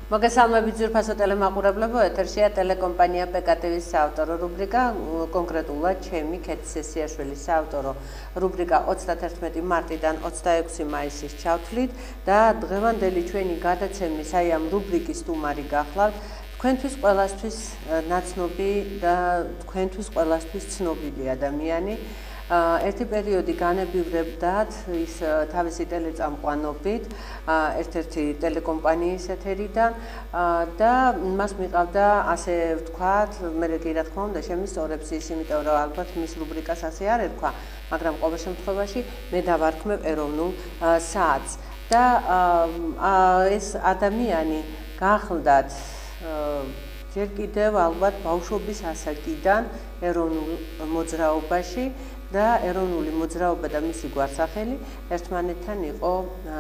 მოგესალმებით ძვირფასო ტელემაყურებლებო, ეთერშია ტელეკომპანია PKTV-ის საავტორო რუბრიკა, კონკრეტულად ჩემი ქეთი სესიაშვილის საავტორო რუბრიკა 31 მარტიდან 26 მაისის ჩავთვლით და დღევანდელი ჩვენი გადაცემის აი ამ რუბრიკის სტუმარი გახლავთ თქვენთვის ყველასთვის ნაცნობი და თქვენთვის ყველასთვის ცნობილი ადამიანი. Ერთი პერიოდი განებივრებდათ ის თავისი ტელეწამყვანობით ერთ-ერთი ტელეკომპანიის ეთერიდან და მას მიყავდა ასე ვთქვათ, მე კი რა თქმა უნდა შემისწორებს ის, იმიტომ რომ ალბათ მის რუბრიკას ასე არ ერქვა, მაგრამ ყოველ შემთხვევაში მე დავარქმევ ეროვნულ საათს და ეს ადამიანი გახლდათ ჯერ კიდევ ალბათ ბავშვობის ასაკიდან ეროვნულ მოძრაობაში და ეროვნული მოძრაობა და მისი გვარსახელი ერთმანეთთან იყო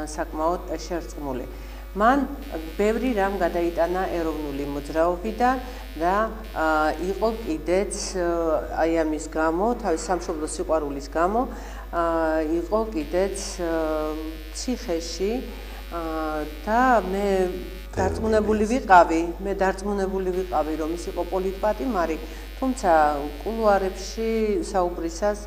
საკმაოდ შერწყმული. მან ბევრი რამ გადაიტანა ეროვნული მოძრაობიდან და იყო კიდეც აი ამის გამო, თავის სამშობლო სიყვარულის გამო, იყო კიდეც ციხეში და მე დარწმუნებული ვიყავი, რომ ის იყო პოლიტპატიმარი, თუმცა კულუარებში საუბრისას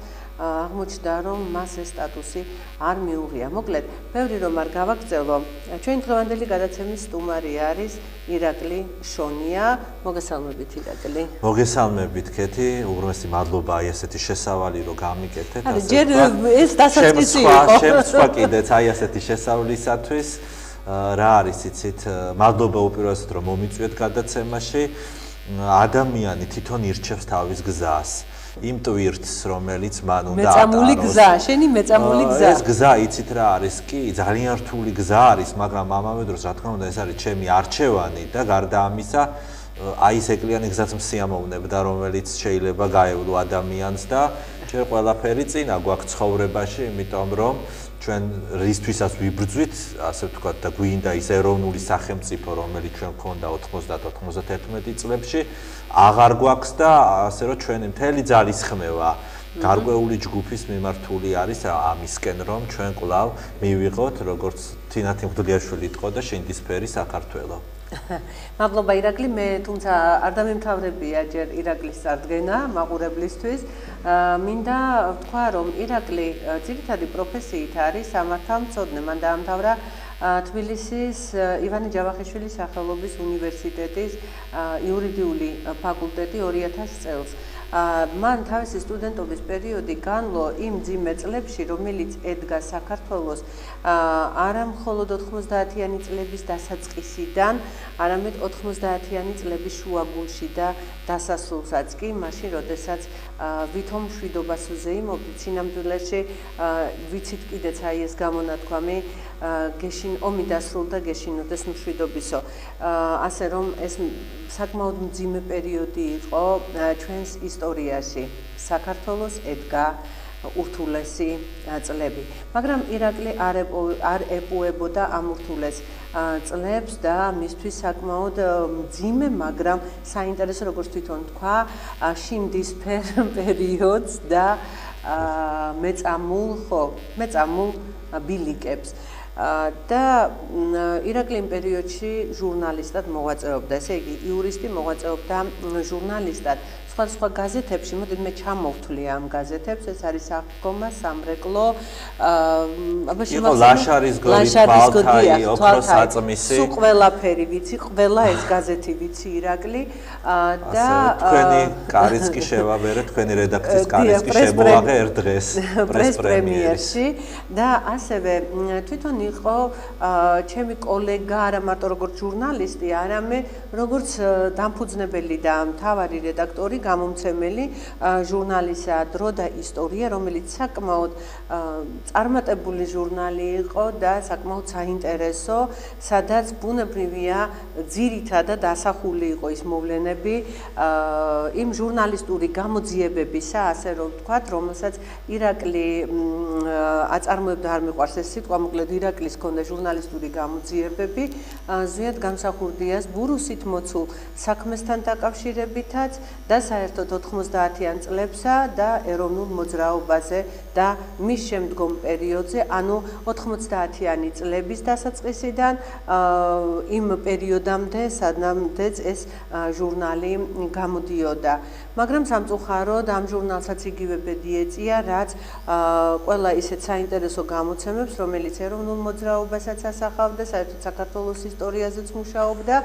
აღმოჩნდა, რომ მას ეს სტატუსი არ მიუღია. მოკლედ, ბევრი რომ არ გავაგრძელო, ჩვენი დღევანდელი გადაცემის სტუმარი არის ირაკლი შონია. მოგესალმებით ირაკლი. მოგესალმებით ქეთი, უღრმესი მადლობა აი ასეთი შესავალი რომ გამიკეთეთ. ჯერ ეს დასაწყისი იყო. შემსვა კიდეც აი ასეთი შესავლისათვის. რა არის იცით, მადლობა უპირველესად რომ მომიწვიეთ გადაცემაში. ადამიანი თვითონ ირჩევს თავის გზას, იმ ტვირთს, რომელიც მან უნდა ატაროს. მეწამული გზა, შენი მეწამული გზა. ეს გზა იცით რა არის? კი, ძალიან რთული გზა არის, მაგრამ ამავე დროს რა თქმა უნდა ეს არის ჩემი არჩევანი და გარდა ამისა, აი ეს ეკლიანი გზაც მსიამოვნებდა, რომელიც შეიძლება გაევლო ადამიანს და ჯერ ყველაფერი წინა გვაქვს ცხოვრებაში, იმიტომ რომ ჩვენ რისთვისაც ვიბრძვით, ასე ვთქვათ, და გვინდა ის ეროვნული სახელმწიფო, რომელიც ჩვენ გვქონდა 90-91 წლებში, აღარ გვაქვს და ასე რომ ჩვენი მთელი ძალისხმევა გარკვეული ჯგუფის მიმართული არის ამისკენ, რომ ჩვენ კვლავ მივიღოთ, როგორც თინათი მღვდლიაშვილი იყო და შინდისფერი საქართველო. მადლობა ირაკლი, მე თუმცა არ დამემთავრებია ჯერ ირაკლის წარდგენა მაყურებლისთვის. მინდა ვთქვა, რომ ირაკლი ძირითადი პროფესიით არის სამართალმცოდნე. მან დაამთავრა თბილისის ივანე ჯავახიშვილის სახელობის უნივერსიტეტის იურიდიული ფაკულტეტი 2000 წელს. მან თავისი სტუდენტობის პერიოდი განვლო იმ მძიმე წლებში, რომელიც ედგა საქართველოს არა მხოლოდ 90-იანი წლების დასაწყისიდან, არამედ 90-იანი წლების შუაგულში და დასასრულსაც კი, მაშინ, როდესაც ვითომ მშვიდობას უზეიმობდით, სინამდვილეში ვიცით კიდეც აი ეს გამონათქვამი ომი დასრულდა გეშინოდეს მშვიდობისო. ასე რომ ეს საკმაოდ მძიმე პერიოდი იყო ჩვენს ისტორიაში. საქართველოს ედგა ურთულესი წლები. მაგრამ ირაკლი არ ეპუებოდა ამ ურთულეს წლებს და მისთვის საკმაოდ მძიმე, მაგრამ საინტერესო, როგორც თვითონ თქვა, შინდისფერ პერიოდს და მეწამულ ბილიკებს. და ირაკლი იმ პერიოდში ჟურნალისტად მოღვაწეობდა, ესე იგი იურისტი მოღვაწეობდა ჟურნალისტად. სხვა გაზეთებში, მოდით მე ჩამოვთვლი ამ გაზეთებს, ეს არის აღდგომა, სამრეკლო, იყო ლაშარის გორი, ოქროს აწმისი. სულ ყველაფერი ვიცი, ყველა ეს გაზეთი ვიცი ირაკლი და თქვენი კარიც კი შევაბერე, თქვენი რედაქციის კარიც კი შემოვაღე ერთ დღეს პრესპრემიერში და ასევე თვითონ იყო ჩემი კოლეგა, არა მარტო როგორც ჟურნალისტი, არამედ როგორც დამფუძნებელი და მთავარი რედაქტორი, გამომცემელი ჟურნალისა დრო და ისტორია, რომელიც საკმაოდ წარმატებული ჟურნალი იყო და საკმაოდ საინტერესო, სადაც ბუნებრივია ძირითადად დასახული იყო ის მოვლენები იმ ჟურნალისტური გამოძიებებისა, ასე რომ ვთქვათ, რომელსაც ირაკლი აწარმოებდა, არ მიყვარს ეს სიტყვა, მოკლედ ირაკლის ჰქონდა ჟურნალისტური გამოძიებები, ზუსტად გამსახურდიას ბურუსით მოცულ საქმესთან დაკავშირებითაც და საერთოდ 90-იან წლებსა და ეროვნულ მოძრაობაზე და მის შემდგომ პერიოდზე, ანუ 90-იანი წლების დასაწყისიდან იმ პერიოდამდე, სადამდეც ეს ჟურნალი გამოდიოდა. მაგრამ სამწუხაროდ ამ ჟურნალსაც იგივე ბედი ეწია, რაც ყველა ისეთ საინტერესო გამოცემებს, რომელიც ეროვნულ მოძრაობასაც ასახავდა, საერთოდ საქართველოს ისტორიაზეც მუშაობდა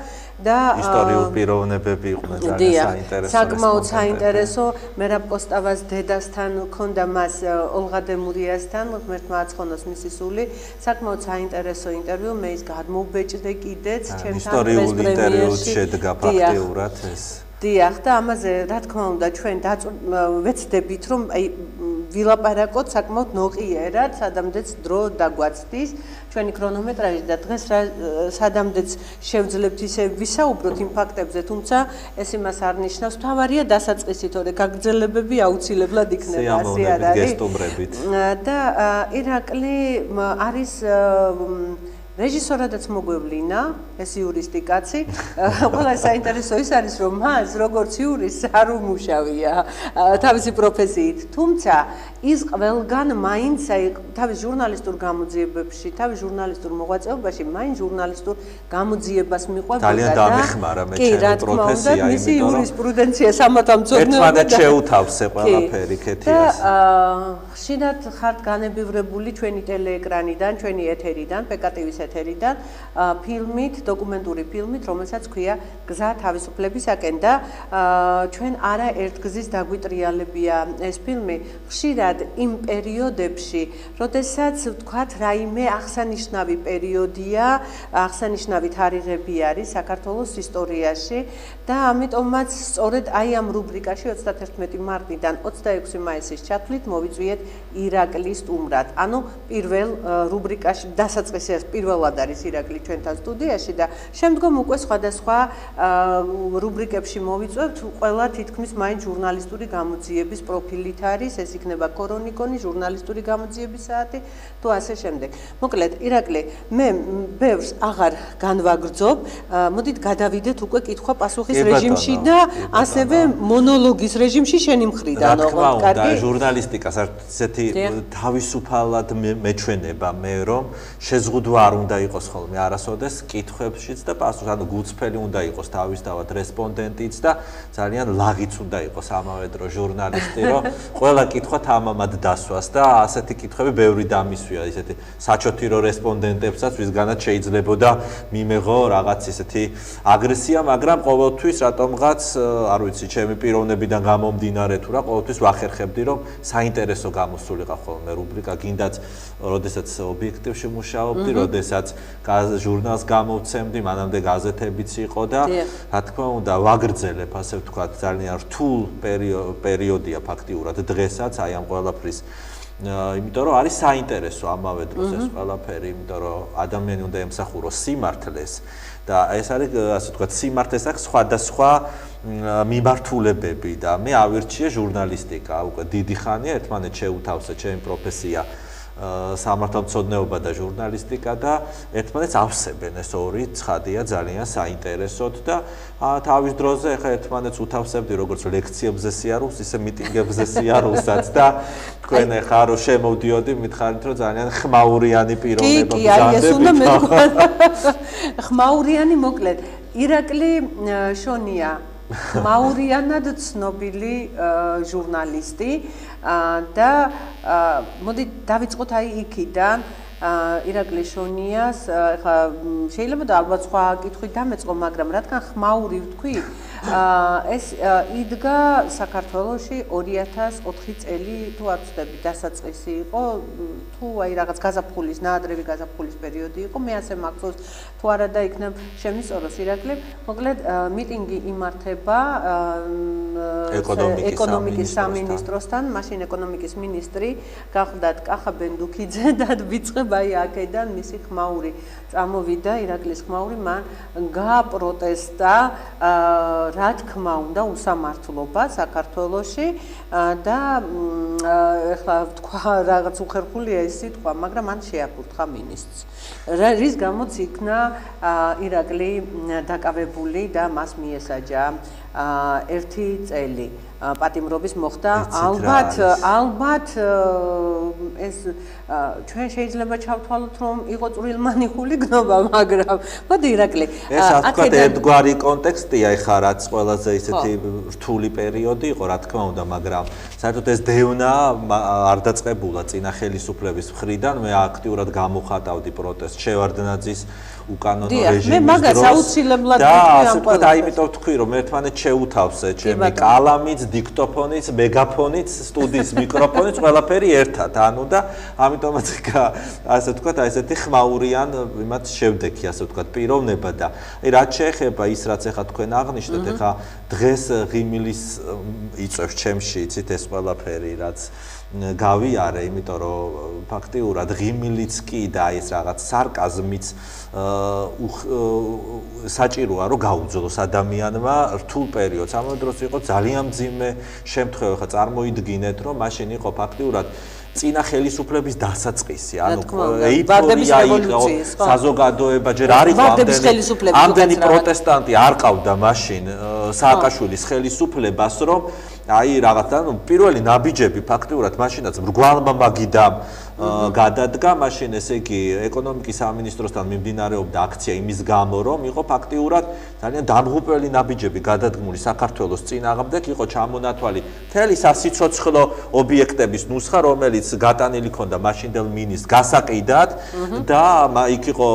და ისტორიულ პიროვნებები იყვნენ ძალიან საინტერესო. საკმაოდ საინტერესო მერაბ კოსტავას დედასთან ჰქონდა მას ოლღა დემურიასთან, ღმერთმა აცხონოს მისი სული, საკმაოდ საინტერესო ინტერვიუ, მე ის გადმოვბეჭდე კიდეც ჩემთან პრეს პრემიერში. ისტორიული ინტერვიუც შედგა ფაქტიურად ეს. დიახ, და ამაზე რა თქმა უნდა ჩვენ ვეცდებით რომ აი ვილაპარაკოთ საკმაოდ ნოყიერად, სადამდეც დრო დაგვაცდის ჩვენი ქრონომეტრაჟი და დღეს სადამდეც შევძლებთ ისე ვისაუბროთ იმ ფაქტებზე, თუმცა ეს იმას არ ნიშნავს, თავარია დასაწყისი, თორე გაგრძელებები აუცილებლად იქნება, ასე არ არის. და ირაკლი არის რეჟისორადაც მოგვევლინა, ეს იურისტი კაცი. ყველა საინტერესო ის არის, რომ მას როგორც იურისტს არ უმუშავია თავისი პროფესიით, თუმცა ის ყველგან მაინც აი თავის ჟურნალისტურ გამოძიებებში, თავის ჟურნალისტურ მოღვაწეობაში მაინც ჟურნალისტურ გამოძიებას მიყვებოდა და ძალიან დამეხმარა მე ჩემი პროფესია, იმიტომ რომ მისი იურისპრუდენცია სამართალმცოდნეობა ერთმანეთს შეუთავსე ყველაფერი ქეთიას. და ხშირად ხართ განებივრებული ჩვენი ტელეეკრანიდან, ჩვენი ეთერიდან, PKTV-ის ეთერიდან ფილმით, დოკუმენტური ფილმით, რომელსაც ქვია გზა თავისუფლებისაკენ და ჩვენ არა ერთგზის დაგვიტრიალებია ეს ფილმი. ხშირად იმ პერიოდებში, როდესაც ვთქვათ, რაიმე აღსანიშნავი პერიოდია, აღსანიშნავი თარიღები არის საქართველოს ისტორიაში და ამიტომაც სწორედ აი ამ რუბრიკაში 31 მარტიდან 26 მაისის ჩათვლით მოვიწვიეთ ირაკლის სტუმრად. ანუ პირველ რუბრიკაში დასაწყისი პირველად არის ირაკლი ჩვენთან სტუდიაში და შემდგომ უკვე სხვადასხვა რუბრიკებში მოვიწვევთ ყველა თითქმის მაინც ჟურნალისტური გამოძიების პროფილით არის, ეს იქნება ქრონიკონი, ჟურნალისტური გამოძიების საათი თუ ასე შემდეგ. მოკლედ, ირაკლი, მე ბევრს აღარ განვაგრძობ, მოდით გადავიდეთ უკვე კითხვა-პასუხის რეჟიმში და ასევე მონოლოგის რეჟიმში შენი მხრიდან, ოღონდ კარგი? ჟურნალისტიკას ასეთი თავისუფალად მეჩვენება მე რომ შეზღუდვა არ უნდა იყოს ხოლმე არასოდეს კითხვებშიც და პასუხს, ანუ გულწრფელი უნდა იყოს თავისთავად რესპონდენტიც და ძალიან ლაღიც უნდა იყოს ამავე დროს ჟურნალისტი, რომ ყველა კითხვა თამამად დასვას და ასეთი კითხვები ბევრი დამისვია ისეთი საჩოთირო რესპონდენტებსაც, ვისგანაც შეიძლებოდა მიმეღო რაღაც ისეთი აგრესია, მაგრამ ყოველთვის რატომღაც, არ ვიცი, ჩემი პიროვნებიდან გამომდინარე თუ რა, ყოველთვის ვახერხებდი, რომ საინტერესო გამოსულიყო ხოლმე რუბრიკა, გინდაც როდესაც ობიექტივში მუშაობდი, როდესაც ჟურნალს გამოვცემდი, მანამდე გაზეთებიც იყო და რა თქმა უნდა ვაგრძელებ, ასე ვთქვათ, ძალიან რთულ პერიოდია ფაქტიურად დღესაც აი ამ ყველაფრის, იმიტომ რომ არის საინტერესო ამავე დროს ეს ყველაფერი, იმიტომ რომ ადამიანი უნდა ემსახუროს სიმართლეს და ეს არის ასე ვთქვათ, სიმართლეს აქვს სხვადასხვა მიმართულებები და მე ავირჩიე ჟურნალისტიკა, უკვე დიდი ხანია ერთმანეთს შეუთავსე ჩემი პროფესია სამართალმცოდნეობა და ჟურნალისტიკა და ერთმანეთს ავსებენ, ეს ორი ცხადია ძალიან საინტერესოდ და თავის დროზე ახლა ერთმანეთს უთავსებდი როგორც ლექციებზე სიარულს, ისე მიტინგებზე სიარულსაც და თქვენ ახლა რო შემოვდიოდი, მითხარით რომ ძალიან ხმაურიანი პიროვნება კი, აი ეს უნდა მეთქვა. ხმაურიანი მოკლედ. ირაკლი შონია ხმაურიანად ცნობილი ჟურნალისტი და მოდი დავიწყოთ აი იქიდან. ირაკლი შონიას, ხა შეიძლება და ალბათ სხვა კითხვით დამეწყო, მაგრამ რადგან ხმაური ვთქვი, ეს იდგა საქართველოში 2004 წელი, თუ არ ვცდები, დასაწყისი იყო, თუ აი რაღაც გაზაფხულის, ნაადრევი გაზაფხულის პერიოდი იყო, მე ასე მახსოვს, თუ არა და იქნებ შემისწოროს ირაკლი, მოკლედ მიტინგი იმართება ეკონომიკის სამინისტროსთან, მაშინ ეკონომიკის მინისტრი გახდათ კახა ბენდუქიძე და ვიწყებ აი აქედან მისი ხმაური წამოვიდა, ირაკლის ხმაური, მან გააპროტესტა რა თქმა უნდა უსამართლობა საქართველოში და ეხლა თქვა რაღაც უხერხულია ეს სიტყვა, მაგრამ მან შეაფურთხა მინისტრს. რის გამოც იქნა ირაკლი დაკავებული და მას მიესაჯა 1 წელი პატიმრობის მოხდა ალბათ ეს ჩვენ შეიძლება ჩავთვალოთ რომ იყო წვრილმანი ხულიგნობა მაგრამ მოდი ირაკლი ეს თქვა ერთგვარი კონტექსტია ეხა რაც ყველაზე ისეთი რთული პერიოდი იყო რა თქმა უნდა მაგრამ საერთოდ ეს დევნა არ დაწყებულა წინა ხელისუფლების მხრიდან მე აქტიურად გამოხატავდი პროტესტს შევარდნაძის უკანონო რეჟიმის დროს და ასე ვთქვათ აიმიტომ თქვი რომ ერთმანეთს შეუთავსე ჩემი კალამიც დიქტოფონიც მეგაფონიც სტუდიის მიკროფონიც ყველაფერი ერთად ანუ და ამიტომაც ასე ვთქვათ აი ესეთი ხმაურიან იმათ შევდექი ასე ვთქვათ პიროვნება და აი რაც შეეხება ის რაც ახლა თქვენ აღნიშნეთ ახლა დღეს ღიმილის იწევს ჩემში იცით ეს ყველაფერი რაც გავიარე იმიტომ რომ ფაქტიურად ღიმილიც კი და ეს რაღაც სარკაზმიც საჭიროა რომ გაუძლოს ადამიანმა რთულ პერიოდს ამავე დროს იყო ძალიან მძიმე შემთხვევა ხა წარმოიდგინეთ რომ მაშინ იყო ფაქტიურად წინა ხელისუფლების დასაწყისი ანუ ეიფორია იყო საზოგადოება ჯერ არ იყო ამდენი პროტესტანტი არ ყავდა მაშინ სააკაშვილის ხელისუფლებას რომ აი რაღაცა პირველი ნაბიჯები ფაქტიურად მაშინაც მრგვალმა მაგიდამ გადადგა მაშინ ესე იგი ეკონომიკის სამინისტროსთან მიმდინარეობდა აქცია იმის გამო რომ იყო ფაქტიურად ძალიან დამღუპველი ნაბიჯები გადადგმული საქართველოს წინააღმდეგ იყო ჩამონათვალი მთელი სასიცოცხლო ობიექტების ნუსხა რომელიც გატანილი ქონდა მაშინდელ მინისტრს გასაყიდად და იქ იყო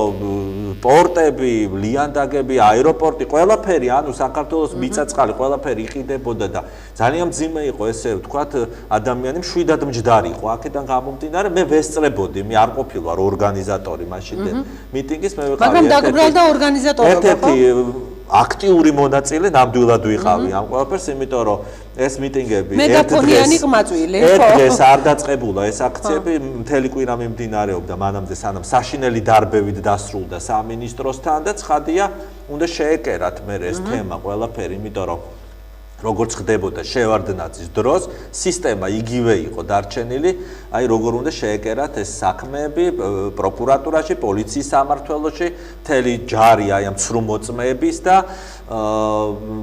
პორტები ლიანდაგები აეროპორტი ყველაფერი ანუ საქართველოს მიწაწყალი ყველაფერი იყიდებოდა და ძალიან მძიმე იყო ესე ვთქვათ ადამიანი მშვიდად მჯდარი იყო აქედან გამომდინარე მე ვესწრებოდი მე არ ყოფილვარ ორგანიზატორი მაშინდელ მიტინგის მე ვიყავი მაგრამ დაგბრალდა ორგანიზატორობა ერთ-ერთი აქტიური მონაწილე ნამდვილად ვიყავი ამ ყველაფერს იმიტომ რომ ეს მიტინგები ერთ დღეს არ დაწყებულა ეს აქციები მთელი კვირა მიმდინარეობდა მანამდე სანამ საშინელი დარბევით დასრულდა სამინისტროსთან და ცხადია უნდა შეეკერათ მე ეს თემა ყველაფერი იმიტომ რომ როგორც ხდებოდა შევარდნაძის დროს სისტემა იგივე იყო დარჩენილი აი როგორ უნდა შეეკერათ ეს საქმეები პროკურატურაში პოლიციის სამმართველოში მთელი ჯარი აი ამ ცრუ მოწმეების და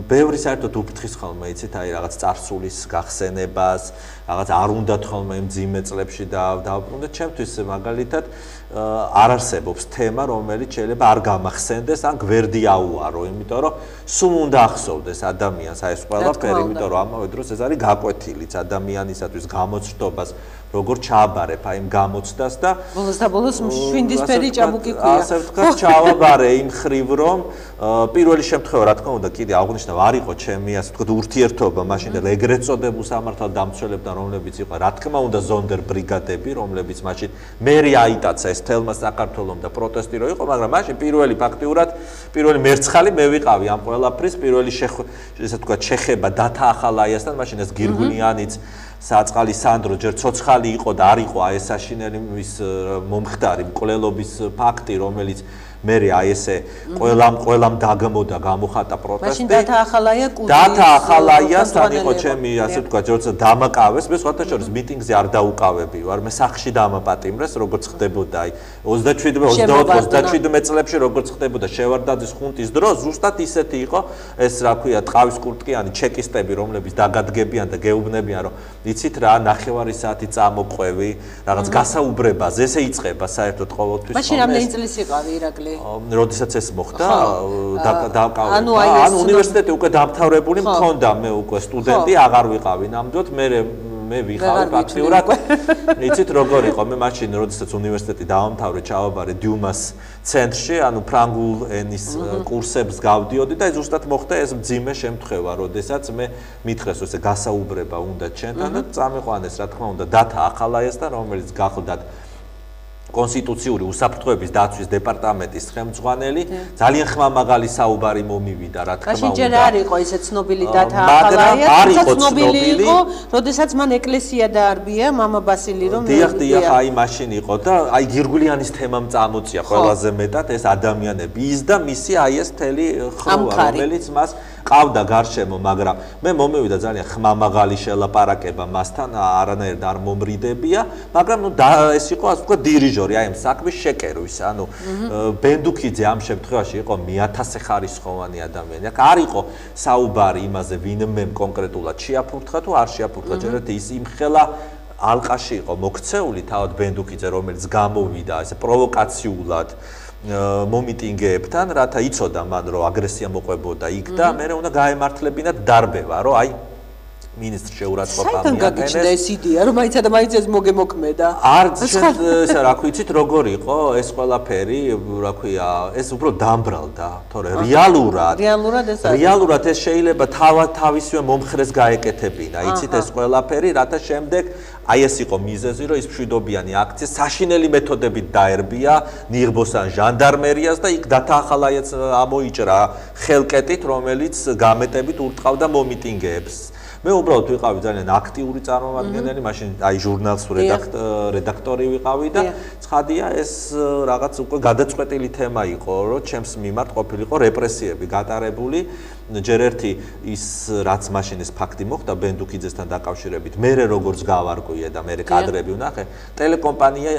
ბევრი საერთოდ უფრთხის ხოლმე იცით აი რაღაც წარსულის გახსენებას რაღაც არ უნდათ ხოლმე მძიმე წლებში და დაუბრუნდეთ ჩემთვის მაგალითად არ არსებობს თემა რომელიც შეიძლება არ გამახსენდეს ან გვერდი აუარო იმიტომ რომ სულ უნდა ახსოვდეს ადამიანს აი ეს ყველაფერი იმიტომ რომ ამავე დროს ეს არის გაკვეთილიც ადამიანისათვის გამოცდობას როგორ ჩააბარებ აი იმ გამოცდას და ბოლოს შვინდისფერი ჭაბუკი ქვია ასე ვთქვათ ჩავაბარე იმ ხრივ რომ პირველი შემთხვევა რა თქმა უნდა კიდე აღნიშნავ არ იყო ჩემი ასე ვთქვათ ურთიერთობა მაშინდელ ეგრეთ წოდებულ სამართალდამცველებთან რომლებიც იყო რა თქმა უნდა ზონდერ ბრიგადები რომლებიც მაშინ მერე აიტაცა ეს თელმა საქართველოს და პროტესტი რო იყო მაგრამ მაშინ პირველი ფაქტიურად პირველი მერცხალი მე ვიყავი ამ ყველაფრის პირველი ესე ვთქვათ შეხება დათა ახალაიასთან მაშინ ეს გირგუნიანიც საწყალი სანდრო ჯერ ცოცხალი იყო და არ იყო აი ეს საშინელი ის მომხდარი მკვლელობის ფაქტი რომელიც მე აი ესე ყველამ დაგმოდა გამოხატა პროტესტი. მაშინ დათა ახალაია კუდი. დათა ახალაიასთან იყო ჩემი ასე ვთქვათ, როცა დამაკავეს, მე სხვათა შორის მიტინგზე არ დაუკავები ვარ, მე სახლში დამაპატიმრეს, როგორც ხდებოდა აი 27 წლებში როგორც ხდებოდა შევარდაძის ხუნტის დრო, ზუსტად ისეთი იყო ეს რა ქვია, ტყავის კურტკიანი ჩეკისტები, რომლებიც დაგადგებიან და გეუბნებიან, რომ იცით რა, ნახევარი საათი წამოყვევი, რაღაც გასაუბრებაზე, ესე იწყება საერთოდ ყოველთვის. მაშინ რამდენი წლის იყავი ირაკლი? როდესაც ეს მოხდა, დაკავე. ანუ უნივერსიტეტი უკვე დამთავრებული მქონდა, მე უკვე სტუდენტი აღარ ვიყავი ნამდვილად, მე ვიყავი ფაქტიურად. იცით როგორ იყო, მე მაშინ როდესაც უნივერსიტეტი დავამთავრე, ჩავაბარე დიუმას ცენტრში, ანუ ფრანგულ ენის კურსებს გავდიოდი და ზუსტად მოხდა ეს მძიმე შემთხვევა, როდესაც მე მითხრეს ესე გასაუბრება უნდა ჩვენთან და წამიყვანეს რა თქმა უნდა დათა ახალაიასთან, რომელიც გახლდათ კონსტიტუციური უსაფრთხოების დაცვის დეპარტამენტის ხელმძღვანელი, ძალიან ხმამაღალი საუბარი მომივიდა, რა თქმა უნდა. მაშინ ჯერ არ იყო ისე ცნობილი დათა ახალაია, თუმცა ცნობილი იყო, როდესაც მან ეკლესია დაარბია მამა ბასილი რომ დიახ, აი მაშინ იყო და აი გირგულიანის თემამ წამოწია ყველაზე მეტად ეს ადამიანები, ის და მისი აი ეს მთელი ხროვა, რომელიც მას ყავდა გარშემო, მაგრამ მე მომევიდა ძალიან ხმამაღალი შელაპარაკება მასთან, არანაირად არ მომრიდებია, მაგრამ ნუ ეს იყო ასე ვთქვათ დირიჟორი, აი ამ საქმის შეკერვის, ანუ ბენდუქიძე ამ შემთხვევაში იყო მე-1000 ადამიანი. აქ არ იყო საუბარი იმაზე, ვინმე კონკრეტულად შეაფურთხა თუ არ შეაფურთხა, ჯერეთ ის იმხელა ალყაში იყო მოქცეული თავად ბენდუქიძე, რომელიც გამოვიდა ესე პროვოკაციულად მომიტინგეებთან, რათა იცოდა მან, რომ აგრესია მოყვებოდა იქ და მე უნდა გაემართლებინათ დარბევა, რომ აი მინისტრ შეურაცხყოფა საიდან გაგიჩნდა ეს იდეა, რომ მაინც და მაინც ეს მოგემოქმედა? არც ესა რა ქვიცით როგორ იყო ეს ყველაფერი, რა ქვია, ეს უფრო დამბრალდა, თორე რეალურად ეს შეიძლება თავისივე მომხრეს გაეკეთებინა, იცით ეს ყველაფერი, რათა შემდეგ აი ეს იყო მიზეზი, რომ ის მშვიდობიანი აქცია საშინელი მეთოდებით დაერბია ნიღბოს ან ჟანდარმერიას და იქ დათაახალაიაც ამოიჭრა ხელკეტით, რომელიც გამეტებით ურტყავდა მომიტინგეებს. მე უბრალოდ ვიყავი ძალიან აქტიური წარმომადგენელი, მაშინ აი ჟურნალს რედაქტორი ვიყავი და ცხადია ეს რაღაც უკვე გადაწყვეტილი თემა იყო, რომ ჩემს მიმართ ყოფილიყო რეპრესიები გატარებული. ჯერ ერთი ის რაც მაშინ ეს ფაქტი მოხდა ბენდუქიძესთან დაკავშირებით, მე როგორც გავარკვიე და მე კადრები ვნახე, ტელეკომპანია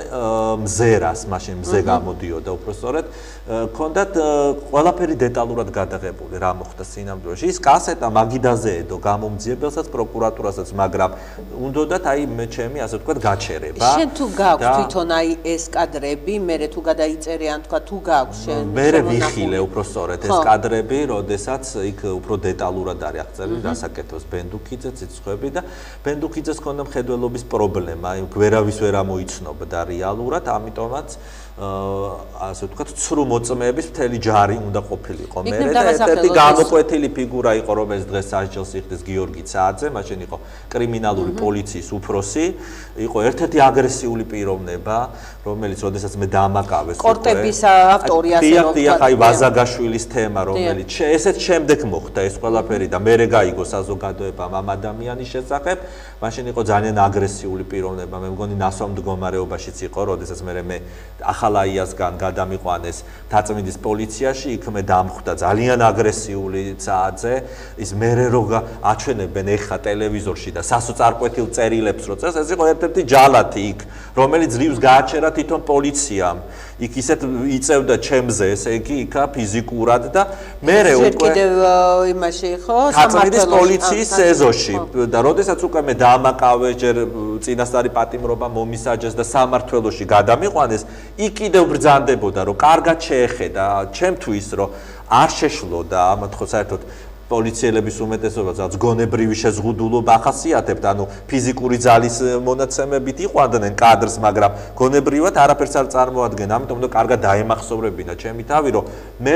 მზერას, მაშინ მზე გამოდიოდა უბრალოდ, ჰქონდათ ყველაფერი დეტალურად გადაღებული, რა მოხდა სინამდვილეში. ის კასეტა მაგიდაზე ედო გამომძიებელსაც პროკურატურასაც, მაგრამ უნდათ აი მე ჩემი ასე ვთქვათ გაჩერება. შენ თუ გაქვს თვითონ აი ეს კადრები, მე თუ გადაიწერე ან თქვა თუ გაქვს შენ მე ვიხილე უბრალოდ ეს კადრები, როდესაც იქ უფრო დეტალურად არის აღწერილი დასაკეთოს ბენდუქიძე, ციცხვები და ბენდუქიძეს ჰქონდა მხედველობის პრობლემა, გვერავის ვერ ამოიცნობდა რეალურად, ამიტომაც ასე ვთქვათ, ცრუ მოწმეების მთელი ჯარი უნდა ყოფილიყო მე და ერთ-ერთი გამოკვეთილი ფიგურა იყო, რომელიც დღეს სასჯელს იხდის გიორგი ცააძე, მაშინ იყო კრიმინალური პოლიციის უფროსი, იყო ერთ-ერთი აგრესიული პიროვნება, რომელიც როდესაც მე დამაკავეს კორტების ავტორი ასე რომ ვთქვათ, აი ვაზაგაშვილის თემა, რომელიც ესეც შემდეგ მოხდა ეს ყველაფერი და მე გაიგო საზოგადოებამ ამ ადამიანის შესახებ, მაშინ იყო ძალიან აგრესიული პიროვნება, მე მგონი ნასვამ მდგომარეობაშიც იყო, როდესაც მე ახალაიასგან გადამიყვანეს დაწმინდის პოლიციაში, იქ მე დამხვდა ძალიან აგრესიული ცააძე, ის მე რო აჩვენებენ ეხა ტელევიზორში და სასოწარკვეთილ წერილებს რო წერს, ეს იყო ერთ-ერთი ჯალათი იქ, რომელიც ძლივს გააჩერა თვითონ პოლიციამ. იქ ისეთ იწევდა ჩემზე, ესე იგი, იქა ფიზიკურად და მე უკვე კიდევ იმაში ხო, დაწმინდის პოლიციის ეზოში და როდესაც უკვე მე დამაკავე, ჯერ წინასწარი პატიმრობა მომისაჯეს და სამართველოში გადამიყვანეს, იქ კიდევ ბრძანდებოდა, რომ კარგად შეეხედა ჩემთვის, რომ არ შეშლოდა ამათ ხო საერთოდ პოლიციელების უმეტესობა რაც გონებრივი შეზღუდულობა ახასიათებთ, ანუ ფიზიკური ძალის მონაცემებით იყვანდნენ კადრს, მაგრამ გონებრივად არაფერს არ წარმოადგენდა, ამიტომ უნდა კარგად დაემახსოვრებინა ჩემი თავი, რომ მე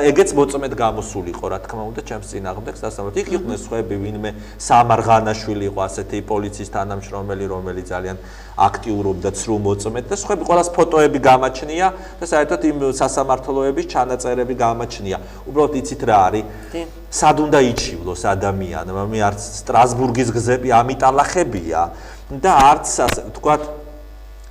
ეგეც მოწმედ გამოსულიყო, რა თქმა უნდა, ჩემს წინააღმდეგ სასამართლოში. იქ იყვნენ სხვები, ვინმე სამარღანაშვილი იყო ასეთი პოლიციის თანამშრომელი, რომელიც ძალიან აქტიურობდა ცრუ მოწმედ და სხვები ყველას ფოტოები გამაჩნია და საერთოდ იმ სასამართლოების ჩანაწერები გამაჩნია. უბრალოდ იცით რა არის? სად უნდა იჩივლოს ადამიანმა, მე არც სტრასბურგის გზები ამიტალახებია და არც ასე ვთქვათ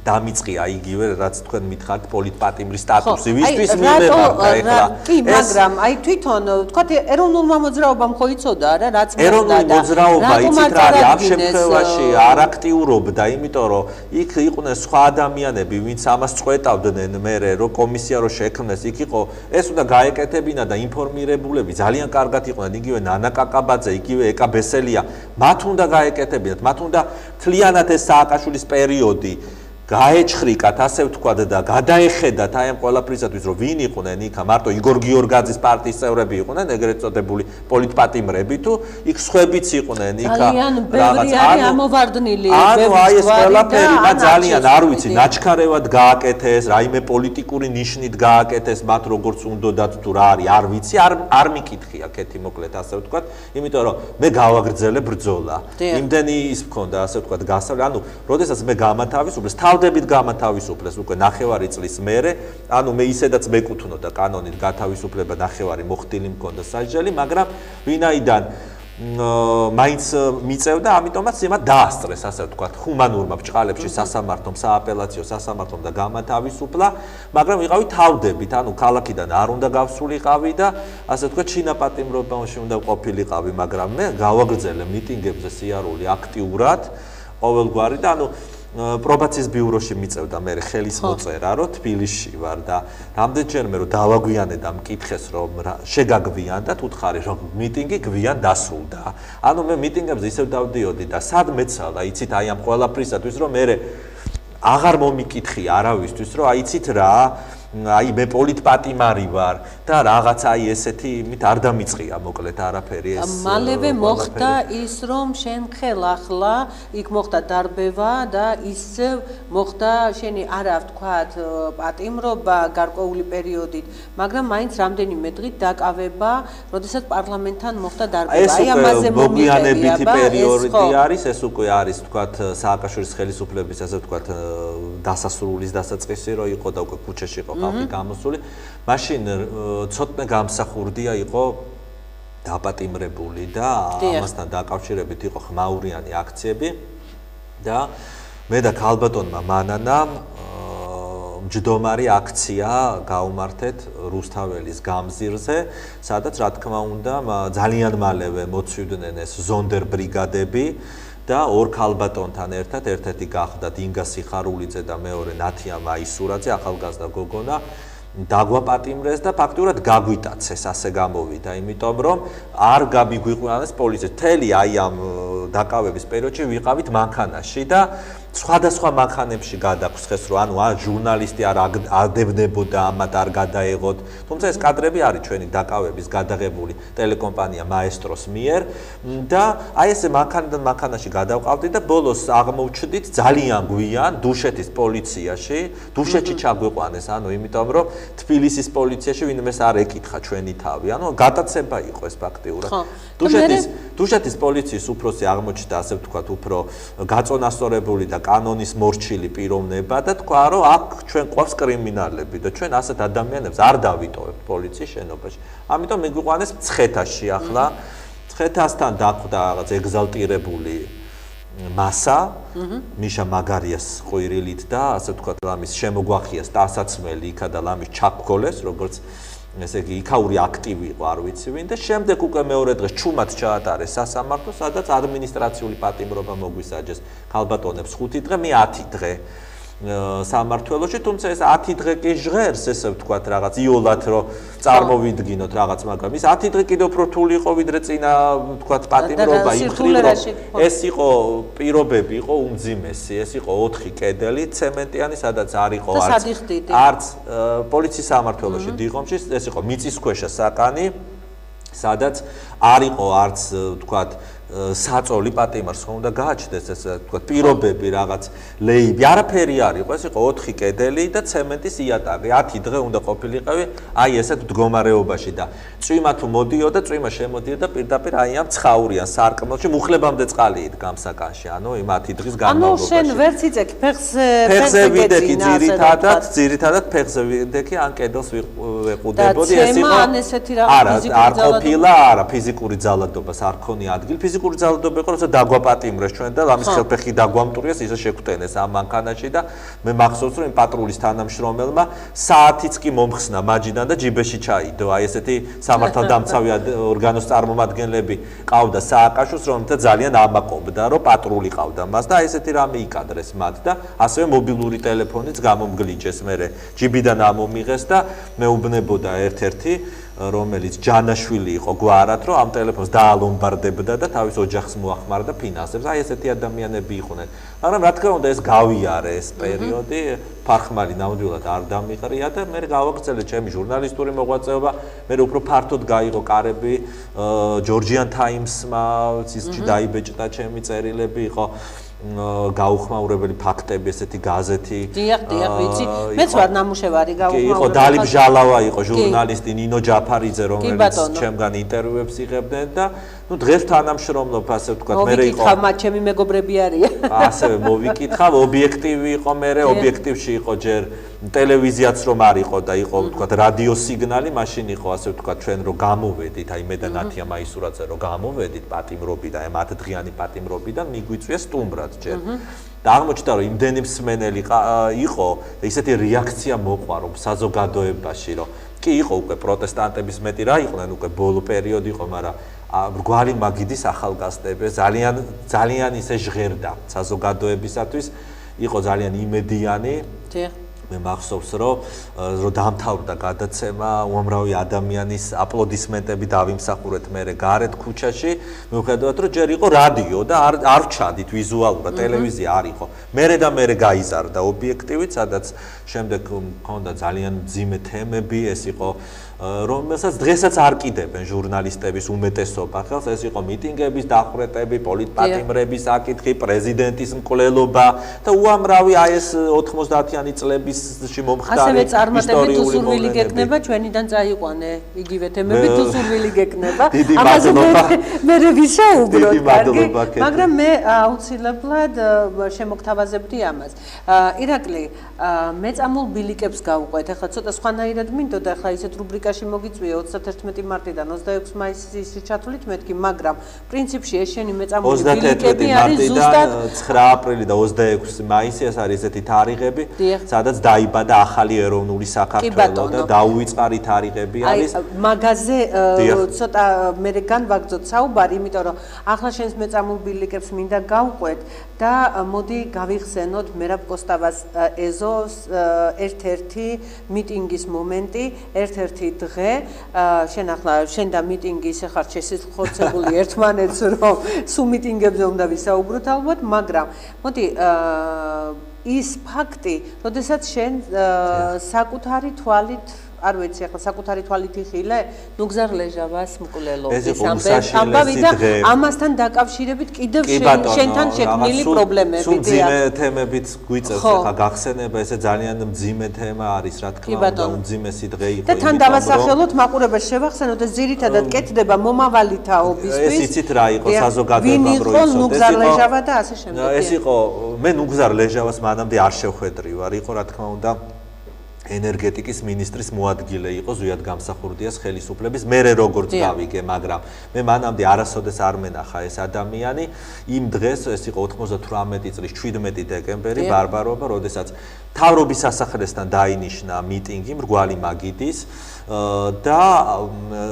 დამიწყია იგივე რაც თქვენ მითხართ პოლიტპატიმრის სტატუსი, ვისთვის მიმებარდა ეხლა. კი, მაგრამ აი თვითონ ვთქვათ ეროვნულმა მოძრაობამ ხო იცოდა რა, რაც მოხდა და ეროვნული მოძრაობა იცით რა არის, ამ შემთხვევაში არ აქტიურობდა, იმიტომ რომ იქ იყვნენ სხვა ადამიანები, ვინც ამას წყვეტავდნენ მერე, რომ კომისია რო შექმნეს, იქ იყო ეს უნდა გაეკეთებინა და ინფორმირებულები ძალიან კარგად იყვნენ, იგივე ნანა კაკაბაძე, იგივე ეკა ბესელია, მათ უნდა გაეკეთებინათ, მათ უნდა თლიანად ეს სააკაშვილის პერიოდი გაეჩხრიკათ, ასე ვთქვათ და გადაეხედათ აი ამ ყველაფრისათვის, რომ ვინ იყვნენ იქ, მარტო იგორ გიორგაძის პარტიის წევრები იყვნენ, ეგრეთ წოდებული პოლიტპატიმრები თუ იქ სხვებიც იყვნენ იქ ძალიან ბევრი არის ამოვარდნილი, ანუ აი ეს ყველაფერი მათ ძალიან არ ვიცი, ნაჩქარევად გააკეთეს, რაიმე პოლიტიკური ნიშნით გააკეთეს, მათ როგორც უნდათ თუ რა არის, არ ვიცი, არ მიკითხი აქეთი მოკლედ ასე ვთქვათ, იმიტომ რომ მე გავაგრძელე ბრძოლა. იმდენი ის მქონდა, ასე ვთქვათ, გასავლი, ანუ როდესაც მე გამათავისუფლეს თავდებით გამათავისუფლეს უკვე 9 წლის მერე, ანუ მე ისედაც მეკუთვნოდა კანონით გათავისუფლება 9 მოხდილი მქონდა სასჯელი, მაგრამ ვინაიდან მაინც მიწევდა, ამიტომაც იმათ დაასწრეს, ასე ვთქვათ, ჰუმანურმა ბრჭყალებში სასამართლომ, სააპელაციო სასამართლომ და გამათავისუფლა, მაგრამ ვიყავი თავდებით, ანუ ქალაქიდან არ უნდა გავსულიყავი და ასე ვთქვათ, შინაპატიმრობაში უნდა ყოფილიყავი, მაგრამ მე გავაგრძელე მიტინგებზე სიარული აქტიურად, ყოველგვარი და ანუ პრობაციის ბიუროში მიწევდა მე ხელის მოწერა, რომ თბილისში ვარ და რამდენჯერმე რომ დავაგვიანე და მკითხეს რომ შეგაგვიანდა, უთხარი რომ მიტინგი გვიან დასრულდა. ანუ მე მიტინგებზე ისევ დავდიოდი და სად მეცალა, იცით, აი ამ ყველაფრისათვის რომ მე აღარ მომიკითხი არავისთვის, რომ აიცით რა, აი მე პოლიტპატიმარი ვარ და რაღაც აი ესეთი იმით არ დამიწყია მოკლედ არაფერი ეს. მალევე მოხდა ის რომ შენ ხელახლა იქ მოხდა დარბევა და ისევ მოხდა შენი არა ვთქვათ პატიმრობა გარკვეული პერიოდით, მაგრამ მაინც რამდენიმე დღით დაკავება, როდესაც პარლამენტთან მოხდა დარბევა. აი ამაზე მომიყვანებითი პერიოდი არის, ეს უკვე არის ვთქვათ სააკაშვილის ხელისუფლების ასე ვთქვათ დასასრულის დასაწყისი რო იყო და უკვე ქუჩაში იყო ხალხი გამოსული. მაშინ ცოტნე გამსახურდია იყო დაპატიმრებული და ამასთან დაკავშირებით იყო ხმაურიანი აქციები და მე და ქალბატონმა მანანამ მჯდომარი აქცია გავუმართეთ რუსთაველის გამზირზე, სადაც რა თქმა უნდა ძალიან მალევე მოცვიდნენ ეს ზონდერ ბრიგადები და ორ ქალბატონთან ერთად ერთ-ერთი გახდათ ინგა სიხარულიძე და მეორე ნათია მაისურაძე, ახალგაზრდა გოგონა დაგვაპატიმრეს და ფაქტურად გაგვიტაცეს, ასე გამოვიდა, იმიტომ რომ არ გამიგვიყვანეს პოლიცია. თელი აი ამ დაკავების პერიოდში ვიყავით მანქანაში და სხვადასხვა მანქანებში გადაგხვსხეს, რომ ანუ ჟურნალისტი არ ადებნებოდა, ამათ არ გადაეღოთ. თუმცა ეს კადრები არის ჩვენი დაკავების გადაღებული ტელეკომპანია მაესტროს მიერ და აი ესე მანქანიდან მანქანაში გადავყავდით და ბოლოს აღმოჩნდით ძალიან გვიან დუშეთის პოლიციაში, დუშეთში ჩაგვიყვანეს, ანუ იმიტომ რომ თბილისის პოლიციაში ვინმეს არ ეკითხა ჩვენი თავი, ანუ გადაცემა იყო ეს ფაქტიურად. დუშეთის პოლიციის უფროსი აღმოჩნდა, ასე ვთქვათ, უფრო გაწონასწორებული და კანონის მორჩილი პიროვნება და თქვა, რომ აქ ჩვენ ყავს კრიმინალები და ჩვენ ასეთ ადამიანებს არ დავიტოვებთ პოლიციის შენობაში. ამიტომ მიგვიყვანეს მცხეთაში ახლა. მცხეთასთან დახვდა რაღაც ეგზალტირებული მასა, მიშა მაგარიას ყვირილით და ასე ვთქვათ, ლამის შემოგვახიას ტანსაცმელი იქა და ლამის ჩაქგოლეს, როგორც ესე იგი იქაური აქტივი იყო, არ ვიცი ვინ და შემდეგ უკვე მეორე დღეს ჩუმად ჩაატარეს სასამართლო, სადაც ადმინისტრაციული პატიმრობა მოგვისაჯეს ქალბატონებს 5 დღე, მე 10 დღე სამმართველოში, თუმცა ეს 10 დღე კი ჟღერს, ესე ვთქვათ, რაღაც იოლად რომ წარმოვიდგინოთ რაღაც, მაგრამ ის 10 დღე კიდევ უფრო რთული იყო, ვიდრე წინა ვთქვათ პატიმრობა, იმ ხრივ რომ ეს იყო პირობები, იყო უმძიმესი, ეს იყო 4 კედელი ცემენტიანი, სადაც არ იყო არც პოლიციის სამმართველოში დიღომში, ეს იყო მიწისქვეშა საკანი, სადაც არ იყო არც ვთქვათ საწოლი პატიმარს ხომ უნდა გააჩნდეს ეს ვთქვათ პირობები რაღაც ლეიბი არაფერი არ იყო ეს იყო 4 კედელი და ცემენტის იატაკი 10 დღე უნდა ყოფილიყავი აი ესეთ მდგომარეობაში და წვიმა თუ მოდიოდა წვიმა შემოდიოდა პირდაპირ აი ამ ცხაურიან სარკმელში მუხლებამდე წყალი იდგა საკანში ანუ იმ 10 დღის განმავლობაში ანუ შენ ვერც იცექ ფეხზე ვიდექი ძირითადად ფეხზე ვიდექი ან კედელს ვეყუდებოდი ეს იყო არა არ ყოფილა არა ფიზიკური ძალადობას არ ქონია ადგილი ფიზიკური ძალადობა იყო როცა დაგვაპატიმრეს ჩვენ და ამის ხელფეხი დაგვამტვრიეს ისე შეგვტენეს ამ მანქანაში და მე მახსოვს რომ იმ პატრულის თანამშრომელმა საათიც კი მომხსნა მაჯიდან და ჯიბეში ჩაიდო აი ესეთი სამართალდამცავი ორგანოს წარმომადგენლები ყავდა სააკაშოს რომელთა ძალიან ამაყობდა რომ პატრული ყავდა მას და აი ესეთი რამე იკადრეს მათ და ასევე მობილური ტელეფონიც გამომგლიჯეს მე ჯიბიდან ამომიღეს და მეუბნებოდა ერთ-ერთი რომელიც ჯანაშვილი იყო გვარად რომ ამ ტელეფონს დაალომბარდებდა და თავის ოჯახს მოახმარდა ფინანსებს აი ესეთი ადამიანები იყვნენ მაგრამ რა თქმა უნდა ეს გავიარე ეს პერიოდი ფარხმალი ნამდვილად არ დამიყრია და მე გავაგრძელე ჩემი ჟურნალისტური მოღვაწეობა მე უფრო ფართოდ გაიღო კარები ჯორჯიან ტაიმსმა ისში დაიბეჭდა ჩემი წერილები იყო გაუხმაურებელი ფაქტები, ესეთი გაზეთი. დიახ, ვიცი. მეც ვარ ნამუშევარი გაუხმაურებელი. იყო დალი ბჟალავა, იყო ჟურნალისტი ნინო ჯაფარიძე, რომელიც ჩემგან ინტერვიუებს იღებდნენ და ну დღეს თანამშრომლობ, ასე ვთქვათ, მე იყო. მოვიკითხავ, მათ ჩემი მეგობრები არიან. ასევე მოვიკითხავ, ობიექტივი იყო, მე ობიექტივში იყო ჯერ ტელევიზიაც რომ არ იყო და იყო ვთქვათ რადიო სიგნალი, მაშინ იყო ასე ვთქვათ ჩვენ რომ გამოვედით, აი მე და ნათია მაისურაძე რომ გამოვედით პატიმრობიდან, აი 10 დღიანი პატიმრობიდან მიგვიწვია სტუმრად ჯერ. და აღმოჩნდა რომ იმდენი მსმენელი იყო და ისეთი რეაქცია მოყვა რომ საზოგადოებაში რომ კი იყო უკვე პროტესტანტების მეტი რა იყვნენ უკვე ბოლო პერიოდი იყო, მაგრამ მრგვალი მაგიდის ახალგაზრდები ძალიან ისე ჟღერდა საზოგადოებისათვის, იყო ძალიან იმედიანი. მე მახსოვს რომ დამთავრდა გადაცემა, უამრავი ადამიანის აპლოდისმენტები დავიმსახურეთ მე გარეთ ქუჩაში, მიუხედავად რომ ჯერ იყო რადიო და არ ვჩადით ვიზუალურად, ტელევიზია არ იყო. მე გაიზარდა ობიექტივით, სადაც შემდეგ მქონდა ძალიან მძიმე თემები, ეს იყო რომელსაც დღესაც არ კიდებენ ჟურნალისტების უმეტესობა ხელს, ეს იყო მიტინგების დახვრეტები, პოლიტპატიმრების საკითხი, პრეზიდენტის მკვლელობა და უამრავი აი ეს 90-იანი წლებისში მომხდარი ასევე წარმატებით თუ სურვილი გეკნება ჩვენიდან წაიყვანე იგივე თემები თუ სურვილი გეკნება. ამაზე მე ვისაუბროთ, კარგი, მაგრამ მე აუცილებლად შემოგთავაზებდი ამას. ირაკლი, მეწამულ ბილიკებს გავუყვეთ. ახლა ცოტა სხვანაირად მინდოდა, ახლა ისეთ რუბრიკაში მოგიწვია 31 მარტიდან 26 მაისის ჩათვლით მეთქი, მაგრამ პრინციპში ეს შენი მეწამული ბილიკები არის ზუსტად 9 აპრილი და 26 მაისი, ეს არის ესეთი თარიღები, სადაც დაიბადა ახალი ეროვნული საქართველო და დაუვიწყარი თარიღები არის. აი მაგაზე ცოტა მე განვაგრძოთ საუბარი, იმიტომ რომ ახლა შენს მეწამულ ბილიკებს მინდა გავყვეთ და მოდი გავიხსენოთ მერაბ კოსტავას ეზოს ერთ-ერთი მიტინგის მომენტი, ერთ-ერთი დღე, შენ და მიტინგი ისე ხარ შესაძლებელი ერთმანეთს, რომ სულ მიტინგებზე უნდა ვისაუბროთ ალბათ, მაგრამ მოდი ის ფაქტი, როდესაც შენ საკუთარი თვალით არ ვიცი, ახლა საკუთარი თვალით იხილე, ნუ გზარ ლეჟავას მკვლელობის ამბავი და ამასთან დაკავშირებით კიდევ შენთან შექმნილი პრობლემები. სულ მძიმე თემებით გვიწევს ახლა გახსენება, ესე ძალიან მძიმე თემა არის, რა თქმა უნდა, უმძიმესი დღე იყო. და თან დავასახელოთ, მაყურებელს შევახსენოთ, ეს ძირითადად კეთდება მომავალი თაობისთვის. ეს იცით რა იყო საზოგადოება რო იცოდეთ. ნუ გზარ ლეჟავა და ასე შემდეგ. ეს იყო, მე ნუ გზარ ლეჟავას მანამდე არ შევხედრი ვარ, იყო რა თქმა უნდა ენერგეტიკის მინისტრის მოადგილე იყო ზუიად გამსახურდიას ხელისუფლების მერე როგორც გავიგე, მაგრამ მე მანამდე არასოდეს არ მენახა ეს ადამიანი. იმ დღეს ეს იყო 98 წლის 17 დეკემბერი, ბარბარობა, როდესაც მთავრობის სასახლესთან დაინიშნა მიტინგი მრგვალი მაგიდის და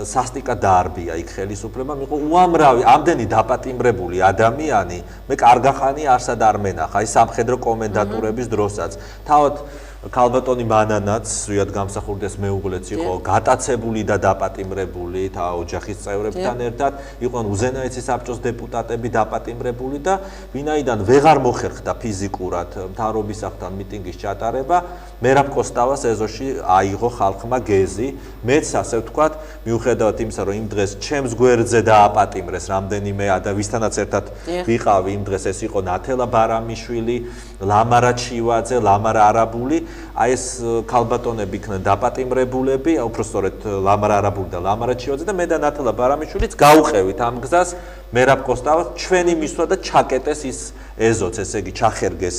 სასტიკად დაარბია იქ ხელისუფლება, იყო უამრავი ამდენი დაპატიმრებული ადამიანი, მე კარგახანი არსად არ მენახა, აი სამხედრო კომენდატურების დროსაც. თავად ქალბატონი მანანაც ზუიად გამსახურდიას მეუღლეც იყო გატაცებული და დაპატიმრებული ოჯახის წევრებთან ერთად, იყვნენ უზენაესი საბჭოს დეპუტატები დაპატიმრებული და ვინაიდან ვეღარ მოხერხდა ფიზიკურად მთავრობის სახლთან მიტინგის ჩატარება, მერაბ კოსტავას ეზოში აიღო ხალხმა გეზი, მეც ასე ვთქვათ, მიუხედავად იმისა, რომ იმ დღეს ჩემს გვერდზე დააპატიმრეს რამდენიმე და ვისთანაც ერთად ვიყავი იმ დღეს, ეს იყო ნათელა ბარამიშვილი, ლამარა ჩივაძე, ლამარა არაბული, აი ეს ქალბატონები იქნენ დაპატიმრებულები, უბრალოდ ლამარა არაბული და ლამარა ჩივაძე და მე და ნათელა ბარამიშვილიც გაუყევით ამ გზას მერაბ კოსტავას, ჩვენი მისვლა და ჩაკეტეს ის ეზოც, ესე იგი ჩახერგეს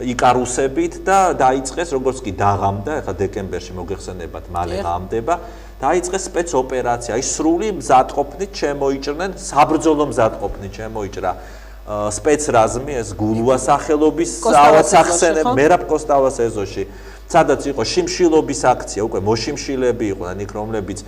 იკარუსებით და დაიწყეს როგორც კი დაღამდა, ახლა დეკემბერში მოგეხსენებათ, მალე ღამდება, დაიწყეს სპეცოპერაცია, აი სრული მზადყოფნით შემოიჭრნენ, საბრძოლო მზადყოფნით შემოიჭრა სპეცრაზმი, ეს გულუა სახელობის ავაცახსენებ მერაბ კოსტავას ეზოში, სადაც იყო შიმშილობის აქცია, უკვე მოშიმშილები იყვნენ იქ, რომლებიც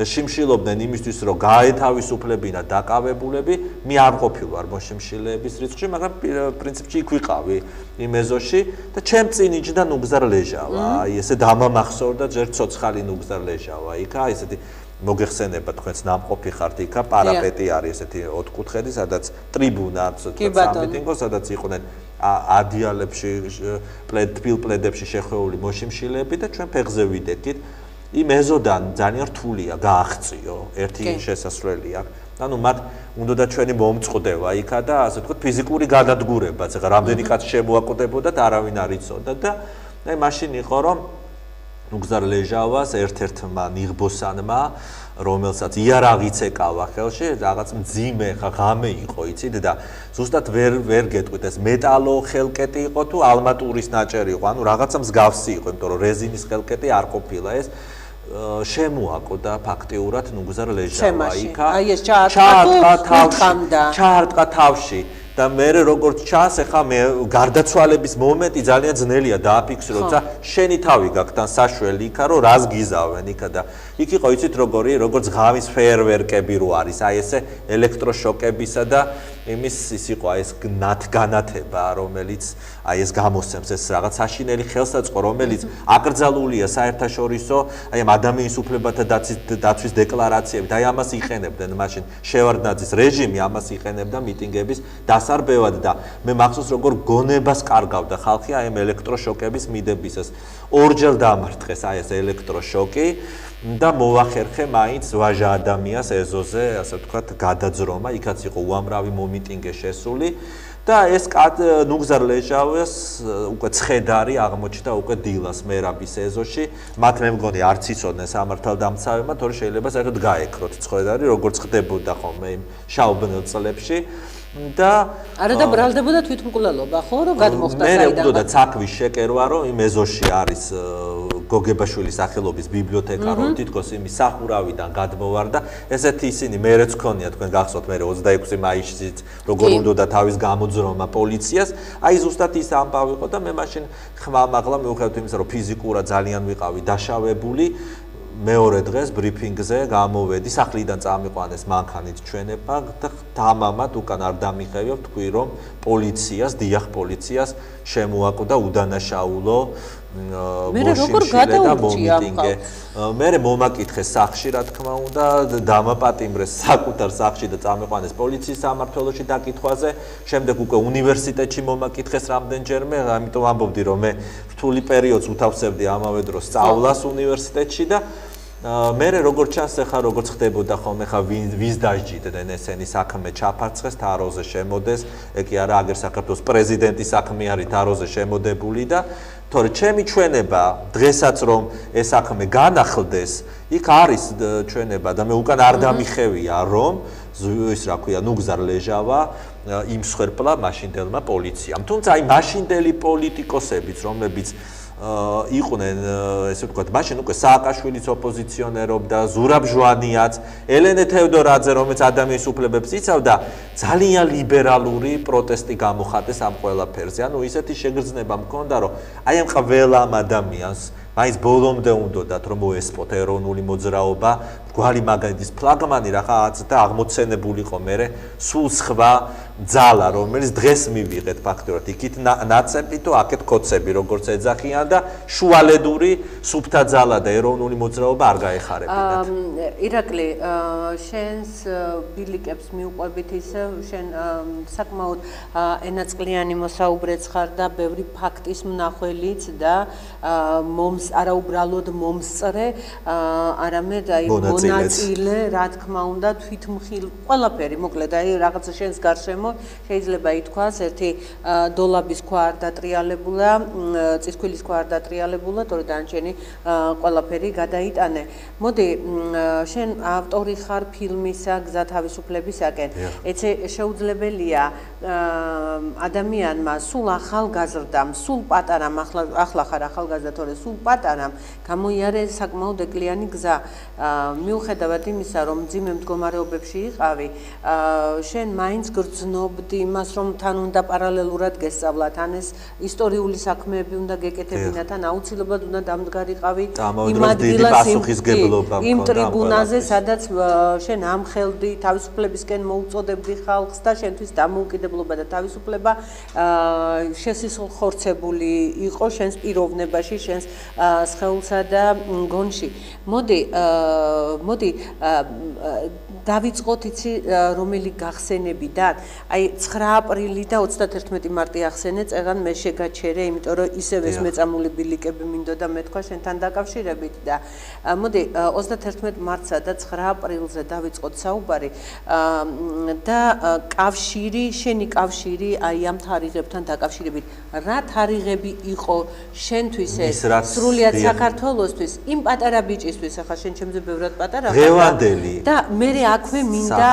შიმშილობდნენ იმისთვის, რომ გაეთავისუფლებინათ დაკავებულები, მე არ ყოფილვარ მოშიმშილების რიცხვში, მაგრამ პრინციპში იქ ვიყავი იმ ეზოში და ჩემ წინ იჯდა ნუგზარ ლეჟავა, აი ესე დამამახსოვრდა ჯერ ცოცხალი ნუგზარ ლეჟავა, იქა ესეთი მოგეხსენება თქვენს ნამყოფი ხართ იქა პარაპეტი არის ესეთი ოთხკუთხედი, სადაც ტრიბუნა სამიტინგო, სადაც იყვნენ ადიალებში, თბილ პლედებში შეხვეული მოშიმშილეები და ჩვენ ფეხზე ვიდექით. იმ ეზოდან ძალიან რთულია გააღწიო ერთი შესასვლელი აქვს. ანუ მათ უნდა ჩვენი მომწყდება იქა და ასე ვთქვათ ფიზიკური განადგურებაც. ეხლა რამდენი კაცი შემოაკვდებოდათ, არავინ არ იცოდა და აი მაშინ იყო რომ ნუგზარ ლეჟავას ერთ-ერთმა ნიღბოსანმა რომელსაც იარაღიც ეკავა ხელში, რაღაც მძიმე ხა ღამე იყო, იცით და ზუსტად ვერ გეტყვით ეს მეტალო ხელკეტი იყო თუ ალმატურის ნაჭერი იყო, ანუ რაღაცა მსგავსი იყო, იმიტომ რომ რეზინის ხელკეტი არ ყოფილა ეს შემოაკვდა ფაქტიურად ნუგზარ ლეჟავა იქა. აი ეს ჩაარტყა თავში და მე როგორც ჩანს ახლა მე გარდაცვალების მომენტი ძალიან ძნელია დააფიქსირო, როცა შენი თავი გაქვს თან საშველი იქა რომ რას გიზავენ იქა და იქ იყო იცით როგორც ღამის ფეერვერკები რო არის, აი ესე ელექტროშოკებისა და იმის ის იყო აი ეს განათება რომელიც აი ეს გამოსცემს ეს რაღაც საშინელი ხელსაწყო რომელიც აკრძალულია საერთაშორისო აი ამ ადამიანის უფლებათა დაცვის დეკლარაციებით აი ამას იყენებდნენ მაშინ შევარდნაძის რეჟიმი ამას იყენებდა მიტინგების დასარბევად და მე მახსოვს როგორ გონებას კარგავდა ხალხი აი ამ ელექტროშოკების მიდებისას ორჯერ დამარტყეს აი ეს ელექტროშოკი და მოახერხე მაინც ვაჟა ადამიანს ეზოზე ასე ვთქვათ გადაძრომა იქაც იყო უამრავი მომიტინგე შესული და ეს ნუგზარ ლეჟავას უკვე ცხედარი აღმოჩნდა უკვე დილას მერაბის ეზოში მათ მე მგონი არც იცოდნენ სამართალდამცავებმა თორე შეიძლება საერთოდ გაეკროთ ცხედარი როგორც ხდებოდა ხოლმე იმ შაუბნელ წლებში და არა და ბრალდებოდა თვითმკვლელობა ხო რომ გადმოხდა საიდან მე უნდა საქმის შეკერვა რომ იმ ეზოში არის გოგებაშვილის სახელობის ბიბლიოთეკა რომ თითქოს იმის სახურავიდან გადმოვარდა ესეთი ისინი მეც ქონია თქვენ გახსოვთ მე 26 მაისშიც როგორ უნდა თავის გამოძრომა პოლიციას აი ზუსტად ის ამბავი იყო და მე მაშინ ხმამაღლა მიუხედავად იმისა რომ ფიზიკურად ძალიან ვიყავი დაშავებული მეორე დღეს ბრიფინგზე გამოვედი სახლიდან წამიყვანეს მანქანით ჩვენება და დამამად უკან არ დამიხევია თქვი რომ პოლიციას შემოაკვდა უდანაშაულო მოშიშილე და მომიტინგე მე მომაკითხეს სახში რა თქმა უნდა დამაპატიმრეს საკუთარ სახში და წამიყვანეს პოლიციის სამმართველოში დაკითხვაზე შემდეგ უკვე უნივერსიტეტში მომაკითხეს რამდენჯერმე ამიტომ ამბობდი რომ მე რთული პერიოდს უთავსებდი ამავე დროს სწავლას უნივერსიტეტში და მე როგორც ჩანს ახლა როგორც ხდებოდა ხოლმე ხა ვის დაждიდნენ ესენი საქმე ჩაფარცხეს თაროზე შემოდეს ეკი არა აგერ საქართველოს პრეზიდენტის საქმე არის თაროზე შემოდებული და თორე ჩემი ჩვენება დღესაც რომ ეს საქმე განახლდეს იქ არის ჩვენება და მე უკან არ დამიხევია რომ ის რა ქვია ნუგზარ ლეჟავა იმსხვერპლა მაშინდელმა პოლიციამ თუმცა აი მაშინდელი პოლიტიკოსებიც რომლებიც იყვნენ ესე ვთქვათ მაშინ უკვე სააკაშვილის ოპოზიციონერობდა ზურაბ ჟვანიაც ელენე თევდორაძე რომელიც ადამიანის უფლებებს იცავდა ძალიან ლიბერალური პროტესტი გამოხატეს ამ ყველაფერზე ანუ ისეთი შეგრძნება მქონდა რომ აი ამ ყველა ადამიანს მაინც ბოლომდე უნდათ რომ მოესპოთ ეროვნული მოძრაობა გვარი მაგალითის ფლაგმანი რაღაც და აღმოცენებულიყო მე სულ სხვა ძალა რომელიც დღეს მივიღეთ ფაქტობრივად იქით ნაცები თუ აქეთ კოცები როგორც ეძახიან და შუალედური სუფთა ძალა და ეროვნული მოძრაობა არ გაეხარებინათ ირაკლი შენს ბილიკებს მიუყვებით ისე შენ საკმაოდ ენაწყლიანი მოსაუბრეც ხარ და ბევრი ფაქტის მნახველიც და არაუბრალოდ მომსწრე არამედ აი მონაწილე რა თქმა უნდა თვითმხილ ყველაფერი მოკლედ აი რაღაცა შენს გარშემო შეიძლება ითქვას ერთი დოლაბის ქვა არ დატრიალებულა წისქვილის ქვა არ დატრიალებულა თორე დანარჩენი ყველაფერი გადაიტანე მოდი შენ ავტორი ხარ ფილმისა გზა თავისუფლებისაკენ ეცე შეუძლებელია ადამიანმა სულ ახალგაზრდამ სულ პატარამ ახლა ხარ ახალგაზრდა თორე სულ პატარამ გამოიარეს საკმაოდ ეკლიანი გზა მიუხედავად იმისა რომ მძიმე მდგომარეობებში იყავი შენ მაინც გრძნობდი იმას რომ თან უნდა პარალელურად გესწავლა თან ეს ისტორიული საქმეები უნდა გეკეთებინა თან აუცილებლად უნდა დამდგარიყავი იმ ადგილას იმ ტრიბუნაზე სადაც შენ ამხელდი თავისუფლებისკენ მოუწოდებდი ხალხს და შენთვის დამოუკიდებლობა და თავისუფლება შესისხორცებული იყო შენს პიროვნებაში შენს სხეულსა და გონში მოდი მოდი დავიწყოთ იცი რომელი გახსენებიდან აი 9 აპრილი და 31 მარტი ახსენე წეგან მე შეგაჩერე იმიტომ რომ ისევ ეს მეწამული ბილიკები მინდოდა მეთქვა შენთან დაკავშირებით და მოდი 31 მარტსა და 9 აპრილზე დავიწყოთ საუბარი და კავშირი შენი კავშირი აი ამ თარიღებთან დაკავშირებით რა თარიღები იყო შენთვის ეს სრულიად საქართველოსთვის იმ პატარა ბიჭისთვის ახლა შენ ჩემზე ბევრად პატარა დღევანდელი და მე აქვე მინდა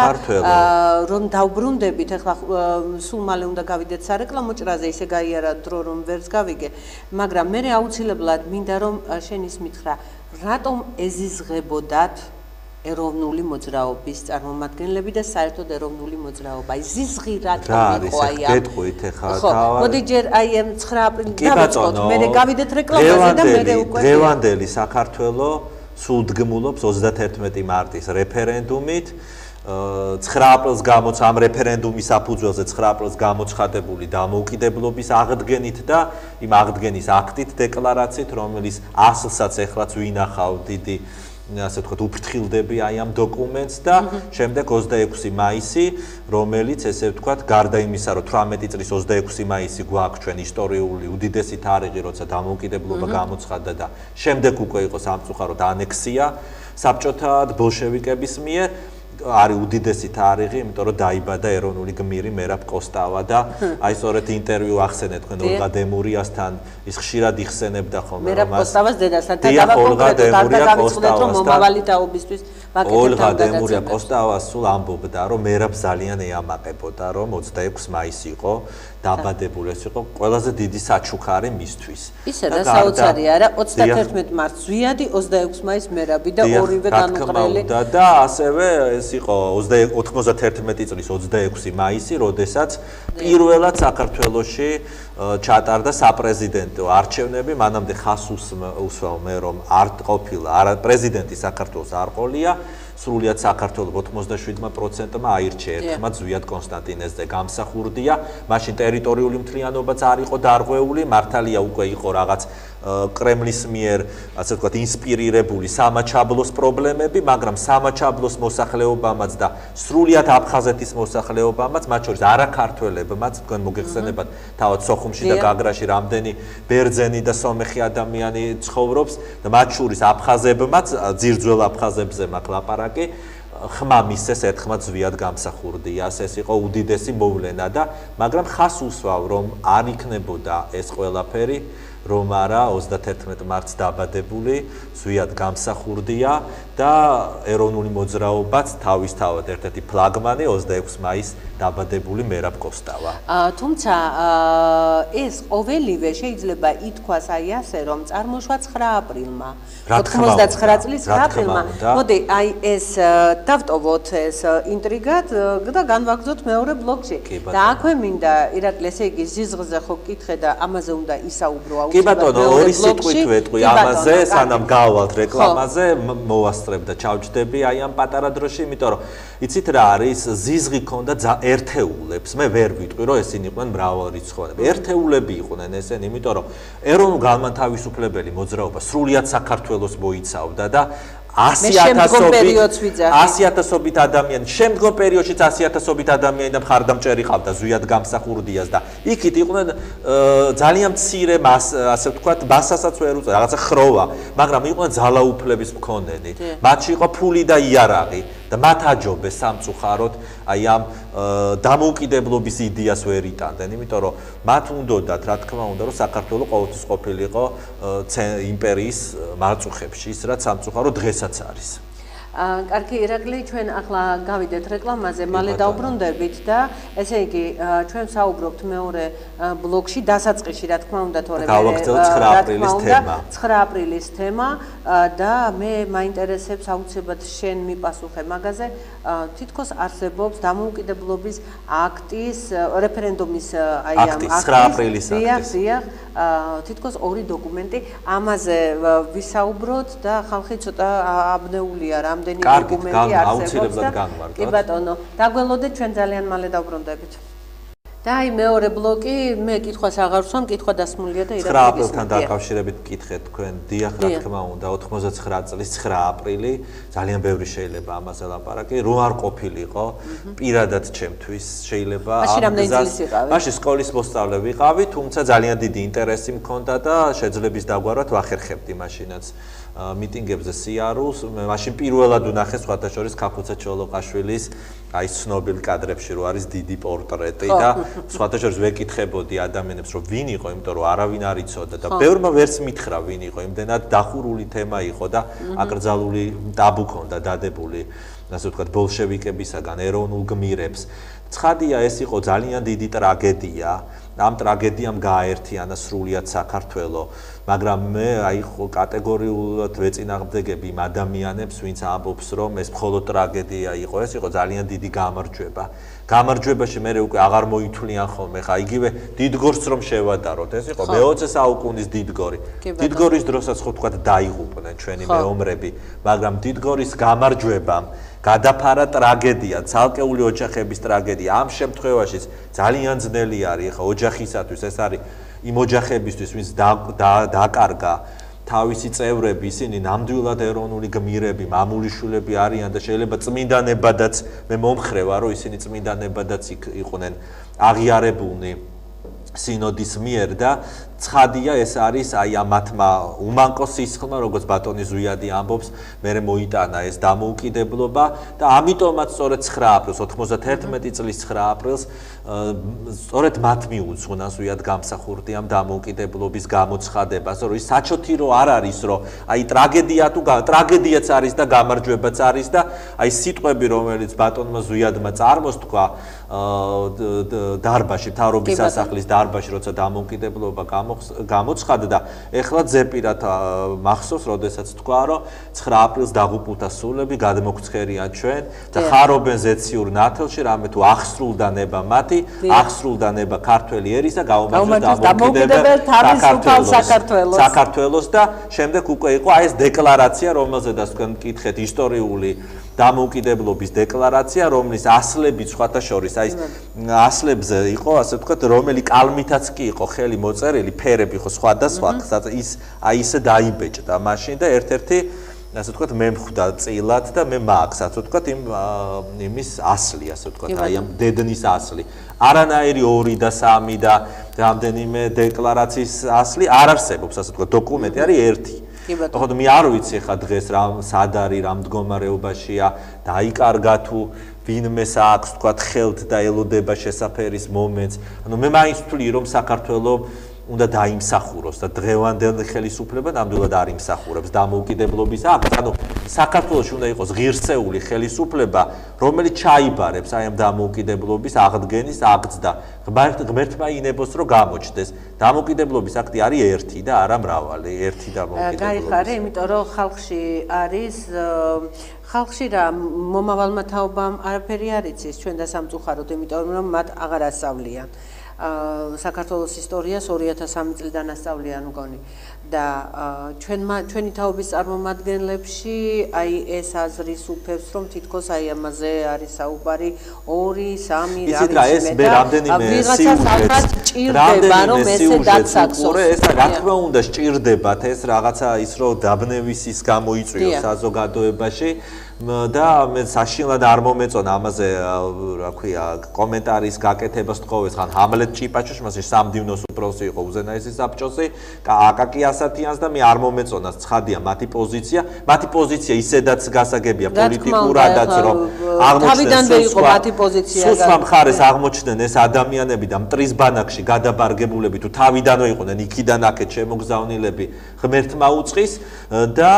რომ დავბრუნდებით ახლა სულ მალე უნდა გავიდეთ სარეკლამო ჭრაზე ისე გაიარა დრო რომ ვერც გავიგე მაგრამ მე აუცილებლად მინდა რომ შენ ის მითხრა რატომ ეზიზღებოდათ ეროვნული მოძრაობის წარმომადგენლები და საერთოდ ეროვნული მოძრაობა აი ზიზღი რატომ იყო აი ამ გეტყვით ახლა თავად მოდი ჯერ აი 9 აპრილს დავიწყოთ მე გავიდეთ რეკლამაზე და მე უკვე დღევანდელი საქართველო სულდგმულობს 31 მარტის რეფერენდუმით 9 აპრილს გამოც ამ რეფერენდუმის საფუძველზე 9 აპრილს გამოცხადებული დამოუკიდებლობის აღდგენით და იმ აღდგენის აქტით დეკლარაციით რომელიც ასლსაც ეხლაც ვინახავ დიდი ასე ვთქვათ უფრთხილდები აი ამ დოკუმენტს და შემდეგ 26 მაისი რომელიც ესე ვთქვათ გარდა იმისა რომ 18 წლის 26 მაისი გვაქვს ჩვენ ისტორიული უდიდესი თარიღი როცა დამოუკიდებლობა გამოცხადდა და შემდეგ უკვე იყო სამწუხაროდ ანექსია საბჭოთა ბოლშევიკების მიერ არის უდიდესი თარიღი, იმიტომ რომ დაიბადა ეროვნული გმირი მერაბ კოსტავა და აი სწორედ ინტერვიუ ახსენეთ თქვენ ოლღა დემურიასთან ის ხშირად იხსენებდა ხოლმე მერაბ კოსტავას დედასთან და დავაკონკრეტოთ არ დაგავიწყდეთ რომ მომავალი თაობისთვის ოლღა დემურია კოსტავას სულ ამბობდა რომ მერაბ ძალიან ეამაყებოდა რომ 26 მაისი იყო დაბადებული ეს იყო ყველაზე დიდი საჩუქარი მისთვის ისე და საოცარი არა 31 მარტს ზვიადი 26 მაისს მერაბი და ორივე განუყრელი და ასევე ეს იყო 91 წლის 26 მაისი, როდესაც პირველად საქართველოში ჩატარდა საპრეზიდენტო არჩევნები, მანამდე ხას უსვავ მე რომ არ ყოფილა პრეზიდენტი საქართველოს არ ყოლია, სრულიად საქართველოს 87%-მა აირჩია ერთხმა ზვიად კონსტანტინესზე გამსახურდია, მაშინ ტერიტორიული მთლიანობაც არ იყო დარღვეული, მართალია უკვე იყო რაღაც კრემლის მიერ, ასე ვთქვათ, ინსპირირებული სამაჩაბლოს პრობლემები, მაგრამ სამაჩაბლოს მოსახლეობამაც და სრულიად აფხაზეთის მოსახლეობამაც, მათ შორის არაქართველებმაც, თქვენ მოგეხსენებათ, თავად სოხუმში და გაგრაში რამდენი ბერძენი და სომეხი ადამიანი ცხოვრობს და მათ შორის აფხაზებმაც, ძირძველ აფხაზებზე მაქვს ლაპარაკი, ხმა მისცეს ერთხმა ზვიად გამსახურდია, ეს იყო უდიდესი მოვლენა და მაგრამ ხას უსვავ რომ არ იქნებოდა ეს ყველაფერი რომ არა 31 მარტს დაბადებული ზვიად გამსახურდია და ეროვნული მოძრაობაც თავისთავად ერთ-ერთი ფლაგმანი 26 მაისს დაბადებული მერაბ კოსტავა. თუმცა ეს ყოველივე შეიძლება ითქვას აი ასე რომ წარმოშვა 9 აპრილმა 99 წლის 9 აპრილმა. მოდი აი ეს დავტოვოთ ეს ინტრიგად და განვაგრძოთ მეორე ბლოკში. და აქვე მინდა ირაკლი ესე იგი ზიზღზე ხო კითხე და ამაზე უნდა ისაუბრო კი ბატონო, ორი სიტყვით ვეტყვი ამაზე, სანამ გავალთ რეკლამაზე, მოვასწრებ და ჩავჯდები აი ამ პატარა დროში, იმიტომ რომ იცით რა არის, ზიზღი ქონდა ერთეულებს. მე ვერ ვიტყვი რომ ესენი იყვნენ მრავალრიცხოვანი. ერთეულები იყვნენ ესენი, იმიტომ რომ ეროვნულ-განმათავისუფლებელი მოძრაობა სრულიად საქართველოს მოიცავდა და 100,000-ობით ადამიანი, შემდგომ პერიოდშიც 100,000-ობით ადამიანი და მხარდამჭერი ყავდა ზვიად გამსახურდიას და იქით იყვნენ ძალიან მცირე ასე ვთქვათ, მასასაც ვერ უწევს, რაღაცა ხროვა, მაგრამ იყვნენ ძალაუფლების მქონენი. მათში იყო ფული და იარაღი და მათ აჯობეს სამწუხაროდ აი ამ დამოუკიდებლობის იდეას ვერ იტანდნენ, იმიტომ რომ მათ უნდათ, რა თქმა უნდა, რომ საქართველოს ყოველთვის ყოფილიყო იმპერიის მარწუხებში, ის რაც სამწუხაროდ დღესაც არის. კარგი ირაკლი, ჩვენ ახლა გავიდეთ რეკლამაზე, მალე დავბრუნდებით და ესე იგი ჩვენ საუბრობთ მეორე ბლოკში დასაწყისში, რა თქმა უნდა, თორემ 9 აპრილის თემა და მე მაინტერესებს აუცილებლად შენ მიპასუხე მაგაზე. თითქოს არსებობს დამოუკიდებლობის აქტის რეფერენდუმის აი ამ აქტის 9 აპრილის აქტის. თითქოს ორი დოკუმენტი, ამაზე ვისაუბროთ და ხალხი ცოტა აბნეულია რამდენი დოკუმენტი არსებობს და კი ბატონო, დაგველოდეთ ჩვენ ძალიან მალე დავბრუნდებით. და აი მეორე ბლოკი მე კითხვას აღარ ვსვამ, კითხვა დასმულია და ირაკლი აპრილთან დაკავშირებით გკითხეთ თქვენ, დიახ, რა თქმა უნდა, 99 წლის 9 აპრილი, ძალიან ბევრი შეიძლება ამაზე ლაპარაკი, რო არ ყოფილიყო, პირადად ჩემთვის შეიძლება ამ გზას. მაშინ სკოლის მოსწავლე ვიყავი, თუმცა ძალიან დიდი ინტერესი მქონდა და შეძლების დაგვარად ვახერხებდი მაშინაც მიტინგებზე სიარულს. მაშინ პირველად ვნახე სხვათა შორის ქაქუცა ჩოლოყაშვილის აი ცნობილ კადრებში რო არის დიდი პორტრეტი და სხვათა შორის ვეკითხებოდი ადამიანებს რომ ვინ იყო, იმიტომ რომ არავინ არ იცოდა და ბევრმა ვერც მითხრა ვინ იყო, იმდენად დახურული თემა იყო და აკრძალული ტაბუ ქონდა დადებული, ასე ვთქვათ, ბოლშევიკებისაგან ეროვნულ გმირებს. ცხადია, ეს იყო ძალიან დიდი ტრაგედია. ამ ტრაგედიამ გააერთიანა სრულიად საქართველო, მაგრამ მე აი კატეგორიულად ვეწინააღმდეგები იმ ადამიანებს, ვინც ამბობს, რომ ეს მხოლოდ ტრაგედია იყო, ეს იყო ძალიან დიდი გამარჯვება. გამარჯვებაში მე უკვე აღარ მოითვლიან ხოლმე, ხა იგივე დიდგორს რომ შევადაროთ, ეს იყო მე-20 საუკუნის დიდგორი. დიდგორის დროსაც ხო თქვა დაიღუპნენ ჩვენი მეომრები, მაგრამ დიდგორის გამარჯვებამ გადაფარა ტრაგედია, ცალკეული ოჯახების ტრაგედია. ამ შემთხვევაშიც ძალიან ძნელი არის, ხა ოჯახისათვის ეს არის იმ ოჯახებისთვის, ვინც დაკარგა თავისი წევრები, ისინი ნამდვილად ეროვნული გმირები, მამულიშვილები არიან და შეიძლება წმინდანებადაც მე მომხრე ვარ, რომ ისინი წმინდანებადაც იყვნენ აღიარებულნი სინოდის მიერ და ცხადია ეს არის აი ამათმა უმანკო სისხლმა, როგორც ბატონი ზვიადი ამბობს, მე მოიტანა ეს დამოუკიდებლობა და ამიტომაც სწორედ 9 აპრილს, 91 წლის 9 აპრილს სწორედ მათ მიუძღვნა ზვიად გამსახურდი ამ დამოუკიდებლობის გამოცხადებას, რომ ის საჩოთი რო არ არის, რომ აი ტრაგედიაც არის და გამარჯვებაც არის და აი სიტყვები, რომელიც ბატონმა ზვიადმა წარმოსთქვა დარბაში, მთავრობის სასახლის დარბაში, როცა დამოუკიდებლობა გამოცხადდა და ეხლა ძეპირად მახსოვს, როდესაც თქვა, რომ 9 აპრილს დაღუპულთა სულები გადმოგცხერიან ჩვენ და ხარობენ ზეციურ ნათელში, რამე თუ აღსრულდა ნება მათი, აღსრულდა ნება ქართველი ერის და გაუმარჯვეს დამოუკიდებელ თავისუფალ საქართველოს და შემდეგ უკვე იყო აი ეს დეკლარაცია, რომელზედაც თქვენ მკითხეთ, ისტორიული დამოუკიდებლობის დეკლარაცია, რომლის ასლები სხვათა შორის, აი ასლებზე იყო, ასე ვთქვათ, რომელი კალმითაც კი იყო ხელი მოწერილი, ფერები ხო სხვადასხვა, ის აი ისე დაიბეჭდა მაშინ და ერთ-ერთი, ასე ვთქვათ, მე მხვდა წილად და მე მაქვს, ასე ვთქვათ, იმის ასლი, ასე ვთქვათ, აი ამ დედნის ასლი. არანაირი 2 და 3 და რამდენიმე დეკლარაციის ასლი არ არსებობს, ასე ვთქვათ, დოკუმენტი არის ერთი. ხოდა მე არ ვიცი ხა დღეს რა სად არის, რა მდგომარეობაშია, დაიკარგა თუ ვინმეს აქვს თქვა ხელთ და ელოდება შესაფერის მომენტს. ანუ მე მაინც ვთვლი რომ საქართველოს უნდა დაიმსახუროს და დღევანდელ ხელისუფლება ნამდვილად არ იმსახურებს დამოუკიდებლობის აქტს. ანუ საქართველოში უნდა იყოს ღირსეული ხელისუფლება, რომელიც ჩაიბარებს აი ამ დამოუკიდებლობის აღდგენის აქტს და ღმერთმა ინებოს რომ გამოჩნდეს. დამოუკიდებლობის აქტი არის ერთი და არა მრავალი, ერთი დამოუკიდებლობის. გაიხარე, იმიტომ რომ ხალხში რა მომავალმა თაობამ არაფერი არ იცის ჩვენ და სამწუხაროდ, იმიტომ რომ მათ აღარ ასწავლიან. საქართველოს ისტორიას 2003 წლიდან ასწავლიან მგონი და ჩვენი თაობის წარმომადგენლებში აი ეს აზრის უფევს რომ თითქოს აი ამაზე არის საუბარი 2-3 ეს რა თქმა უნდა სჭირდებათ ეს რაღაცა ის რომ დაბნევისის გამოიწვიოს საზოგადოებაში და მე საშინლად არ მომეწონა ამაზე რა ქვია კომენტარის გაკეთებას თხოვეს ხან ჰამლეტ ჭიპაჩუს მასე სამდივნოს უფროსი იყო უზენაესი საბჭოსი აკაკი ასათიანს და მე არ მომეწონა ცხადია მათი პოზიცია ისედაც გასაგებია პოლიტიკურადაც რომ თავიდანვე იყო მათი პოზიცია სუსმა მხარეს აღმოჩნდნენ ეს ადამიანები და მტრის ბანაკში გადაბარგებულები თუ თავიდანვე იყვნენ იქიდან აქეთ შემოგზავნილები ღმერთმა უწყის და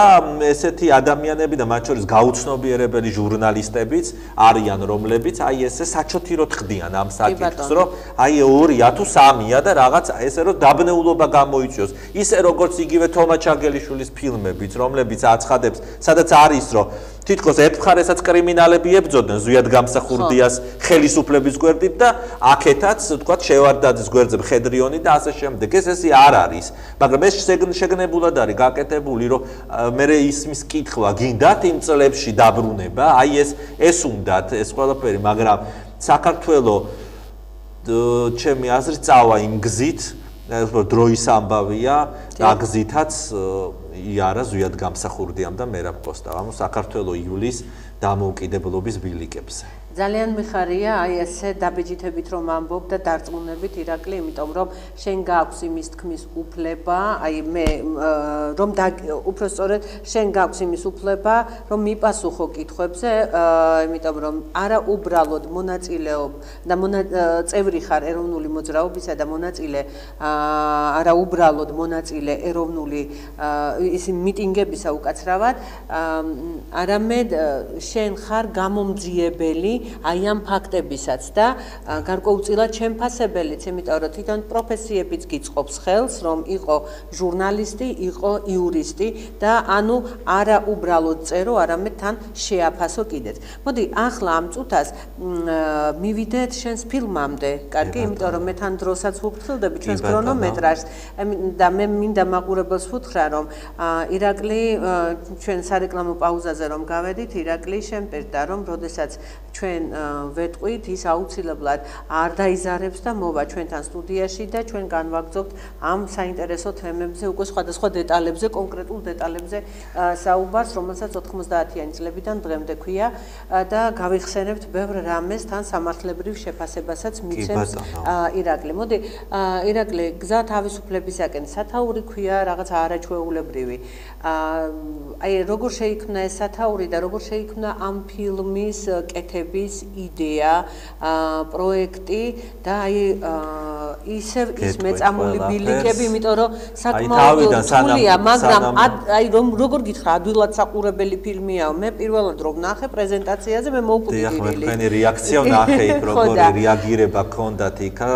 ესეთი ადამიანები და მათ შორის გაუცნობიერებელი ჟურნალისტებიც არიან რომლებიც აი ესე საჩოთიროდ ხდიან ამ საკითხს რომ აი 2-ია თუ 3-ია და რაღაც ესე რომ დაბნეულობა გამოიწვიოს ისე როგორც იგივე თომა ჩაგელიშვილის ფილმებიც რომლებიც აცხადებს სადაც არის რომ თითქოს ერთმხარესაც კრიმინალები ებრძოდნენ ზვიად გამსახურდიას ხელისუფლების გვერდით და აქეთაც თქვა შევარდაძის გვერდზე მხედრიონი და ასე შემდეგ ესე არ არის მაგრამ ეს შეგნებულად არის გაკეთებული რომ მე ისმის კითხვა გინდათ იმ წლებში დაბრუნება აი ეს უნდათ ეს ყველაფერი მაგრამ საქართველოს ჩემი აზრით წავა იმ გზით, დროის ამბავია, რა გზითაც იარა ზვიად გამსახურდიამ და მერაბ კოსტავ. ანუ საქართველოს იულის დამოუკიდებლობის ბილიკებზე. ძალიან მიხარია აი ესე დაბეჯითებით რომ ამბობ და დარწმუნებით ირაკლი, იმიტომ რომ შენ გაქვს იმის თქმის უფლება, აი მე რომ უпростоრედ შენ გაქვს იმის უფლება, რომ მიპასუხო კითხვებზე, იმიტომ რომ არა უბრალოდ მონაწილეობ და წევრი ხარ ეროვნული მოძრაობისა და მონაწილე არა უბრალოდ მონაწილე ეროვნული ის მიტინგებისა უკაცრავად, არამედ შენ ხარ გამომძიებელი აი ამ ფაქტებისაც და გარკვეულწილად შემფასებელიც, იმიტომ რომ თვითონ პროფესიებიც გიწყობს ხელს, რომ იყო ჟურნალისტი, იყო იურისტი და ანუ არა უბრალოდ წერო, არამედ თან შეაფასო კიდეც. მოდი, ახლა ამ წუთას მივიდეთ შენს ფილმამდე, კარგი, იმიტომ რომ მე თან დროსაც ვუფრთხილდები ჩვენს ქრონომეტრაჟს და მე მინდა მაყურებელს ვუთხრა, რომ ირაკლი ჩვენ სარეკლამო პაუზაზე რომ გავედით, ირაკლი შემპირდა, რომ როდესაც ჩვენ ვეტყვით, ის აუცილებლად არ დაიზარებს და მოვა ჩვენთან სტუდიაში და ჩვენ განვაგრძობთ ამ საინტერესო თემებზე, უკვე სხვადასხვა დეტალებზე, კონკრეტულ დეტალებზე საუბარს, რომელსაც 90-იანი წლებიდან დღემდე ქვია და გავიხსენებთ ბევრ რამეს თან სამართლებრივ შეფასებასაც მიცემს ირაკლი. მოდი, ირაკლი, გზა თავისუფლებისაკენ სათაური ქვია, რაღაც არაჩვეულებრივი. აი, როგორ შეიქმნა ეს სათაური და როგორ შეიქმნა ამ ფილმის კეთების იდეა, პროექტი და აი ისევ ის მეწამული ბილიკები, იმიტომ რომ საკმაოდ რთულია, მაგრამ აი როგორ გითხრა, ადვილად საყურებელი ფილმია, მე პირველად რომ ნახე პრეზენტაციაზე, მე მოვკვდიდი. დიახ, მე თქვენი რეაქცია ვნახე იქ, როგორი რეაგირება ჰქონდათ იქა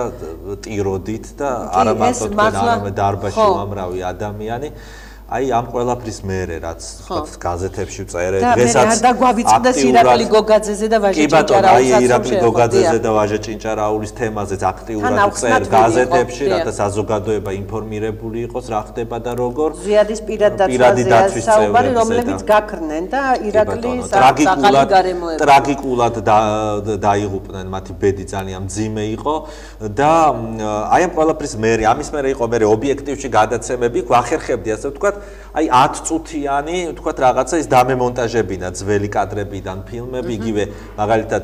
ტიროდით და არა მარტო თქვენ, არამედ დარბაზში უამრავი ადამიანი. აი ამ ყველაფრის მერე რაც თქვათ გაზეთებში წერე დღესაც და გვავიწყდეს ირაკლი გოგაძეზე და ვაჟე ჭინჭარაულის აი ირაკლი გოგაძეზე და ვაჟე ჭინჭარაულის თემაზეც აქტიურად წერს გაზეთებში, რათა საზოგადოება ინფორმირებული იყოს რა ხდება და როგორ ზვიადის პირადი დაცვის საუბარი, რომლებიც გაქრნენ და ირაკლის ახალი გარემოება ტრაგიკულად დაიღუპნენ, მათი ბედი ძალიან მძიმე იყო და აი ამ ყველაფრის მერე, ამის მერე იყო მერე ობიექტივში გადაცემები, გვახერხებდი ასე ვთქვათ, აი 10 წუთიანი, ვთქვათ, რაღაცა ის დამემონტაჟებინა ძველი კადრებიდან ფილმები, იგივე მაგალითად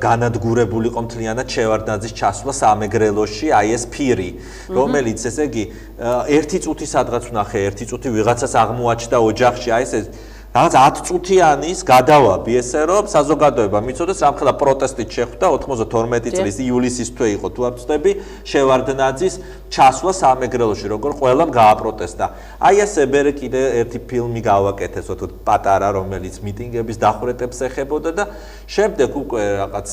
განადგურებული იყო მთლიანად შევარდნაძის წასვლა სამეგრელოში, აი ეს ფირი, რომელიც ესე იგი 1 წუთი სადღაც ვნახე, 1 წუთი ვიღაცას აღმოაჩნდა ოჯახში, აი ეს რაღაც 10 წუთიანის გადავაბი ესე რომ საზოგადოება მიცოდეს რამხელა პროტესტით შეხვდა 92 წლის ივლისის თვე იყო თუ არ ვწდები შევარდნაძის ჩასვლა სამეგრელოში როგორ ყველამ გააპროტესტა. აი ესე მერე კიდე ერთი ფილმი გავაკეთეს ვთქვათ პატარა რომელიც მიტინგების დახვრეტებს ეხებოდა და შემდეგ უკვე რაღაც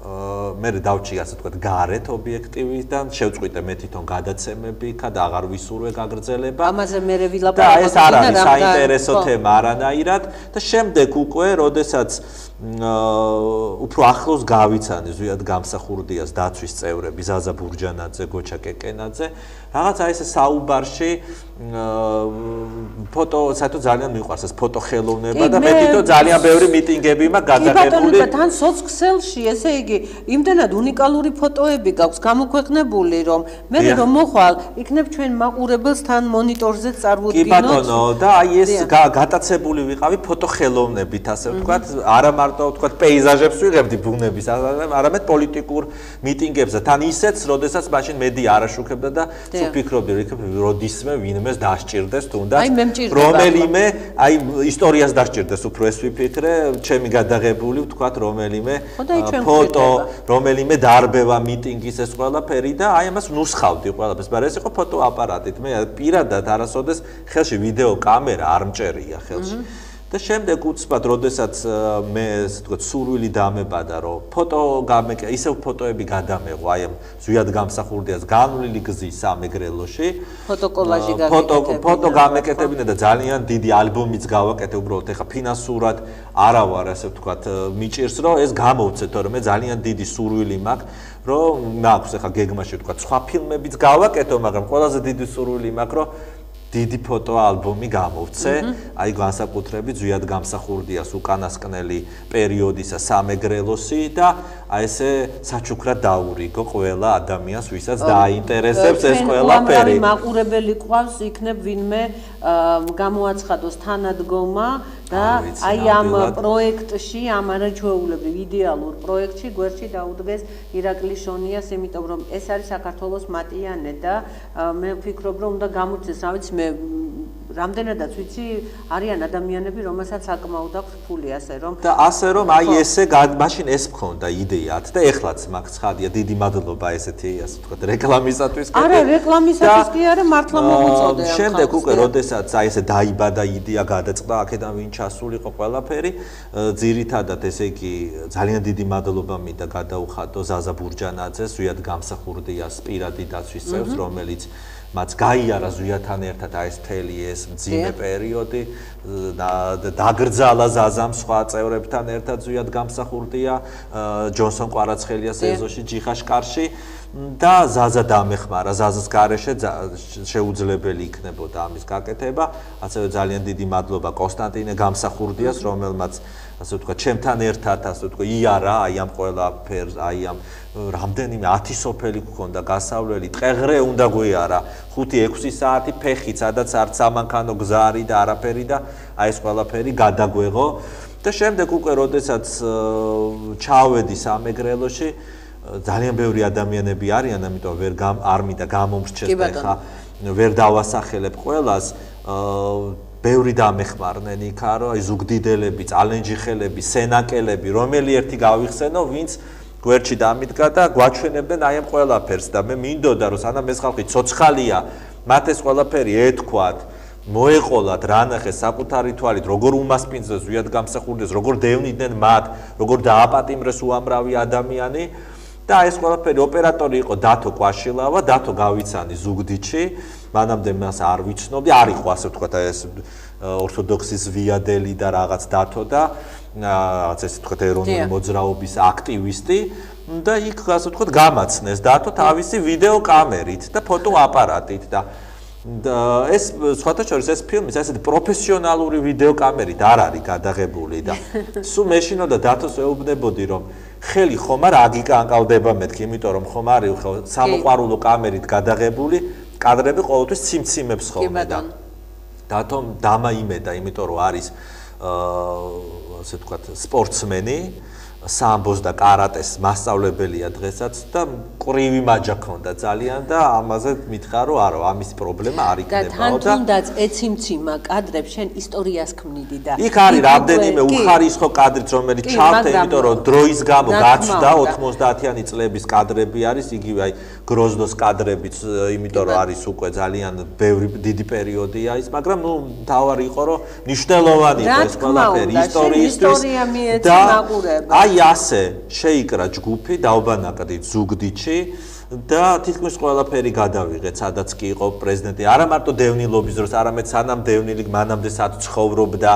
მე დავჭი ასე ვთქვათ გარეთ ობიექტივიდან შევწყვიტე მე თვითონ გადაცემები იქა და აღარ ვისურვე გაგრძელება. ამაზე მე ვილაპარაკობ და ეს არ არის საინტერესო თემა არანაირად და შემდეგ უკვე როდესაც უფრო ახლოს გავიცანი ზვიად გამსახურდიას დაცვის წევრები ზაზა ბურჯანაძე, გოჩა კეკენაძე რაღაცა ესე საუბარში ფოტო საერთოდ ძალიან მიყვარს ეს ფოტოხელოვნება და მე თვითონ ძალიან ბევრი მიტინგები მაქვს გადაღებული. კი, თან სოციალში ესე იგი იმდენად უნიკალური ფოტოები გაქვს გამოქვეყნებული რომ მე რომ მოხვალ იქნებ ჩვენ მაყურებელს თან მონიტორზე წარვუდგინოთ. კი ბატონო და აი ეს გატაცებული ვიყავი ფოტოხელოვნებით ასე ვთქვათ არა მარტო ვთქვათ პეიზაჟებს ვიღებდი ბუნების არამედ პოლიტიკურ მიტინგებს და თან ისეც როდესაც მაშინ მედია არაშუქებდა და ვფიქრობდი როდისმე ვინმეს დასჭირდეს თუნდაც რომელიმე აი ისტორიას დასჭირდეს უფრო ეს ვიფიქრე ჩემი გადაღებული ვთქვათ რომელიმე ფოტო რომელიმე დარბევა მიტინგის ეს ყველაფერი და აი ამას ნუსხავდი ყველაფერს მაგრამ ეს იყო ფოტოაპარატით მე პირადად არასოდეს ხელში ვიდეო კამერა არ მჭერია ხელში და შემდეგ უცბად როდესაც მე ასე ვთქვათ სურვილი დამებადა რომ ფოტო ისევ ფოტოები გადამეღო აი ამ ზვიად გამსახურდიას განვლილი გზის სამეგრელოში ფოტოკოლაჟი ფოტო გამეკეთებინა და ძალიან დიდი ალბომიც გავაკეთე უბრალოდ ეხა ფინანსურად არა ვარ ასე ვთქვათ მიჭირს რომ ეს გამოვცეთ თორემ მე ძალიან დიდი სურვილი მაქვს რომ მაქვს ეხა გეგმაში ვთქვათ სხვა ფილმებიც გავაკეთო მაგრამ ყველაზე დიდი სურვილი მაქვს რომ დიდი ფოტოალბომი გამოვცე, აი განსაკუთრებით ზვიად გამსახურდიას უკანასკნელი პერიოდისა სამეგრელოსი და აი ესე საჩუქრად დაურიგო ყველა ადამიანს, ვისაც დააინტერესებს ეს ყველაფერი. მაყურებელი ყავს, იქნებ ვინმე გამოაცხადოს თანადგომა და აი ამ პროექტში, ამ არაჩვეულებრივ იდეალურ პროექტში გვერდში დაუდგეს ირაკლი შონიას, იმიტომ რომ ეს არის საქართველოს მატიანე და მე ვფიქრობ, რომ უნდა გამოჩნდეს, რა ვიცი, მე რამდენადაც ვიცი, არიან ადამიანები, რომელსაც საკმაოდ აქვს ფული, ასე რომ და ასე რომ აი ესე მაშინ ეს მქონდა იდეათ და ეხლაც მაგ ცხადია, დიდი მადლობა ესეთი, ასე ვთქვათ, რეკლამისათვის. არა, რეკლამისათვის კი არა, მართლა მოუწოდე ამ შემდეგ უკვე როდესაც აი ესე დაიბადა იდეა, გადაწყდა აქედან ვინ ჩასულიყო ყველაფერი, ძირითადად ესე იგი ძალიან დიდი მადლობა მინდა გადაუხადო ზაზა ბურჯანაძეს, ზვიად გამსახურდიას პირადი დაცვის წევს, რომელიც მას გაიარა ზვიათთან ერთად აი ეს მთელი ეს მძიმე პერიოდი დაგრძალა ზაზამ სხვა წევრებთან ერთად ზვიად გამსახურდია ჯონსონ კვარაცხელიას ეზოში ჯიხაშკარში და ზაზა დამეხმარა ზაზას გარეშე შეუძლებელი იქნებოდა ამის გაკეთება ასევე ძალიან დიდი მადლობა კონსტანტინე გამსახურდიას რომელმაც ასე ვთქვა ჩემთან ერთად ასე ვთქვა იარა აი ამ ყველაფერს აი ამ რამდენიმე 10 სოფელი გქონდა გასავლელი ტყეღრე უნდა გვიარა 5-6 საათი ფეხით სადაც არც ამანქანო გზარი და არაფერი და აი ეს ყველაფერი გადაგვეღო და შემდეგ უკვე როდესაც ჩავედი სამეგრელოში ძალიან ბევრი ადამიანები არიან ამიტომ ვერ არ მინდა გამომრჩეს ხა ვერ დავასახელებ ყველას ბევრი დამეხმარნენ იქა რომ აი ზუგდიდელები წალენჯიხელები სენაკელები რომელი ერთი გავიხსენო ვინც გვერდში დამიდგა და გვაჩვენებდნენ აი ამ ყველაფერს და მე მინდოდა რომ სანამ ეს ხალხი ცოცხალია მათ ეს ყველაფერი ეთქვათ მოეყოლათ რა ნახეს საკუთარი თვალით როგორ უმასპინძლეს ზვიად გამსახურდეს როგორ დევნიდნენ მათ როგორ დააპატიმრეს უამრავი ადამიანი და ეს ყველაფერი ოპერატორი იყო დათო კვაშილავა დათო გავიცანი ზუგდიდში მანამდე მას არ ვიცნობდი არ იყო ასე ვთქვათ ეს ორთოდოქსის ვიადელი და რაღაც დათო და რაღაც ესე ვთქვათ ეროვნული მოძრაობის აქტივისტი და იქ ასე ვთქვათ გამაცნეს დათო თავისი ვიდეო კამერით და ფოტოაპარატით და ეს სხვათა შორის ეს ფილმი ასეთი პროფესიონალური ვიდეო კამერით არ არის გადაღებული და სულ მეშინოდა დათოს ეუბნებოდი რომ ხელი ხომ არ აგიკანკავდება მეთქი იმიტომ რომ ხომ არის ხო სამოყვარულო კამერით გადაღებული კადრები ყოველთვის ციმციმებს ხოლმე და დათომ დამაიმედა იმიტომ რომ არის ასე ვთქვათ სპორტსმენი სამბოს და კარატეს მასწავლებელია დღესაც და ყრივი მაჯა ქონდა ძალიან და ამაზე მითხრა რომ არა ამის პრობლემა არ იქნებაო და თუნდაც ეციმციმა კადრებს შენ ისტორიას ქმნიდი და იქ არის რამდენიმე უხარისხო კადრიც რომელიც ჩავთე იმიტომ რომ დროის გამო გაჩნდა 90-იანი წლების კადრები არის იგივე აი გროზნოს კადრებიც იმიტომ რომ არის უკვე ძალიან ბევრი დიდი პერიოდია ის მაგრამ ნუ თავარი იყო რომ მნიშვნელოვანი იყო ეს ყველაფერი ისტორიისთვის და მაყურებელს აი ასე შეიკრა ჯგუფი დაუბანაკდით ზუგდიდში და თითქმის ყველაფერი გადავიღეთ სადაც კი იყო პრეზიდენტი არა მარტო დევნილობის დროს არამედ სანამ დევნილი მანამდე სად ცხოვრობდა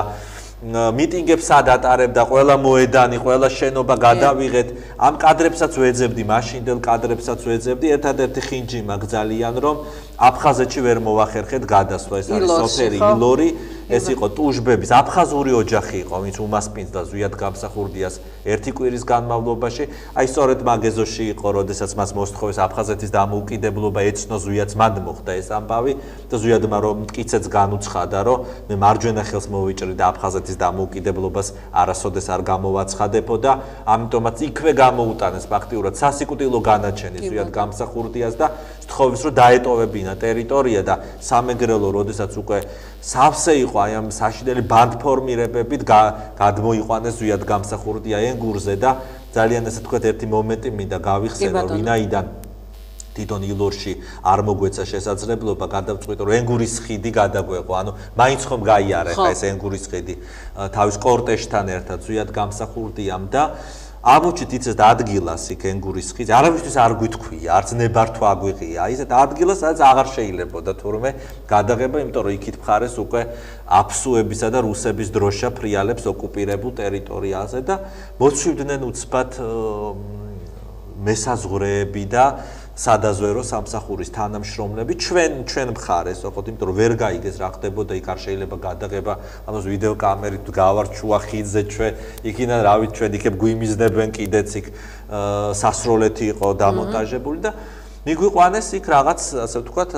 მიტინგებს სად ატარებდა ყველა მოედანი ყველა შენობა გადავიღეთ ამ კადრებსაც ვეძებდი მაშინდელ კადრებსაც ვეძებდი ერთადერთი ხინჯი მაქვს ძალიან რომ აფხაზეთში ვერ მოვახერხეთ გადასვლა ეს არის სოფელი ილორი ეს იყო ტუშბების აფხაზური ოჯახი იყო ვინც უმასპინძლა ზვიად გამსახურდიას ერთი კვირის განმავლობაში აი სწორედ მაგეზოში იყო როდესაც მას მოსთხოვეს აფხაზეთის დამოუკიდებლობა ეცნო ზვიადს მანდ მოხდა ეს ამბავი და ზვიადმა რომ მტკიცეც განუცხადა რომ მე მარჯვენა ხელს მოვიჭრი და აფხაზეთის დამოუკიდებლობას არასოდეს არ გამოვაცხადებო და ამიტომაც იქვე გამოუტანეს ფაქტიურად სასიკვდილო განაჩენი ზვიად გამსახურდიას და სთხოვეს რომ დაეტოვებინა ტერიტორია და სამეგრელო როდესაც უკვე სავსე იყო აი ამ საშინელი ბანდფორმირებებით გადმოიყვანეს ზვიად გამსახურდია ენგურზე და ძალიან ესე თქვა ერთი მომენტი მინდა გავიხსენო ვინაიდან თვითონ ილორში არ მოგვეცა შესაძლებლობა გადავწყვიტო რომ ენგურის ხიდი გადაგვეყო ანუ მაინც ხომ გაიარა ხა ეს ენგურის ხიდი თავის კორტეჟთან ერთად ზვიად გამსახურდიამ და ამოჩით იცეს და ადგილას იქ ენგურის ხიდი არავისთვის არ გვითქვია არც ნებართვა აგვიღია ისეთ ადგილას სადაც აღარ შეიძლებოდა თურმე გადაღება იმიტომ რომ იქით მხარეს უკვე აფსუებისა და რუსების დროშა ფრიალებს ოკუპირებულ ტერიტორიაზე და მოცვიდნენ უცბად მესაზღვრეები და სადაზვერო სამსახურის თანამშრომლები ჩვენ მხარეს, ოღონდ იმიტომ რომ ვერ გაიგეს რა ხდებოდა, იქ არ შეიძლება გადაღება, ამას ვიდეო კამერით გავარჩუა ხიდზე ჩვენ, იქიდან რავით ჩვენ იქებ გვიმიზნებენ კიდეც იქ სასროლეთი იყო დამონტაჟებული და მიგვიყვანეს იქ რაღაც, ასე ვთქვათ,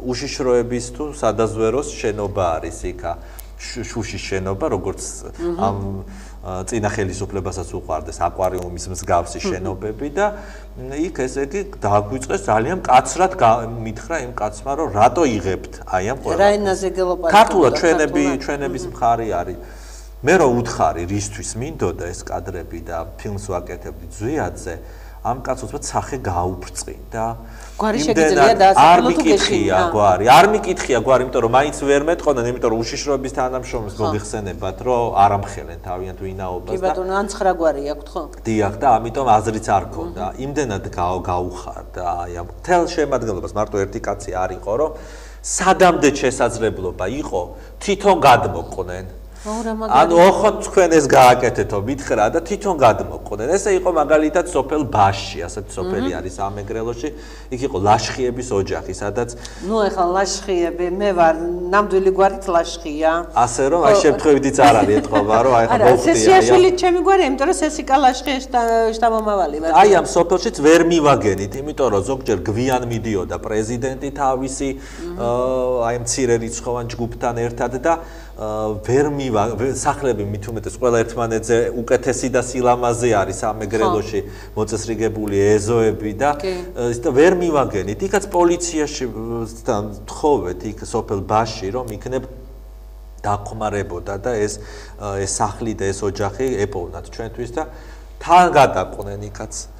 უშიშროების თუ სადაზვეროს შენობა არის იქა, შუშის შენობა, როგორც ამ წინა ხელისუფლებასაც უყვარდეს აკვარიუმის მსგავსი შენობები და იქ ესე იგი დააგვიწყეს ძალიან მკაცრად მითხრა იმ კაცმა, რომ რატო იღებთ აი ამ ყველა. რა ენაზე გელაპარაკობთ? ქართულად ჩვენების მხარი არის. მე რო უთხარი რისთვის მინდოდა ეს კადრები და ფილმს ვაკეთებდი ზვიადზე, ამ კაცს უცბად სახე გაუფრწყინდა. გვარი შეგიძლია დაასახელო თუ გეშინია გვარი. არ მიკითხია გვარი, იმიტომ რომ მაინც ვერ მეტყოდნენ, იმიტომ რომ უშიშროების თანამშრომლებს მოგიხსენებათ, რომ არ ამხელენ თავიანთ ვინაობას და კი ბატონო, ან 9 გვარი აქვთ ხო? დიახ და ამიტომ აზრიც არ ქონდა. იმდენად გაუხარდა აი ამ მთელ შემადგენლობას მარტო ერთი კაცი არ იყო, რომ სადამდე შესაძლებლობა იყო თვითონ გადმოყვნენ. ანუ ოხოთ თქვენ ეს გააკეთეთო მითხრა და თვითონ გადმოყვნენ. ესე იყო მაგალითად სოფელ ბაშში, ასეთ სოფელი არის სამეგრელოში, იქ იყო ლაშხიების ოჯახი, სადაც ნუ ეხლა ლაშხიები, მე ვარ ნამდვილი გვარით ლაშხია. ასე რომ აი შემთხვევითიც არ არის ეთქობა, რომ აი ხა მოვხდია. არა, სესიაშვილი ჩემი გვარია, იმიტომ რომ სესიკა ლაშხია შტამომავალი ვარ. აი ამ სოფელშიც ვერ მივაგენით, იმიტომ რომ ზოგჯერ გვიან მიდიოდა პრეზიდენტი თავისი აი მცირე რიცხოვან ჯგუფთან ერთად და ვერ სახლები მით უმეტეს ყველა ერთმანეთზე უკეთესი და სილამაზე არის სამეგრელოში მოწესრიგებული ეზოები და ვერ მივაგენით. იქაც პოლიციაში თხოვეთ იქ სოფელ ბაში რომ იქნებ დახმარებოდა და ეს სახლი და ეს ოჯახი ეპოვნათ ჩვენთვის და თან გადაყვნენ იქაც.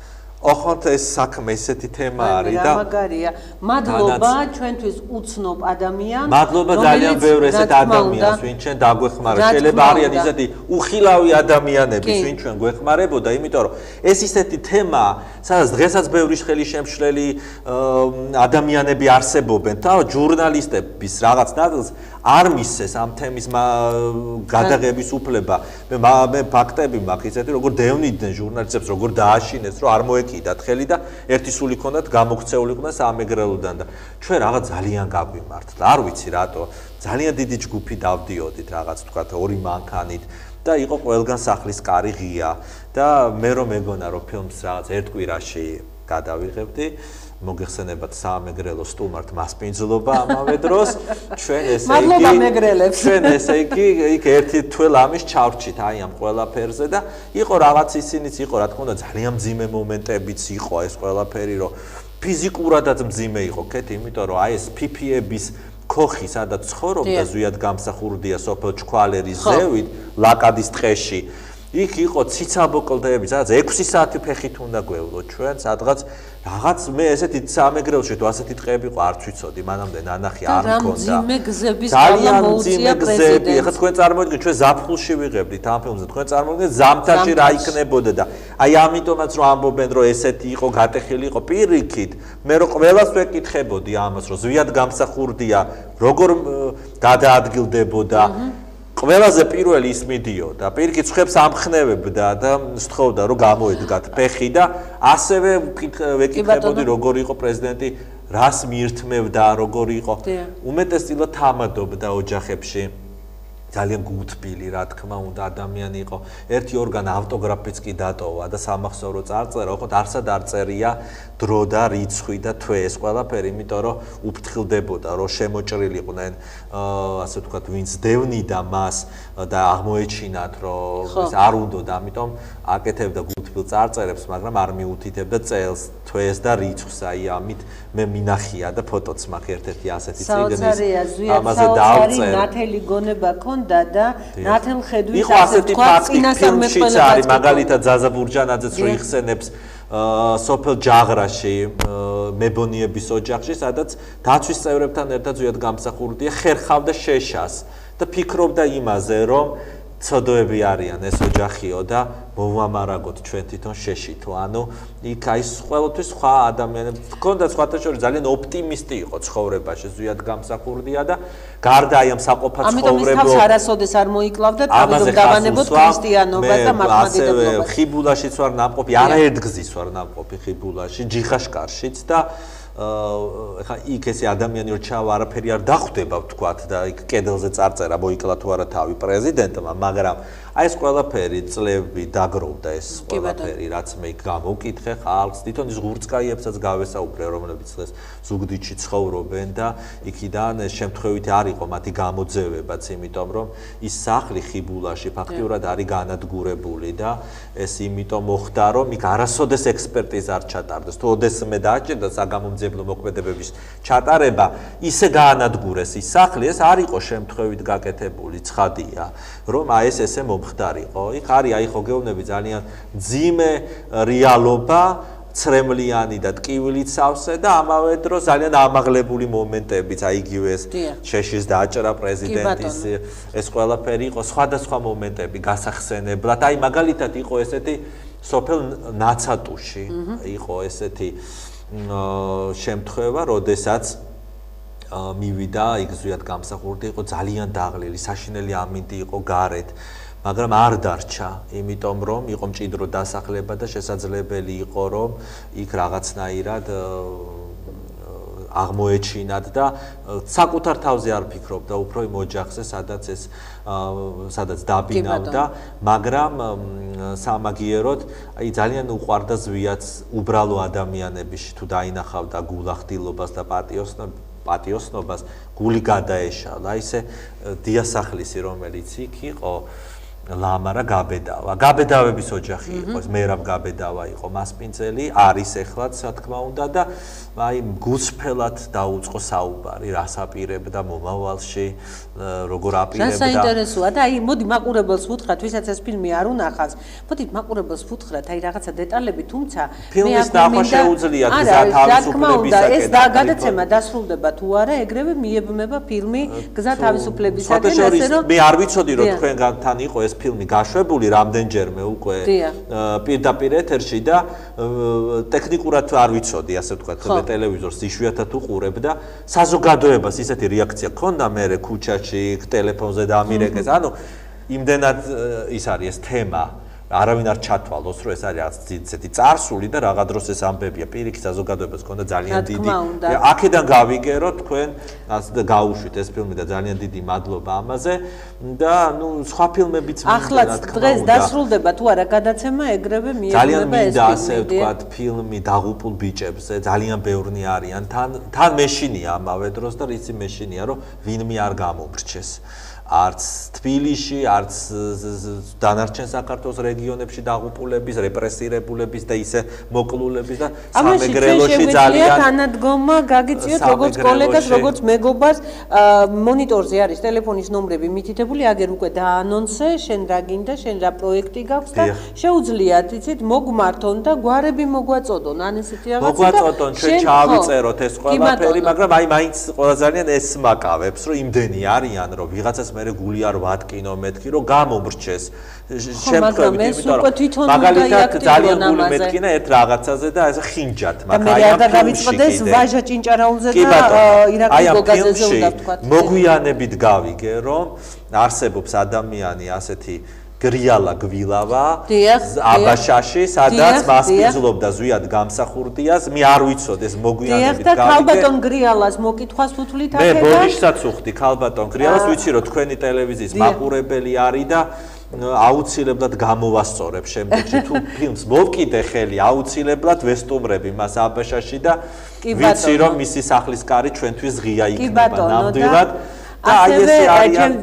ოღონდ ეს საქმე ესეთი თემა არის და მაგარია. მადლობა ჩვენთვის უცნობ ადამიანს. მადლობა ძალიან ბევრ ესეთ ადამიანს, ვინ ჩვენ დაგვეხმარა. შეიძლება არიან ისეთი უხილავი ადამიანები, ვინ ჩვენ გვეხმარებოდა, იმიტომ რომ ეს ისეთი თემა, სადაც დღესაც ბევრი ხელი შემშლელი ადამიანები არსებობენ და ჟურნალისტების რაღაც ნაწილს არ მისცეს ამ თემის გადაღების უფლება. მე ფაქტები მაქვს ისეთი, როგორ დევნიდნენ ჟურნალისტებს, როგორ დააშინეს, რომ არ მოეკიდათ ხელი და ერთი სული ქონდათ გამოქცეულიყვნენ სამეგრელოდან და ჩვენ რაღაც ძალიან გაგვიმართლა. არ ვიცი რატო, ძალიან დიდი ჯგუფი დავდიოდით რაღაც თქვათ ორი მანქანით და იყო ყველგან სახლის კარი ღია და მე რომ მეგონა რომ ფილმს რაღაც ერთ კვირაში გადავიღებდი მოგეხსენებათ სამეგრელო სტუმართ მასპინძლობა ამავე დროს ჩვენ ესე იგი მადლობა მეგრელებს ჩვენ ესე იგი იქ ერთი თველ ამის ჩავრჩით აი ამ ყველაფერზე და იყო რაღაც ისინიც იყო რა თქმა უნდა ძალიან მძიმე მომენტებიც იყო ეს ყველაფერი რომ ფიზიკურადაც მძიმე იყო კეთ იმიტომ რომ აი ეს ფიფიების ქოხი სადაც ცხოვრობდა ზვიად გამსახურდია სოფელ ჩქვალერის ზევით ლაკადის ტყეში იქ იყო ციცაბო კლდეები, სადაც 6 საათი ფეხით უნდა გვევლოთ ჩვენ, სადღაც რაღაც მე ესეთი სამეგრელოში თუ ასეთი ტყეები ყო არც ვიცოდი, მანამდე ნანახი არ მქონდა. მძიმე გზების გალა მოუწია პრეზიდენტს. ეხლა თქვენ წარმოიდგინეთ, ჩვენ ზაფხულში ვიღებდით ამ ფილმზე, თქვენ წარმოიდგინეთ ზამთარში რა იქნებოდა და აი ამიტომაც რომ ამბობენ რომ ესეთი იყო, გატეხილი იყო პირიქით, მე რომ ყველას ვეკითხებოდი ამას, რომ ზვიად გამსახურდია, როგორ გადაადგილდებოდა ყველაზე პირველი ის მიდიოდა, პირიქით ცხებს ამხნევებდა და სთხოვდა რომ გამოედგათ ფეხი და ასევე ვეკითხებოდი როგორ იყო პრეზიდენტი, რას მიირთმევდა, როგორ იყო. უმეტესწილად თამადობდა ოჯახებში. ძალიან გუთბილი, რა თქმა უნდა, ადამიანი იყო. ერთი ორგან ავტოგრაფიც კი დატოვა და სამახსოვრო წარწერა, ოღონდ არსად არ წერია დრო და რიცხვი და თვე ეს ყველაფერი, იმიტომ რომ უფრთხილდებოდა, რომ შემოჭრილიყვნენ, ასე ვთქვათ, ვინც დევნიდა მას და აღმოეჩინათ, რომ ეს არ უნდოდა, ამიტომ აკეთებდა გუთბილ წარწერებს, მაგრამ არ მიუთითებდა წელს, თვეს და რიცხვს, აი ამით მე მინახია და ფოტოც მაქვს ერთ-ერთი ასეთი წიგნის. ამაზე დავწერ. ნათელი გონება ქონდა და ნათელ ხედვის ასე თქვა წინასწარმეტყველებად არის მაგალითად ზაზა ბურჯანაძეც რო იხსენებს სოფელ ჯაღრაში მებონიების ოჯახში სადაც დაცვის წევრებთან ერთად ზვიად გამსახურდია ხერხავდა შეშას და ფიქრობდა იმაზე რომ ცოდოები არიან ეს ოჯახიო და მოვამარაგოთ ჩვენ თვითონ შეშითო. ანუ იქ აი ყოველთვის სხვა ადამიანები ჰქონდა სხვათა შორის ძალიან ოპტიმისტი იყო ცხოვრებაში, ზუსტად გამსახურდია და გარდა აი ამ საყოფა ცხოვრებო. ამიტომ ის თავს არასოდეს არ მოიკლავდა თავი რომ დავანებოთ ქრისტიანობას და მართლმადიდებლობას. ხიბულაშიც ვარ ნამყოფი, არაერთგზის ვარ ნამყოფი ხიბულაში, ჯიხაშკარშიც და ეხა იქ ესე ადამიანი რო ჩავა არაფერი არ დახვდება ვთქვათ და იქ კედელზე წარწერა მოიკლა თუ არა თავი პრეზიდენტმა, მაგრამ აი ეს ყველაფერი წლები დაგროვდა ეს ყველაფერი რაც მე გამოვკითხე ხალხს თვითონ ის ღურწკაიებსაც გავესაუბრე რომლებიც დღეს ზუგდიდში ცხოვრობენ და იქიდან ეს შემთხვევით არ იყო მათი გამოძევებაც იმიტომ რომ ის სახლი ხიბულაში ფაქტიურად არის განადგურებული და ეს იმიტომ მოხდა რომ იქ არასოდეს ექსპერტიზა არ ჩატარდეს თუ ოდესმე დააჭირდა საგამომძიებლო მოქმედებების ჩატარება ისე გაანადგურეს ის სახლი ეს არ იყო შემთხვევით გაკეთებული ცხადია რომ აი ეს ესე ხდარიყო. იქ არის აი ხო გეუბნები ძალიან ძიმე რეალობა, ცრემლიანი და ტკივილით სავსე და ამავე დროს ძალიან ამაღლებული მომენტებიც, აი იგივე ეს შეშის დააჭრა პრეზიდენტის ეს ყველაფერი იყო სხვადასხვა მომენტები გასახსენებლად. აი მაგალითად იყო ესეთი სოფელ ნაცატუში იყო ესეთი შემთხვევა, როდესაც მივიდა იქ ზუსტად გამსახურდი იყო ძალიან დაღლილი, საშინელი ამინდი იყო გარეთ. მაგრამ არ დარჩა, იმიტომ რომ იყო მჭიდრო დასახლება და შესაძლებელი იყო რომ იქ რაღაცნაირად აღმოეჩინათ და საკუთარ თავზე არ ფიქრობდა, უფრო იმ ოჯახზე, სადაც დაბინავდა, მაგრამ სამაგიეროდ, აი ძალიან უყვარდა ზვიაც უბრალო ადამიანების თუ დაინახავდა გულახდილობას და პატიოსნობას, გული გადაეშალა, ისე დიასახლისი, რომელიც იქ იყო ლამარა გაბედავა. გაბედავების ოჯახი იყო, მერაბ გაბედავა იყო მასპინძელი, არის ეხლაც, რა თქმა უნდა და აი გულსფელად დაუწყო საუბარი, რას აპირებდა მომავალში, როგორ აპირებდა. რა საინტერესოა და აი მოდი მაყურებელს ვუთხრათ, ვისაც ეს ფილმი არ უნახავს, მოდით მაყურებელს ვუთხრათ, აი რაღაცა დეტალები, თუმცა ფილმის ნახვა შეუძლიათ გზა თავისუფლებისაკენ. ეს გადაცემა დასრულდება თუ არა, ეგრევე მიებმება ფილმი გზა თავისუფლებისაკენ, ასე რომ მე არ ვიცოდი რომ თქვენგანთან იყო ეს ფილმი გაშვებული რამდენჯერმე უკვე პირდაპირ ეთერში და ტექნიკურად არ ვიცოდი ასე ვთქვათ ტელევიზორს იშვიათად უყურებ და საზოგადოებას ისეთი რეაქცია ქონდა მე ქუჩაში ტელეფონზე დამირეკეს ანუ იმდენად ის არის ეს თემა არავინ არ ჩათვალოს რომ ეს არის ისეთი წარსული და რაღა დროს ეს ამბებია პირიქით საზოგადოებას ქონდა ძალიან დიდი აქედან გავიგერო თქვენ გაუშვით ეს ფილმი და ძალიან დიდი მადლობა ამაზე და ნუ სხვა ფილმებიც ახლაც დღეს დასრულდება თუ არა გადაცემა ეგრევე მიეღება ეს ფილმი ძალიან ასე ვთქვათ ფილმი დაღუპულ ბიჭებზე ძალიან ბევრნი არიან თან მეშინია ამავე დროს და რიცი მეშინია რომ ვინმე არ გამომრჩეს არც თბილისში, არც დანარჩენ საქართველოს რეგიონებში დაღუპულების, რეპრესირებულების და ისე მოკლულების და სამეგრელოში ძალიან თანადგომა გაგიწიოთ როგორც კოლეგას, როგორც მეგობარს, მონიტორზე არის ტელეფონის ნომრები მითითებული, აგერ უკვე დაანონსე, შენ რა გინდა, შენ რა პროექტი გაქვს და შეუძლიათ, იცით, მოგმართონ და გვარები მოგვაწოდონ, ან ესეთი რაღაცა. მოგვაწოდონ, ჩვენ ჩავიწეროთ ეს ყველაფერი, მაგრამ აი მაინც ყველა ძალიან ეს მაკავებს, რომ იმდენი არიან, რომ ვიღაცას მე გული არ ვატკინო მეთქი რომ გამომრჩეს შემთხვევით იმიტომ რომ მაგალითად ძალიან გული მეთქინა ერთ რაღაცაზე და ეს ხინჯად მაგრამ აი ამ დავიწყდეს ვაჟა ჭინჭარაულზე და ირაკლის გოგაზეზე უნდა ვთქვათ მოგვიანებით გავიგე რომ არსებობს ადამიანი ასეთი გრიალა გვილავა აბაშაში სადაც მასპინძლობდა ზვიად გამსახურდიას მე არ ვიცოდი ეს მოგვიანებით გავიგე და ქალბატონ გრიალას მოკითხვას ვუთვლით აქედან მე ბონიშსაც უხდი ქალბატონ გრიალას ვიცი რომ თქვენი ტელევიზიის მაყურებელი არის და აუცილებლად გამოვასწორებ შემდეგში თუ ფილმს მოვკიდე ხელი აუცილებლად ვესტუმრები მას აბაშაში და ვიცი რომ მისი სახლის კარი ჩვენთვის ღია იქნება ნამდვილად ასევე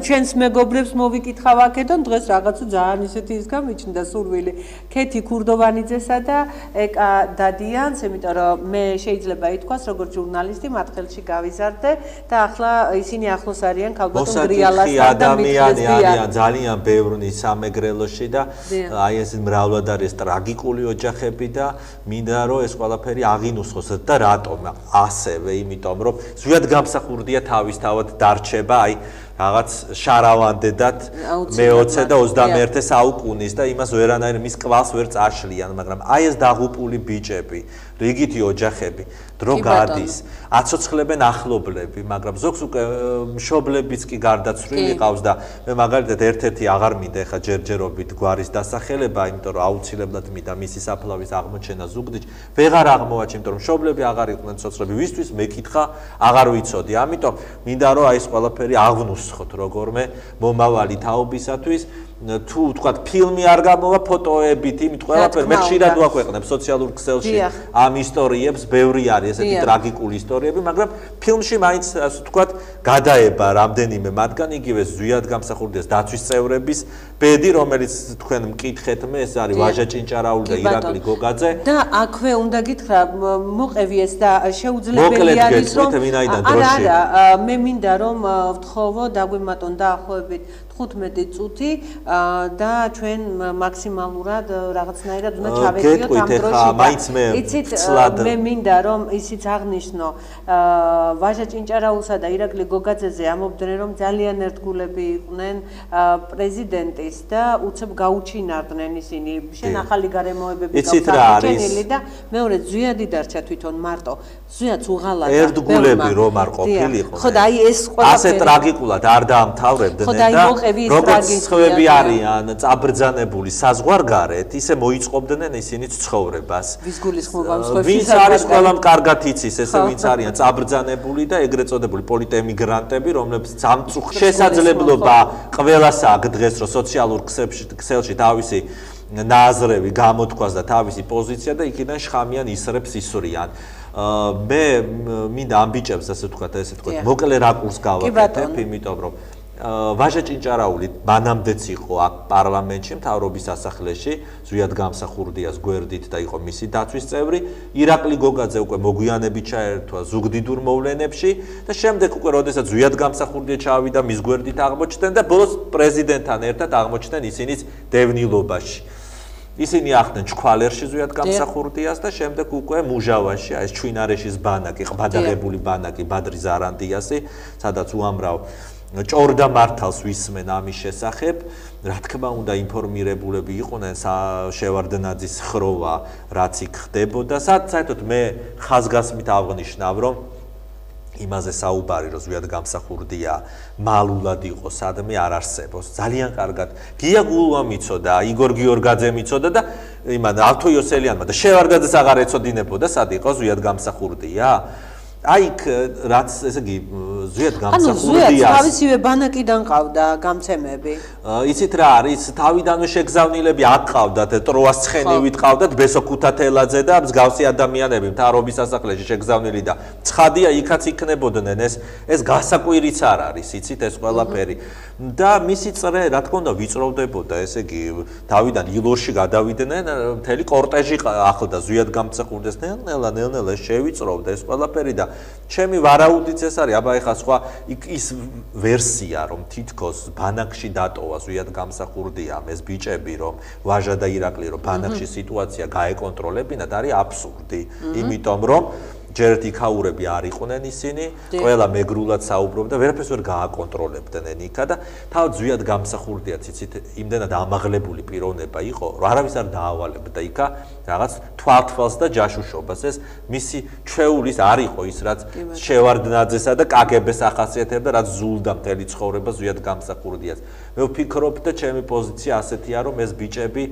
ჩვენს მეგობრებს მოვიკითხავ აქედან დღეს რაღაცა ძალიან ისეთი ის გამიჩნდა სურვილი ქეთი ქურდოვანიძესა და ეკა დადიანს იმიტომ რომ მე შეიძლება ითქვას როგორც ჟურნალისტი მათ ხელში გავიზარდე და ახლა ისინი ახლოს არიან ქალბატონ გრიალასთან და ადამიანი არიან ძალიან ბევრნი სამეგრელოში და აი ეს მრავლად არის ტრაგიკული ოჯახები და მინდა რომ ეს ყველაფერი აღინუსხოს და რატომ ასევე იმიტომ რომ ზვიად გამსახურდია თავისთავად დარჩება აი რაღაც შარავანდედად მე-20 და 21 საუკუნის და იმას ვერანაირ მის კვალს ვერ წაშლიან, მაგრამ აი ეს დაღუპული ბიჭები, რიგითი ოჯახები, დრო გადის, აცოცხლებენ ახლობლები, მაგრამ ზოგს უკვე მშობლებიც კი გარდაცვლილი ყავს და მე მაგალითად ერთ-ერთი აღარ მინდა ეხა ჯერჯერობით გვარის დასახელება, იმიტომ რომ აუცილებლად მინდა მისი საფლავის აღმოჩენა ზუგდიდში, ვეღარ აღმოვაჩინე, იმიტომ რომ მშობლები აღარ იყვნენ ცოცხლები, ვისთვის მეკითხა აღარ ვიცოდი, ამიტომ მინდა რომ აი ეს ყველაფერი აღვნიშნოთ როგორმე მომავალი თაობისათვის თუ თქვათ ფილმი არ გამოვა ფოტოებით, იმით ყველაფერი მე ხშირად ვაქვეყნებ სოციალურ ქსელში ამ ისტორიებს, ბევრი არის ესეთი ტრაგიკული ისტორიები, მაგრამ ფილმში მაინც ასე ვთქვათ გადაება რამდენიმე მათგან, იგივე ზვიად გამსახურდიას დაცვის წევრების ბედი, რომელიც თქვენ მკითხეთ მე, ეს არის ვაჟა ჭინჭარაული და ირაკლი გოგაძე. და აქვე უნდა გითხრა, მოყევი ეს და შეუძლებელი არის რომ არა, მე მინდა რომ ვთხოვო დაგვიმატონ დაახლოებით 15 წუთი და ჩვენ მაქსიმალურად რაღაცნაირად უნდა ჩავედიოთ ამ დროში. იცით, მე მინდა რომ ისიც აღნიშნო ვაჟა ჭინჭარაულსა და ირაკლი გოგაძეზე ამობდნენ რომ ძალიან ერთგულები იყვნენ პრეზიდენტის და უცებ გაუჩინარდნენ ისინი შენ ახალი გარემოებები გაუჩენილი და მეორე ზვიადი დარჩა თვითონ მარტო ზვიადს უღალატა ერთგულები რომ არ ყოფილიყო ხო და აი ეს ყველაფერი ასე ტრაგიკულად არ დაამთავრებდნენ და როგორც ცხოვები არიან წაბრძანებული საზღვარგარეთ ისე მოიწყობდნენ ისინიც ცხოვრებას ვის გულისხმობამ სხვებს ვინც არის ყველამ კარგად იცის ესე ვინც არიან წაბრძანებული და ეგრეთ წოდებული პოლიტემიგრანტები რომლებიც შესაძლებლობა ყველას აქვს დღეს რომ სოციალურ ქსელში თავისი ნაზრები გამოთქვას და თავისი პოზიცია და იქიდან შხამიან ისრებს ისვრიან მე მინდა ამ ბიჭებს ასე ვთქვათ მოკლე რაკურს გავაკეთებ იმიტომ რომ ვაჟა ჭინჭარაული მანამდეც იყო აქ პარლამენტში მთავრობის სასახლეში ზვიად გამსახურდიას გვერდით და იყო მისი დაცვის წევრი ირაკლი გოგაძე უკვე მოგვიანებით ჩაერთვა ზუგდიდურ მოვლენებში და შემდეგ უკვე როდესაც ზვიად გამსახურდია ჩავიდა მის გვერდით აღმოჩნდნენ და ბოლოს პრეზიდენტთან ერთად აღმოჩნდნენ ისინიც დევნილობაში ისინი ახდნენ ჩქვალერში ზვიად გამსახურდიას და შემდეგ უკვე მუჟავაში ეს ჩვინარეშის ბანაკი ყბადაღებული ბანაკი ბადრი ზარანდიასი სადაც უამრავ ჭორდა მართალს ვისმენ ამის შესახებ, რა თქმა უნდა ინფორმირებულები იყვნენ შევარდნაძის ხროვა, რაც იქ ხდებოდა, საერთოდ მე ხაზგასმით აღნიშნავ, რომ იმაზე საუბარი რომ ზვიად გამსახურდია მალულად იყო სადმე არ არსებობს. ძალიან კარგად გია გულვა მიცოდა, იგორ გიორგაძე მიცოდა და იმან ალთო იოსელიანმა და შევარდნაძეს აღარ ეცოდინებოდა, სად იყო ზვიად გამსახურდია? აი რაც ესე იგი ზვიად გამსახურდიას თავისივე ბანაკიდან ყავდა გამცემები. იცით რა არის თავიდანვე შეგზავნილები აქ ყავდათ ტროას ცხენივით ყავდათ ბესო ქუთათელაძე და მსგავსი ადამიანები მთავრობის სასახლეში შეგზავნილი და ცხადია იქაც იქნებოდნენ ეს გასაკვირიც არ არის იცით ეს ყველაფერი და მისი წრე რა თქმა უნდა ვიწროვდებოდა ესე იგი თავიდან ილოში გადავიდნენ მთელი კორტეჟი ახლდა ზვიად გამსახურდიას ნელ-ნელა შევიწროვდა ეს ყველაფერი და ჩემი ვარაუდიც ეს არის აბა ეხა სხვა ის ვერსია რომ თითქოს ბანაკში დატოვა ზვიად გამსახურდიამ ეს ბიჭები რომ ვაჟა და ირაკლი რომ ბანაკში სიტუაცია გაეკონტროლებინათ არის აბსურდი იმიტომ რომ ჯერთ იქაურები არ იყვნენ ისინი ყველა მეგრულად საუბრობდა ვერაფერს ვერ გააკონტროლებდნენ იქა და თავ ზვიად გამსახურდიაც იცით იმდენად ამაღლებული პიროვნება იყო რომ არავის არ დაავალებდა იქა რაღაც თვალთვალს და ჯაშუშობას ეს მისი ჩვეულის არ იყო ის რაც შევარდნაძესა და კგბ-ს ახასიათებდა რაც ზულდა მთელი ცხოვრება ზვიად გამსახურდიას მე ვფიქრობ და ჩემი პოზიცია ასეთია რომ ეს ბიჭები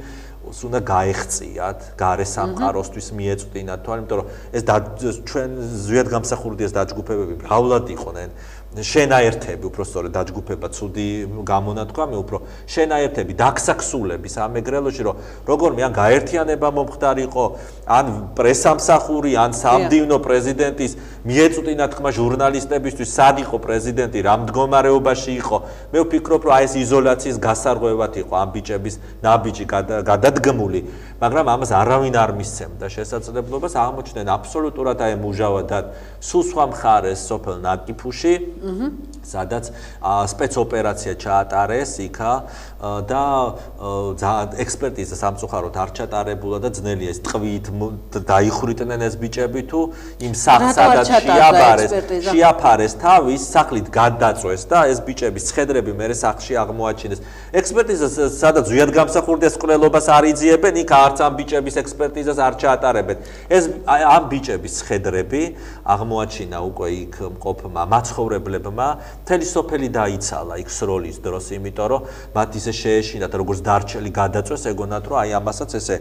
უნდა გაეხციათ გარე სამყაროსთვის მიეწვდინათ თვალ იმიტომ რომ ეს ჩვენ ზვიად გამსახურდიას დაჯგუფებები მრავლად იყვნენ შენაერთები უფრო სწორედ დაჯგუფება ცუდი გამონათქვა მე უფრო შენაერთები დაქსაქსულები სამეგრელოში რომ როგორმე ან გაერთიანება მომხდარიყო ან პრესამსახური ან სამდივნო პრეზიდენტის მიეწვდინათ ხმა ჟურნალისტებისთვის სად იყო პრეზიდენტი რა მდგომარეობაში იყო მე ვფიქრობ რომ აი ეს იზოლაციის გასარღვევად იყო ამ ბიჭების ნაბიჯი გადადგმული მაგრამ ამას არავინ არ მისცემდა შესაძლებლობას აღმოჩნდნენ აბსოლუტურად აი მუჟავად სულ სხვა მხარეს სოფელ ნაკიფუში სადაც სპეცოპერაცია ჩაატარეს იქა და ექსპერტიზა სამწუხაროდ არ ჩატარებულა და ძნელია ეს ტყვით დაიხვრიტნენ ეს ბიჭები თუ იმ სახლს სადაც შეაფარეს თავის სახლით გადაწვეს და ეს ბიჭების ცხედრები მერე სახლში აღმოაჩინეს ექსპერტიზა სადაც ზუსტად გამსახურდეს ყრელობას არ იძიებენ იქ არც ამ ბიჭების ექსპერტიზას არ ჩაატარებენ ეს ამ ბიჭების ცხედრები აღმოაჩინა უკვე იქ მყოფმა მაცხოვრებლებმა მთელი სოფელი დაიცალა იქ სროლის დროს, იმიტომ რომ მათ ისე შეეშინათ, როგორც დარჩელი გადაწვეს, ეგონათ რომ აი ამასაც ესე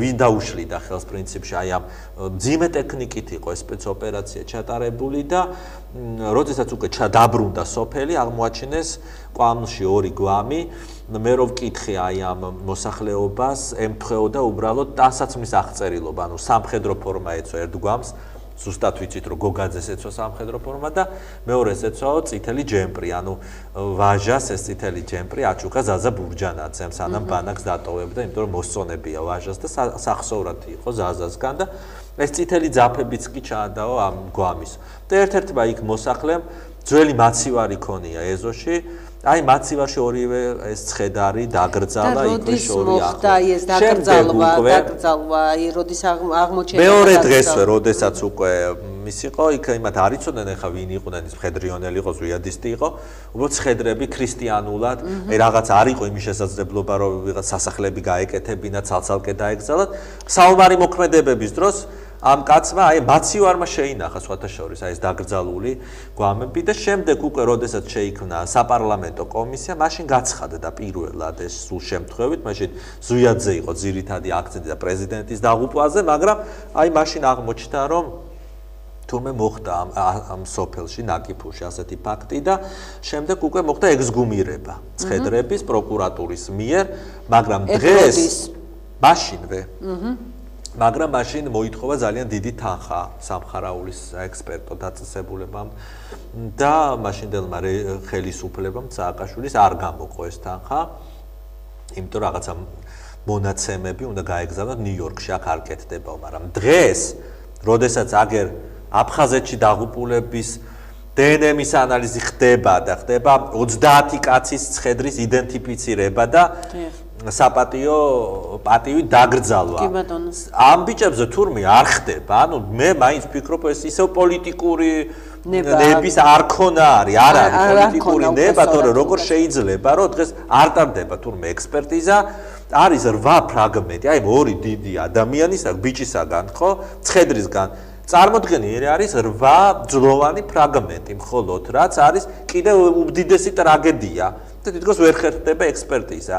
ვინ დაუშლიდა ხელს პრინციპში, აი ამ მძიმე ტექნიკით იყო ეს სპეცოპერაცია ჩატარებული და როდესაც უკვე დაბრუნდა სოფელი, აღმოაჩინეს კვამლში 2 გვამი, მე რო ვკითხე აი ამ მოსახლეობას, ემთხვეოდა უბრალოდ ტანსაცმლის აღწერილობა, ანუ სამხედრო ფორმა ეცვა ერთ გვამს ზუსტად ვიცით რომ გოგაძეს ეცვა სამხედრო ფორმა და მეორეს ეცვაო წითელი ჯემპრი, ანუ ვაჟას ეს წითელი ჯემპრი აჩუქა ზაზა ბურჯანაძემ, სანამ ბანაკს დატოვებდა, იმიტომ რომ მოსწონებია ვაჟას და სახსოვრად იყო ზაზასგან და ეს წითელი ძაფებიც კი ჩაადაო ამ გვამის. და ერთ-ერთმა იქ მოსახლემ ძველი მაცივარი ქონია ეზოში აი მაცივარში ორივე ეს ცხედარი დაგრძალა იქ შორი ახლა. და ეს დაგრძალვა, აი როდის აღმოჩენილი. მეორე დღესვე, როდესაც უკვე ის იყო, იქ იმათ არ იცოდნენ ახლა ვინ იყვნენ, ის მხედრიონელი იყო, ზვიადისტი იყო. უბრალოდ ცხედრები ქრისტიანულად, აი რაღაც არ იყო იმის შესაძლებლობა, რომ ვიღაც სასახლები გაეკეთებინა, ცალ-ცალკე დაეგზალათ. საომარი მოქმედებების დროს ამ კაცმა აი მაცივარმა შეინახა სხვათა შორის აი ეს დაგრძალული გვამები და შემდეგ უკვე როდესაც შეიქმნა საპარლამენტო კომისია, მაშინ გაცხადდა პირველად ეს სულ შემთხვევით, მაშინ ზვიადზე იყო ძირითადი აქცენტი და პრეზიდენტის დაღუპვაზე, მაგრამ აი მაშინ აღმოჩნდა რომ თუმე მოხდა ამ სოფელში ნაკიფულში ასეთი ფაქტი და შემდეგ უკვე მოხდა ექსგუმირება ცხედრების პროკურატურის მიერ, მაგრამ დღეს მაშინვე მაგრამ მაშინ მოითხოვა ძალიან დიდი თანხა სამხარაულის ექსპერტო დაწესებულებამ და მაშინდელმა ხელისუფლებამ სააკაშვილის არ გამოყო ეს თანხა, იმიტომ რაღაცა მონაცემები უნდა გაეგზავნათ ნიუ-იორკში, აქ არ კეთდებაო, მაგრამ დღეს, როდესაც აგერ აფხაზეთში დაღუპულების დნმ-ის ანალიზი ხდება და ხდება 30 კაცის ცხედრის იდენტიფიცირება და საპატიო პატივი დაგრძალვა. ამ ბიჭებზე თურმე არ ხდება, ანუ მე მაინც ვფიქრობ ეს ისევ პოლიტიკური ნების არ ქონა არის, არ არის პოლიტიკური ნება, თორე როგორ შეიძლება რომ დღეს არ ტარდება თურმე ექსპერტიზა, არის 8 ფრაგმენტი, აი 2 დიდი ადამიანისაგან, ბიჭისაგან, ხო, ცხედრისგან წარმოდგენილი არის 8 ძლოვანი ფრაგმენტი მხოლოდ, რაც არის კიდევ უდიდესი ტრაგედია და თითქოს ვერ ხერხდება ექსპერტიზა.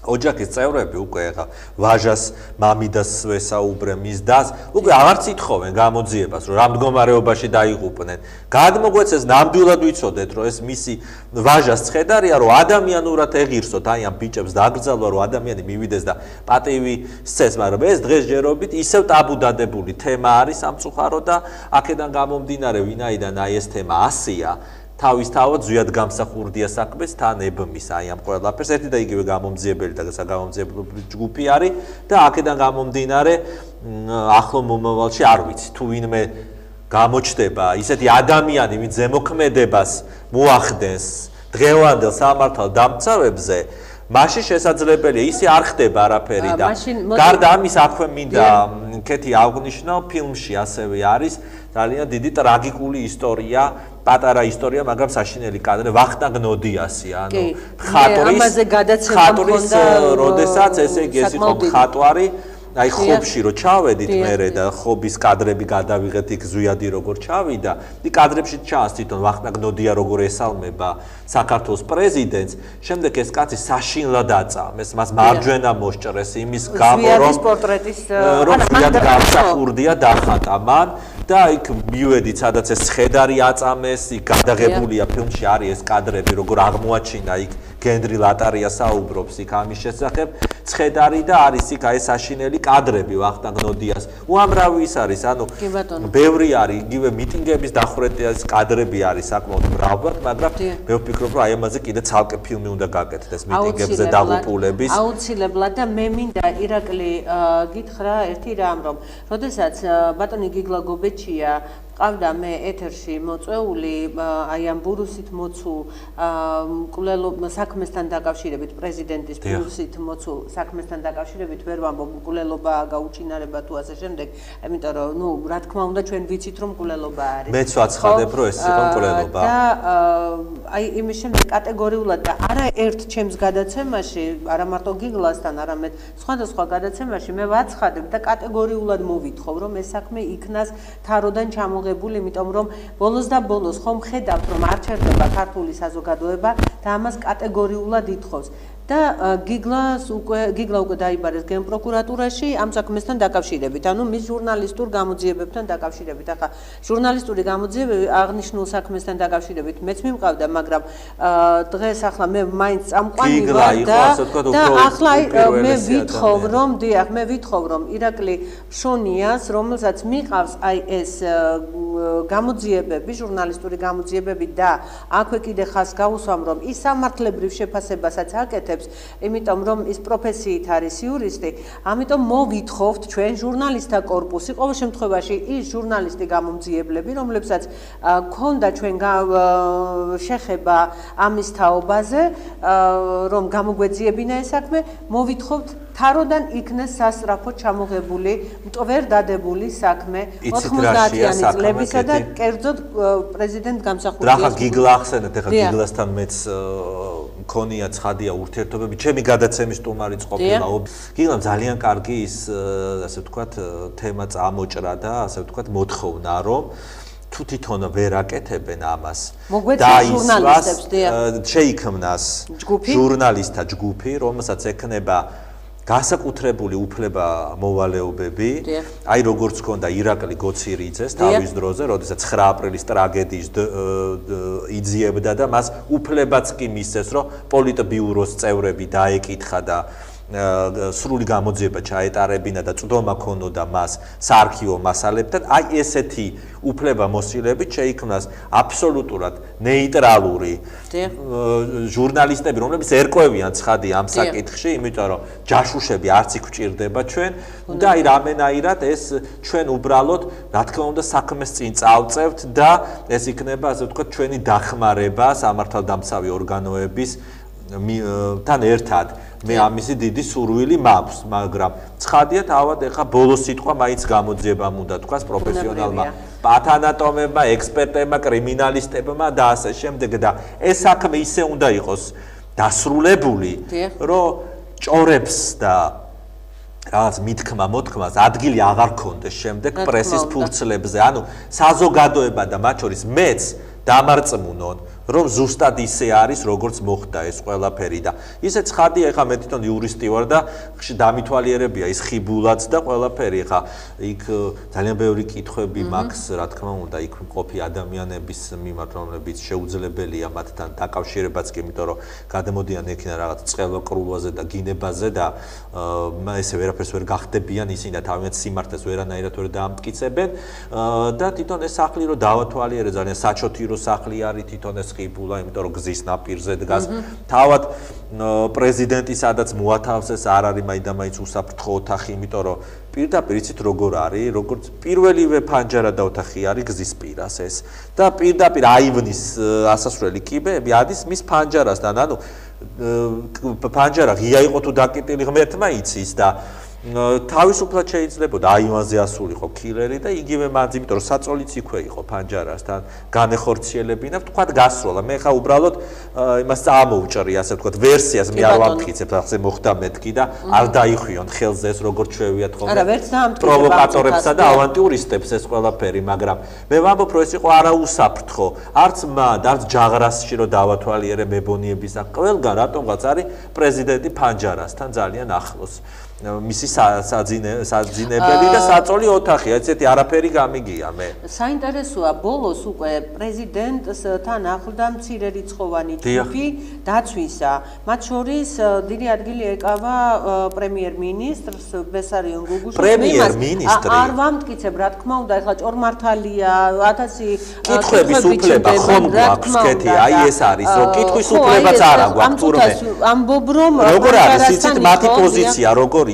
ოჯახის წევრები უკვე ახლა ვაჟას მამიდას ვესაუბრე მის დას უკვე აღარც ითხოვენ გამოძიებას რომ რამ მდგომარეობაში დაიღუპნენ გადმოგვეცეს ნამდვილად ვიცოდეთ რომ ეს მისი ვაჟას ცხედარია რომ ადამიანურად ეღირსოთ აი ამ ბიჭებს დაგრძალვა რომ ადამიანი მივიდეს და პატივი სცეს მაგრამ ეს დღესჯერობით ისევ ტაბუდადებული თემა არის სამწუხარო და აქედან გამომდინარე ვინაიდან აი ეს თემა ასია თავისთავად ზვიად გამსახურდია საქმეს თან ებმის აი ამ ყველაფერს ერთი და იგივე გამომძიებელი და საგამომძიებელი ჯგუფი არის და აქედან გამომდინარე ახლო მომავალში არ ვიცი თუ ვინმე გამოჩნდება ისეთი ადამიანი ვინც ზემოქმედებას მოახდენს დღევანდელ სამართალ დამცავებზე მაშინ შესაძლებელია ისე არ ხდება არაფერი და გარდა ამის აქვე მინდა კეთი აღნიშნო ფილმში ასევე არის ძალიან დიდი ტრაგიკული ისტორია პატარა ისტორია, მაგრამ საშინელი კადრები ვახტანგ ნოდიასი, ანუ ხატვრის, როდესაც ესე იგი ეს იყო ხატვარი, აი ხობში რო ჩავედით მერე და ხობის კადრები გადავიღეთ იქ ზვიადი როგორ ჩავიდა, იქ კადრებში ჩანს თვითონ ვახტანგ ნოდია როგორ ესალმება საქართველოს პრეზიდენტს, შემდეგ ეს კაცი საშინლად აწამეს, მას მარჯვენა მოსჭრეს იმის გამო რომ ზვიად გამსახურდია დახატა მან და იქ მივედით სადაც ეს ცხედარი აწამეს, იქ გადაღებულია ფილმში არის ეს კადრები როგორ აღმოაჩინა იქ გენდრი ლატარია საუბრობს იქ ამის შესახებ ცხედარი და არის იქ აი საშინელი კადრები ვახტანგ ნოდიას უამრავი ის არის ანუ ბევრი არის იგივე მიტინგების დახურეტის კადრები არის საკმაოდ მრავლად მაგრამ მე ვფიქრობ რომ აი ამაზე კიდე ცალკე ფილმი უნდა გაკეთდეს მიტინგებზე დაღუპულების აუცილებლად და მე მინდა ირაკლი გითხრა ერთი რამ რომ როდესაც ბატონი გიგლა გობეჩია ყავდა მე ეთერში მოწვეული აი ამ ბურუსით მოცულ საქმესთან დაკავშირებით პრეზიდენტის ბურუსით მოცულ საქმესთან დაკავშირებით ვერ ვამბობ მკვლელობა გაუჩინარება თუ ასე შემდეგ, იმიტომ რომ ნუ რა თქმა უნდა ჩვენ ვიცით რომ მკვლელობა არის. მეც ვაცხადებ რომ ეს იყო მკვლელობა. და აი იმის შემდეგ კატეგორიულად და არა ერთ ჩემს გადაცემაში, არა მარტო გიგლასთან, არამედ სხვადასხვა გადაცემაში მე ვაცხადებ და კატეგორიულად მოვითხოვ რომ ეს საქმე იქნას თაროდან ჩამოღებული, იმიტომ რომ ბოლოს და ბოლოს ხომ ხედავთ რომ არ ჩერდება ქართული საზოგადოება და ამას კატეგორიულად ითხოვს. და გიგლა უკვე დაიბარეს გენპროკურატურაში ამ საქმესთან დაკავშირებით, ანუ მის ჟურნალისტურ გამოძიებებთან დაკავშირებით. ახლა ჟურნალისტური გამოძიებები აღნიშნულ საქმესთან დაკავშირებით მეც მიმყავდა, მაგრამ დღეს ახლა მე მაინც წამყვანი ვარ და ახლა მე ვითხოვ რომ ირაკლი შონიას, რომელსაც მიყავს აი ეს გამოძიებები, ჟურნალისტური გამოძიებები და აქვე კიდე ხას გავუსვამ რომ ის სამართლებრივ შეფასებასაც აკეთებს, იმიტომ რომ ის პროფესიით არის იურისტი, ამიტომ მოვითხოვთ ჩვენ ჟურნალისტთა კორპუსი, ყოველ შემთხვევაში ის ჟურნალისტი გამომძიებლები, რომლებსაც ქონდა ჩვენ შეხება ამის თაობაზე, რომ გამოგვეძიებინა ეს საქმე, მოვითხოვთ თაროდან იქნეს სასწრაფოდ ჩამოღებული, მტვერ დადებული საქმე 90-იანი წლებისა და კერძოდ პრეზიდენტ გამსახურდიას. რა ხა გიგლა ახსენეთ, ეხლა გიგლასთან მეც მქონია ცხადია ურთიერთობები, ჩემი გადაცემის სტუმარიც ყოფილა. გიგლამ ძალიან კარგი ის ასე ვთქვათ თემა წამოჭრა და ასე ვთქვათ მოთხოვნა, რომ თუ თვითონ ვერ აკეთებენ ამას და ჟურნალისტებს შეიქმნას ჟურნალისტთა ჯგუფი, რომელსაც ექნება განსაკუთრებული უფლება მოვალეობები, აი როგორც ჰქონდა ირაკლი გოცირიძეს თავის დროზე, როდესაც 9 აპრილის ტრაგედიის იძიებდა და მას უფლებაც კი მისცეს, რომ პოლიტბიუროს წევრები დაეკითხა და სრული გამოძიება ჩაეტარებინა და წვდომა ქონოდა მას საარქივო მასალებთან, აი ესეთი უფლება მოსილებით შეიქმნას აბსოლუტურად ნეიტრალური ჟურნალისტები, რომლებიც ერკვევიან ცხადი ამ საკითხში, იმიტომ რომ ჯაშუშები არც იქ გვჭირდება ჩვენ და აი რამენაირად ეს ჩვენ უბრალოდ რა თქმა უნდა საქმეს წინ წავწევთ და ეს იქნება ასე ვთქვათ ჩვენი დახმარება სამართალდამცავი ორგანოების თან ერთად. მე ამისი დიდი სურვილი მაქვს, მაგრამ ცხადია თავად ეხა ბოლოს სიტყვა მაინც გამოძიებამ უნდა თქვას პროფესიონალმა პათანატომებმა, ექსპერტებმა, კრიმინალისტებმა და ასე შემდეგ და ეს საქმე ისე უნდა იყოს დასრულებული, რომ ჭორებს და რაღაც მოთქმას ადგილი აღარ ქონდეს შემდეგ პრესის ფურცლებზე, ანუ საზოგადოება და მათ შორის მეც დამარწმუნონ რომ ზუსტად ისე არის, როგორც მოხდა ეს ყველაფერი და ისე ცხადია, ეხა მე თვითონ იურისტი ვარ და დამითვალიერებია ის ხიბულაც და ყველაფერი, ეხა იქ ძალიან ბევრი კითხვები მაქვს, რა თქმა უნდა, იქ მყოფი ადამიანების მიმართ, რომლებიც შეუძლებელია მათთან დაკავშირებაც კი, იმიტომ რომ გადამოდიან ექინა რაღაც წყელაკრულვაზე და გინებაზე და ესე ვერაფერს ვერ გახდებიან ისინი და თავიანთ სიმართლეს ვერანაირად ვერ დაამტკიცებენ და თვითონ ეს სახლი რომ დავათვალიერე ძალიან საჩოთირო სახლი არის თვითონ ეს ხიბულა, იმიტომ რომ გზის ნაპირზე დგას. თავად პრეზიდენტი სადაც მოათავსეს არ არის მაინდამაინც უსაფრთხო ოთახი, იმიტომ რომ პირდაპირ იცით როგორ არის, როგორც პირველივე ფანჯარა და ოთახი არის გზის პირას ეს და პირდაპირ აივნის ასასვლელი კიბეები ადის მის ფანჯარასთან, ანუ ფანჯარა ღია იყო თუ დაკეტილი ღმერთმა იცის და თავისუფლად შეიძლებოდა აივანზე ასულიყო კილერი და იგივე მანძი, იმიტომ რომ საწოლიც იქვე იყო ფანჯარასთან განეხორციელებინა, ვთქვათ გასროლა. მე ხა უბრალოდ იმას წამოვჭრი, ასე ვთქვათ, ვერსიას მე არ ვამტკიცებ, ასე მოხდა მეთქი და არ დაიხვიონ ხელზე ეს როგორც შევიათ ხოლმე პროვოკატორებსა და ავანტიურისტებს ეს ყველაფერი, მაგრამ მე ვამბობ, რომ ეს იყო არაუსაფრთხო, არც მად, არც ჯაღრასში რომ დავათვალიერე მებონიების და ყველგან რატომღაც არის პრეზიდენტი ფანჯარასთან ძალიან ახლოს. მისი საძინებელი და საწოლი ოთახია, ესეთი არაფერი გამიგია მე. საინტერესოა, ბოლოს უკვე პრეზიდენტთან ახლდა მცირერიცხოვანი ჯგუფი დაცვისა. მათ შორის დიდი ადგილი ეკავა პრემიერ-მინისტრს ბესარიონ გუგუშვილს. პრემიერ-მინისტრი არ ვამტკიცებ, რა თქმა უნდა, ეხლა ჭორმართალია, 1000 კითხების უფლება ხომ გვაქვს, კეთი, აი ეს არის, რომ კითხვის უფლებაც არ აქვს თურმე. ამბობ რომ როგორ არის იცით მათი პოზიცია როგორ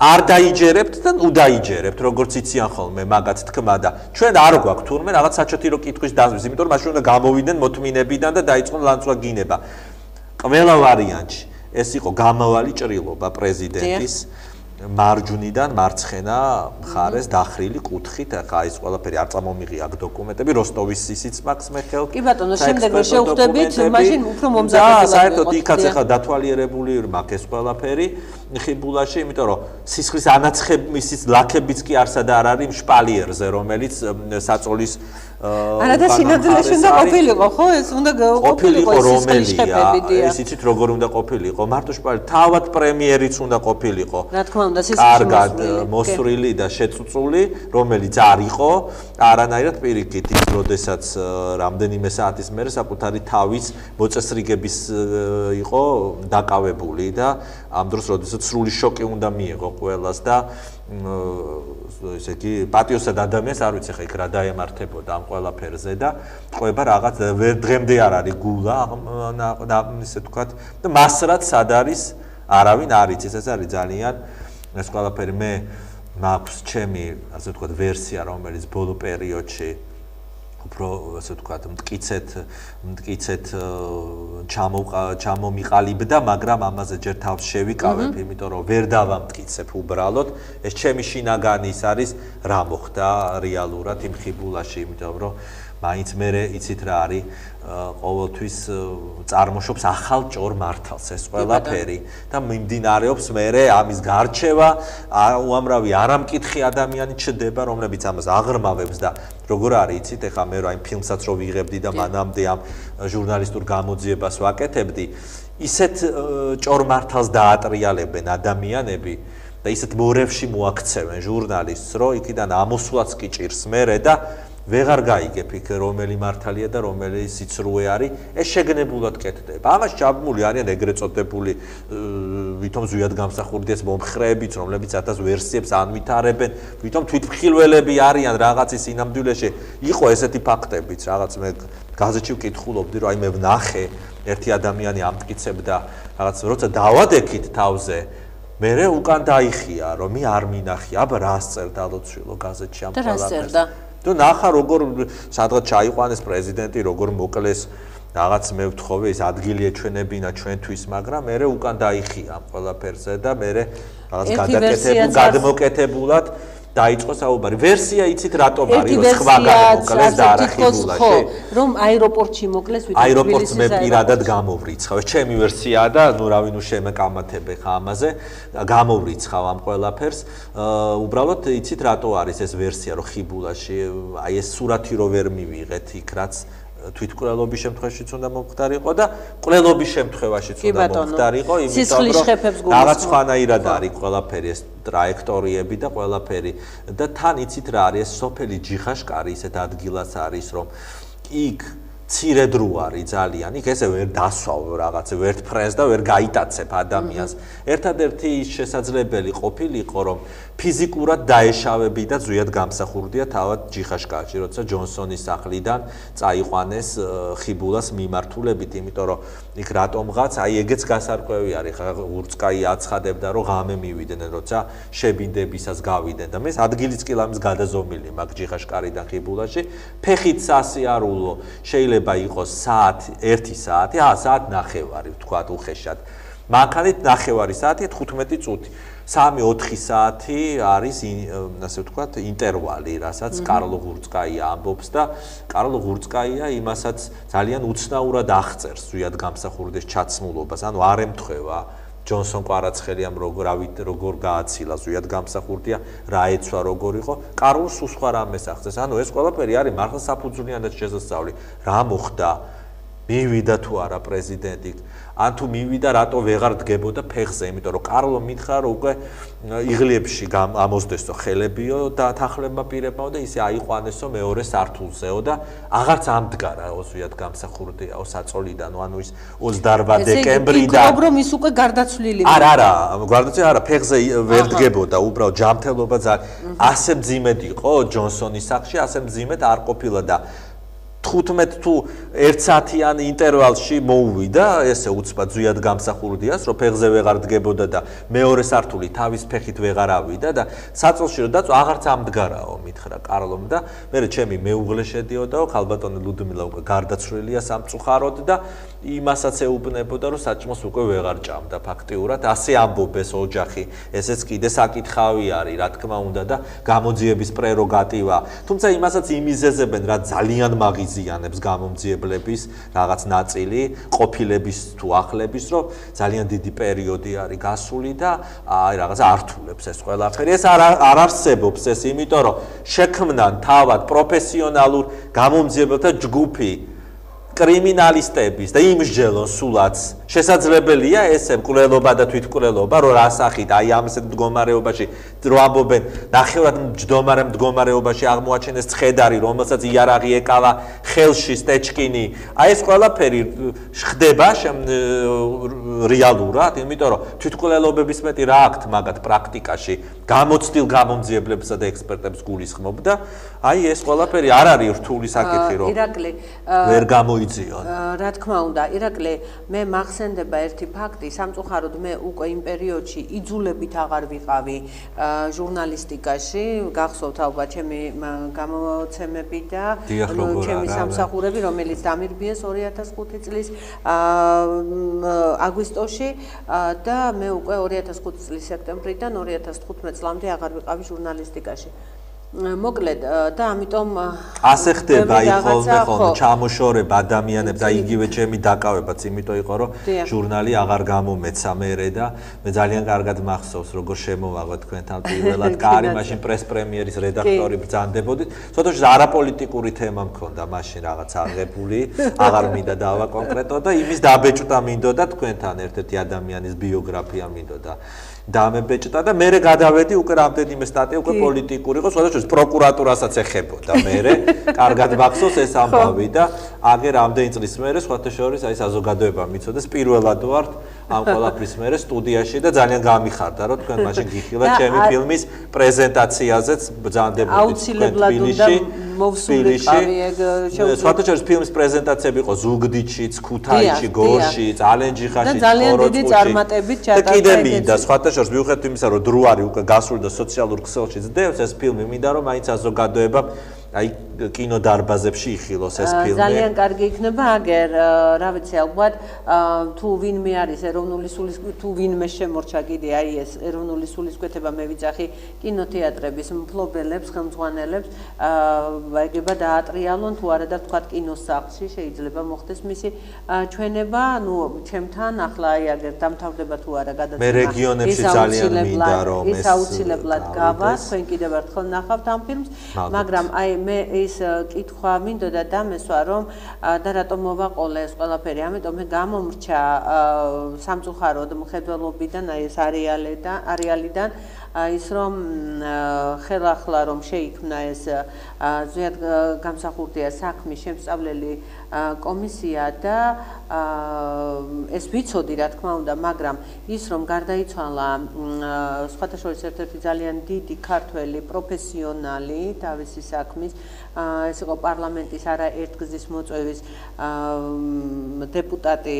არ დაიჯერებთ და უდაიჯერებთ, როგორც იციან ხოლმე მაგათ თქმა და ჩვენ არ გვაქვს თურმე რაღაც საჩათირო კითხვის დასმის, იმიტომ რომ მაშინ უნდა გამოვიდნენ მოთმინებიდან და დაიწყონ ლანწვა გინება. ყველა ვარიანტში ეს იყო გამავალი ჭრილობა პრეზიდენტის მარჯვნიდან მარცხენა მხარეს დახრილი კუთხით, ახლა ეს ყველაფერი არ წამომიღია აქ დოკუმენტები, როსტოვის ისიც მაქვს მე ხელ. კი ბატონო, შემდეგ რომ შევხვდებით, მაშინ უფრო მომზადებელად და საერთოდ იქაც ახლა დათვალიერებული მაქვს ეს ყველაფერი ხიბულაში, იმიტომ რომ სისხლის ანაცხებისის ლაქებიც კი არსად არ არის შპალიერზე, რომელიც საწოლის არა და სინამდვილეში უნდა ყოფილიყო, ხო? ეს უნდა ყოფილიყო რომელია? ეს იცით როგორ უნდა ყოფილიყო? მარტო შპალი თავად პრემიერიც უნდა ყოფილიყო. რა თქმა უნდა, სისხლის კარგად მოსვრილი და შეწუწული, რომელიც არ იყო არანაირად პირიქით ის, როდესაც რამდენიმე საათის მერე საკუთარი თავის მოწესრიგების იყო დაკავებული და ამ დროს როდესაც სრული შოკი უნდა მიეღო ყველას და ესე იგი პატიოსად ადამიანს არ ვიცი ხა იქ რა დაემართებოდა ამ ყველაფერზე და ყვება რაღაც დღემდე არ არის გულა ისე თქვათ და მასრად სად არის არავინ არ იცის ეს არის ძალიან ეს ყველაფერი მე მაქვს ჩემი ასე ვთქვათ ვერსია რომელიც ბოლო პერიოდში უფრო ასე ვთქვათ მტკიცეთ ჩამომიყალიბდა მაგრამ ამაზე ჯერ თავს შევიკავებ იმიტომ რომ ვერ დავამტკიცებ უბრალოდ ეს ჩემი შინაგანის არის რა მოხდა რეალურად იმ ხიბულაში იმიტომ რომ მაინც მე იცით რა არის ყოველთვის წარმოშობს ახალ ჭორ მართალს ეს ყველაფერი და მიმდინარეობს მე ამის გარჩევა უამრავი არამკითხი ადამიანი ჩდება რომლებიც ამას აღრმავებს და როგორ არის იცით ეხა მე რა იმ ფილმსაც რო ვიღებდი და მანამდე ამ ჟურნალისტურ გამოძიებას ვაკეთებდი ისეთ ჭორ მართალს დაატრიალებენ ადამიანები და ისეთ მორევში მოაქცევენ ჟურნალისტს რომ იქიდან ამოსვლაც კი ჭირს მე და ვეღარ გაიგებ იქ რომელი მართალია და რომელი სიცრუე არის ეს შეგნებულად კეთდება ამას ჩაბმული არიან ეგრეთ წოდებული ვითომ ზვიად გამსახურდიას მომხრეებიც რომლებიც 1000 ვერსიებს ანვითარებენ ვითომ თვითმხილველები არიან რაღაცის ინამდვილეში იყო ესეთი ფაქტებიც რაღაც მე გაზეთში ვკითხულობდი რომ აი მე ვნახე ერთი ადამიანი ამტკიცებდა რაღაც როცა დავადექით თავზე მე უკან დაიხია რომ მე არ მინახი აბა რას წერდა ლოცვილო გაზეთში ამ ყველაფერს თუ ნახა როგორ სადღაც ჩაიყვანეს პრეზიდენტი როგორ მოკლეს რაღაც მე ვთხოვე ის ადგილი ეჩვენებინა ჩვენთვის მაგრამ მე უკან დაიხია ამ ყველაფერზე და მე რაღაც გადმოკეთებულად დაიწყო საუბარი ვერსია იცით რატომ არის რომ სხვა გამოკლეს და არა ხიბულაში რომ აეროპორტში მოკლეს ვიდრე აეროპორტს მე პირადად გამოვრიცხავ ჩემი ვერსიაა და ნუ რა ვინ შემეკამათებ ხა ამაზე გამოვრიცხავ ამ ყველაფერს უბრალოდ იცით რატო არის ეს ვერსია რომ ხიბულაში აი ეს სურათი რო ვერ მივიღეთ იქ რაც თვითკვლელობის შემთხვევაშიც უნდა მომხდარიყო და კვლელობის შემთხვევაშიც უნდა მომხდარიყო იმიტომ რომ რაღაც სხვანაირად არის ყველაფერი ეს ტრაექტორიები და ყველაფერი და თან იცით რა არის ეს სოფელი ჯიხაშკარი ისეთ ადგილას არის რომ იქ ცირე დრო არის ძალიან იქ ესე ვერ დასვავ რაღაცე ვერ ფრენს და ვერ გაიტაცებ ადამიანს ერთადერთი ის შესაძლებელი ყოფილიყო რომ ფიზიკურად დაეშავები და ზვიად გამსახურდია თავად ჯიხაშკარში როცა ჯონსონის სახლიდან წაიყვანეს ხიბულას მიმართულებით იმიტომ რომ იქ რატომღაც აი ეგეც გასარკვევი არის ხა ურწკაი აცხადებდა რომ ღამე მივიდნენ როცა შებინდებისას გავიდნენ და მე ადგილიც კი ლამის გადაზომილი მაგ ჯიხაშკარიდან ხიბულაში ფეხით სასიარულო შეიძლება იყოს საათი 1 საათი საათ ნახევარი ვთქვათ უხეშად მანქანით ნახევარი საათი 15 წუთი 3-4 საათი არის ასე ვთქვათ ინტერვალი რასაც კარლო ღურწკაია ამბობს და კარლო ღურწკაია იმასაც ძალიან უცნაურად აღწერს ზვიად გამსახურდეს ჩაცმულობას ანუ არ ემთხვევა ჯონსონ კვარაცხელიამ როგორ გააცილა ზვიად გამსახურდია რა ეცვა როგორ იყო კარლოს სხვა რამეს აღწერს ანუ ეს ყველაფერი არის მართლა საფუძვლიანად შესასწავლი რა მოხდა მივიდა თუ არა პრეზიდენტი ან თუ მივიდა რატო ვეღარ დგებოდა ფეხზე იმიტომ რომ კარლო მითხრა რომ უკვე იღლიებში ამოსდესო ხელებიო და თანხლებმა პირებმაო და ისე აიყვანესო მეორე სართულზეო და აღარც ამდგარა ოზვიად გამსახურდიაო საწოლიდან ანუ ის 28 დეკემბრიდან ისე რომ ის უკვე გარდაცვლილი არა გარდაცვლილი არა ფეხზე ვერ დგებოდა უბრალოდ ჯანმრთელობა ასე მძიმედ იყო ჯონსონის სახლში ასე მძიმედ არ ყოფილა და 15 თუ 1 საათიან ინტერვალში მოუვიდა, ესე უცბად ზույად გამსახურდიას, რომ ფეხზე ვეღარ დგებოდა და მეორე სართული თავის ფეხით ვეღარ ავიდა და საწოლში რომ დაწვა აღარც ამდგარაო, მითხრა კარლომ და მე ჩემი მეუღლე შედიოდაო, ქალბატონი ლუდმილა უკვე გარდაცვლილია სამწუხაროდ და იმასაც ეუბნებოდა, რომ საჭმოს უკვე ვეღარ ჭამდა ფაქტიურად, ასე ამბობეს ოჯახი, ესეც კიდე საკითხავი არის, რა თქმა უნდა და გამოძიების პრეროგატივა. თუმცა იმასაც იმიზეზებენ, რა ძალიან მაღიზიანებს გამომძიებლების რაღაც ნაწილი, ყოფილების თუ ახლების, რომ ძალიან დიდი პერიოდი არის გასული და აი რაღაც ართულებს ეს ყველაფერი. ეს არ არსებობს ეს, იმიტომ რომ შექმნან თავად პროფესიონალურ გამომძიებელთა ჯგუფი კრიმინალისტების და იმსჯელონ სულაც შესაძლებელია ესე მკვლელობა და თვითმკვლელობა რომ რასახით აი ამ ესეთ მდგომარეობაში რო ამბობენ ნახევრად მჯდომარე მდგომარეობაში აღმოაჩენეს ცხედარი რომელსაც იარაღი ეკავა ხელში სტეჩკინი აი ეს ყველაფერი ხდება რეალურად იმიტომ რომ თვითმკვლელობების მეტი რა აქვთ მაგათ პრაქტიკაში გამოცდილ გამომძიებლებსა და ექსპერტებს გულისხმობ და აი ეს ყველაფერი არ არის რთული საკითხი რომ ირაკლი ვერ გამოიძიონ რა თქმა უნდა ირაკლი მე მახსენდება ერთი ფაქტი სამწუხაროდ მე უკვე იმ პერიოდში იძულებით აღარ ვიყავი ჟურნალისტიკაში გახსოვთ ალბათ ჩემი გამოცემები და ჩემი სამსახურები რომელიც დამირბიეს 2005 წლის აგვისტოში და მე უკვე 2005 წლის სექტემბრიდან 2015 წლამდე აღარ ვიყავი ჟურნალისტიკაში მოკლედ და ამიტომ ასე ხდება ხოლმე ჩამოშორება ადამიანებს და იგივე ჩემი დაკავებაც იმიტომ იყო რომ ჟურნალი აღარ გამომეცა მერე და მე ძალიან კარგად მახსოვს როგორ შემოვაღო თქვენთან პირველად კარი მაშინ პრეს პრემიერის რედაქტორი ბრძანდებოდით ცოტაში არაპოლიტიკური თემა მქონდა მაშინ რაღაც აღებული აღარ მინდა დავაკონკრეტო და იმის დაბეჭდა მინდოდა თქვენთან ერთ-ერთი ადამიანის ბიოგრაფია მინდოდა დამებეჭდა და მერე გადავედი უკვე რამდენიმე სტატია უკვე პოლიტიკური იყო სხვადასხვა პროკურატურასაც ეხებოდა მერე კარგად მახსოვს ეს ამბავი და აგერ რამდენი წლის მერე სხვათა შორის აი საზოგადოება მიცოდეს პირველად ვარ ამ ყველაფრის მერე სტუდიაში და ძალიან გამიხარდა რომ თქვენ მაშინ გიხილათ ჩემი ფილმის პრეზენტაციაზეც ბრძანდებოდით აუცილებლად უნდა მოვსულიყავი ეგ სხვათა შორის ფილმის პრეზენტაციები იყო ზუგდიდშიც, ქუთაისში, გორში, წალენჯიხაში, და ძალიან დიდი წარმატებით ჩატარდა კიდე მინდა სხვათა შორის მიუხედავად იმისა რომ დრო არის უკვე გასული და სოციალურ ქსელში ძდევს ეს ფილმი მინდა რომ მაინც საზოგადოება აი კინოდარბაზებში იხილოს ეს ფილმი. ძალიან კარგი იქნება აგერ, რა ვიცი, ალბათ თუ ვინმე არის ეროვნული სულისკვეთება, თუ ვინმე შემორჩა კიდე აი ეს ეროვნული სულისკვეთება მე ვიძახი კინოთეატრების მფლობელებს, ხელმძღვანელებს, ეგება დაატრიალონ თუ არა და თქვათ კინოსახლში შეიძლება მოხდეს მისი ჩვენება, ნუ ჩემთან ახლა აი აგერ დამთავრდება თუ არა გადაცემა. მე რეგიონებში ძალიან მინდა რომ ეს აუცილებლად გავა, თქვენ კიდევ ერთხელ ნახავთ ამ ფილმს, მაგრამ აი მე ის კითხვა მინდოდა დამესვა რომ და რატომ მოვაყოლე ეს ყველაფერი ამიტომ მე გამომრჩა სამწუხაროდ მხედველობიდან აი ეს არეალიდან ის რომ ხელახლა რომ შეიქმნა ეს ზუსტად გამსახურდია საქმის შემსწავლელი კომისია და ეს ვიცოდი რა თქმა უნდა მაგრამ ის რომ გარდაიცვალა სხვათა შორის ერთ-ერთი ძალიან დიდი ქართველი პროფესიონალი თავისი საქმის ეს იყო პარლამენტის არა ერთგზის მოწვევის დეპუტატი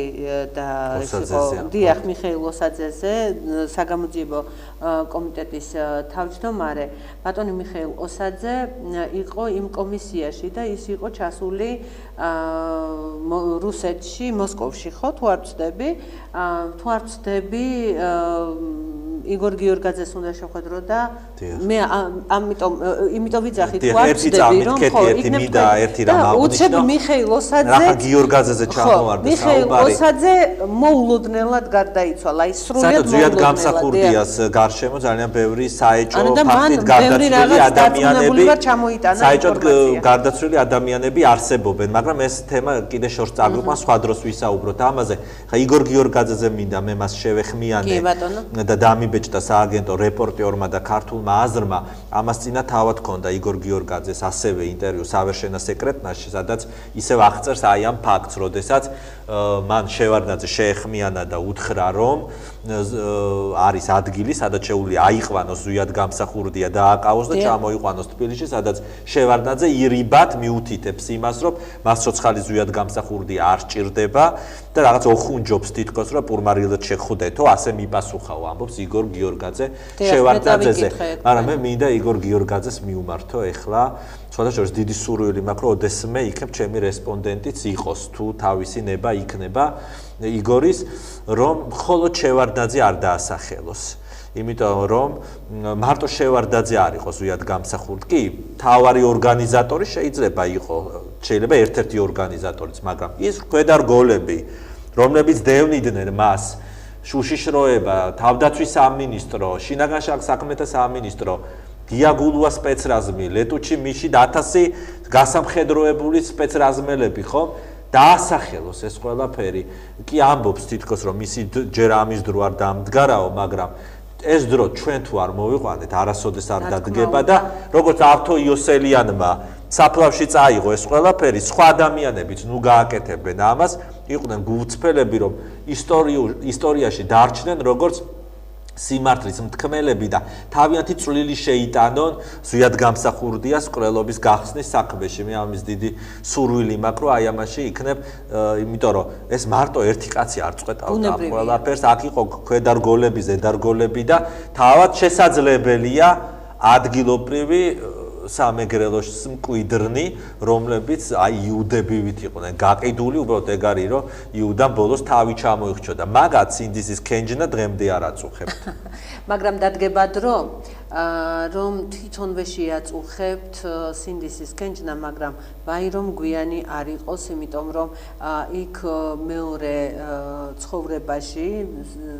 და ეს იყო დიახ მიხეილ ოსაძეზე საგამოძიებო კომიტეტის თავმჯდომარე ბატონი მიხეილ ოსაძე იყო იმ კომისიაში და ის იყო ჩასული რუსეთში მოსკოვში ხო თუ არ ვცდები იგორ გიორგაძეს უნდა შეხვედრო და მე იმიტომ ვიძახი თუ არ ვცდები რომ ხო იქნება ერთი რამ აღნიშნო უცებ მიხეილ ოსაძე რა გიორგაძეზე ჩამოვარდა მიხეილ ოსაძე მოულოდნელად გარდაიცვალა ის სრულიად ზუსტად გამსახურდიას გარშემო ძალიან ბევრი საეჭო ფაქტით გარდაცვლილი ადამიანები საეჭოდ გარდაცვლილი ადამიანები არსებობენ მაგრამ ეს თემა კიდე შორს წაგვიყვანს სხვა დროს ვისაუბროთ ამაზე ხა იგორ გიორგაძეზე მინდა მე მას შევეხმიანე და დამიბეჭდა სააგენტო რეპორტერმა და ქართულმა აზრმა ამას წინა თავად ქონდა იგორ გიორგაძეს ასევე ინტერვიუ სავერშენა სეკრეტნაში სადაც ისევ აღწერს აი ამ ფაქტს როდესაც მან შევარდნაძე შეეხმიანა და უთხრა რომ არის ადგილი, სადაც შეუძლია აიყვანოს ზույად გამსახურდია და აკავოს და ჩამოიყვანოს თბილისში, სადაც შევარდნაძე ირიბად მიუთითებს იმას, რომ მას ცოცხალი ზույად გამსახურდია არ სჭირდება და რაღაც ოხუნჯობს თითქოს, რომ პურმარილად შეხვდეთო, ასე მიპასუხაო, ამბობს იგორ გიორგაძე შევარდნაძეზე. მაგრამ მე მინდა იგორ გიორგაძეს მიუმართო ეხლა, სხვადასხვა დიდი სურვილი მაქვს, რომ ოდესმე იქნებ ჩემი რესპონდენტიც იყოს, თუ თავისი ნება იქნება იგორის, რომ მხოლოდ შევარდნაძე არ დაასახელოს. იმიტომ რომ მარტო შევარდნაძე არ იყოს ზույად გამსახურდი, კი, თავარი ორგანიზატორი შეიძლება შეიძლება ერთ-ერთი ორგანიზატორიც, მაგრამ ის ქვედარგოლები, რომლებიც დევნიდნენ მას, შუშიშროება, თავდაცვის სამინისტრო, შინაგან საქმეთა სამინისტრო, დიაგულუა სპეცრაზმი, ლეტუჩი მიში 1000 გასამხედროებული სპეცრაზმელები, ხო? დაასახელოს ეს ყველაფერი. კი ამბობს თითქოს რომ მისი ჯერ ამის დრო არ დამდგარაო, მაგრამ ეს დრო ჩვენ თუ არ მოვიყვანეთ, არასოდეს არ დადგება და როგორც ავთო იოსელიანმა საფლავში წაიღო ეს ყველაფერი, სხვა ადამიანებიც ნუ გააკეთებენ ამას, იყვნენ გულწრფელები, რომ ისტორიაში დარჩნენ როგორც სიმართლის მთქმელები და თავიანთი წვლილი შეიტანონ ზույად გამსახურდიას მკვლელობის გახსნის საქმეში. მე ამის დიდი სურვილი მაქვს, რომ აი ამაში იქნებ, იმიტომ რომ ეს მარტო ერთი კაცი არ წყვეტავდა ამ ყველაფერს, აქ იყო ქვედარგოლები, ზედარგოლები და თავად შესაძლებელია ადგილობრივი სამეგრელოს მკვიდრნი, რომლებიც აი იუდებივით იყვნენ გაყიდული, უბრალოდ ეგ არის, რომ იუდამ ბოლოს თავი ჩამოიხრჩოდა. მაგაც სინდისის ქენჯნა დღემდე არ აწუხებთ. მაგრამ დადგება დრო, რომ თვითონვე შეაწუხებთ სინდისის ქენჯნა, მაგრამ ვაი რომ გვიანი არ იყოს, იმიტომ რომ იქ მეორე ცხოვრებაში,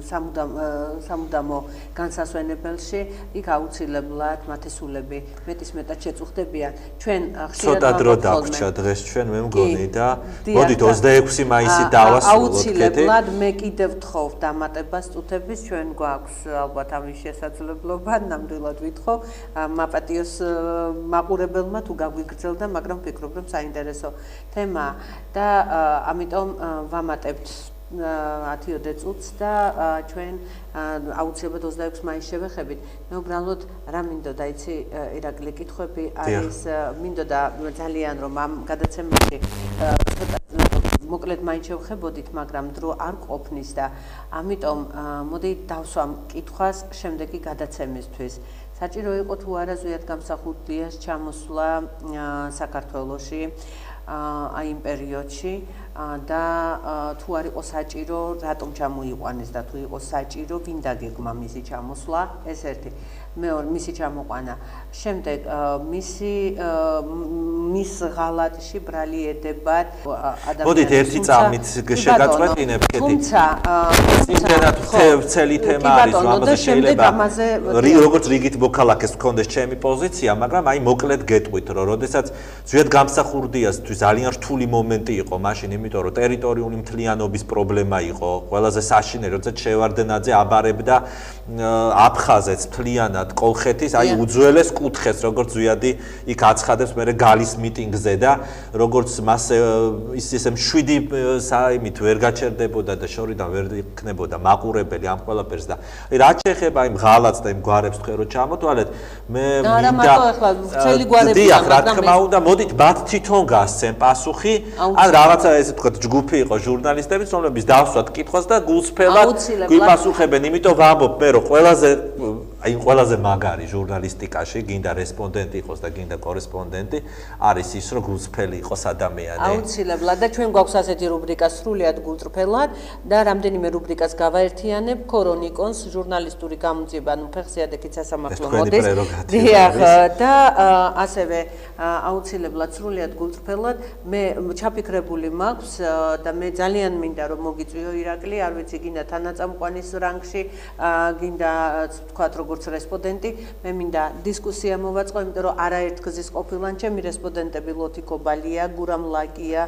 სამუდამო განსასვენებელში, იქ აუცილებლად მათესულები მეტისმეტად შეწუხდებიან. ჩვენ ხშირად ცოტა დრო დაგვჭა დღეს ჩვენ მე მგონი და მოდით 26 მაისი დავასრულოთ. აუცილებლად მე კიდევ ვთხოვ დამატებას წუთების, ჩვენ გვაქვს ალბათ ამის შესაძლებლობა, ნამდვილად ვითხოვ მაპატიოს მაყურებელმა თუ გაგვიგრძელდა, მაგრამ ვფიქრობ რომ საინტერესო თემაა და ამიტომ ვამატებთ 10 წუთს და ჩვენ აუცილებლად 26 მაისს შევეხებით. მე უბრალოდ რა მინდოდა, იცი, ირაკლი, კითხვები არის, მინდოდა ძალიან რომ ამ გადაცემაში ცოტა მოკლედ მაინც შევხებოდით, მაგრამ დრო არ ყოფნის და ამიტომ მოდი დავსვამ კითხვას შემდეგი გადაცემისთვის. საჭირო იყო თუ არა ზույად გამსახურდიას ჩამოსვლა საქართველოში აი იმ პერიოდში და თუ არ იყო საჭირო, რატომ ჩამოიყვანეს და თუ იყო საჭირო, ვინ დაგეგმა მისი ჩამოსვლა, ეს ერთი. მეორე მისი ჩამოყვანა. შემდეგ მის ღალატში ბრალი ედებათ ადამიანებს. მოდით ერთი წამით შეგაწყვეტინებ, კეთი. თუმცა იმდენად ვცელი თემა არის, რომ ამაზე შეიძლება როგორც რიგით მოქალაქეს გქონდეს ჩემი პოზიცია, მაგრამ აი მოკლედ გეტყვით, რომ როდესაც ზույად გამსახურდიასთვის ძალიან რთული მომენტი იყო მაშინ, იმიტომ რომ ტერიტორიული მთლიანობის პრობლემა იყო, ყველაზე საშინელი, როდესაც შევარდნაძე აბარებდა აფხაზეთს მთლიანად კოლხეთის, აი უძველეს კუთხეს, როგორც ზვიადი იქ აცხადებს მე გალის მიტინგზე და როგორც მას ისე მშვიდი საიმით ვერ გაჩერდებოდა და შორიდან ვერ იქნებოდა მაყურებელი ამ ყველაფერს და აი რაც შეეხება იმ ღალატს და იმ გვარებს თქვენ რო ჩამოთვალეთ, მე მინდა დიახ, რა თქმა უნდა, მოდით მათ თვითონ გასცენ პასუხი, ან რაღაცა ესე თქვა ჯგუფი იყო ჟურნალისტებიც, რომლებიც დავსვათ კითხვას და გულწრფელად გვიპასუხებენ, იმიტომ ვამბობ მე რომ ყველაზე მაგარი ჟურნალისტიკაში, გინდა რესპონდენტი იყოს და გინდა კორესპონდენტი, არის ის, რომ გულწრფელი იყოს ადამიანი. აუცილებლად და ჩვენ გვაქვს ასეთი რუბრიკა სრულიად გულწრფელად და რამდენიმე რუბრიკას გავაერთიანებ, ქრონიკონს, ჟურნალისტური გამოძიება, ანუ ფეხსიადექით სასამართლო მოდის. დიახ, და ასევე აუცილებლად სრულიად გულწრფელად მე ჩაფიქრებული მაქვს და მე ძალიან მინდა რომ მოგიწვიო ირაკლი, არ ვიცი გინდა თანაწამყვანის რანგში, გინდა თქვათ როგორც რესპონდენტი, მე მინდა დისკუსია მოვაწყო, იმიტომ რომ არაერთგზის ყოფილან ჩემი რესპონდენტები ლოთი კობალია, გურამ ლაკია,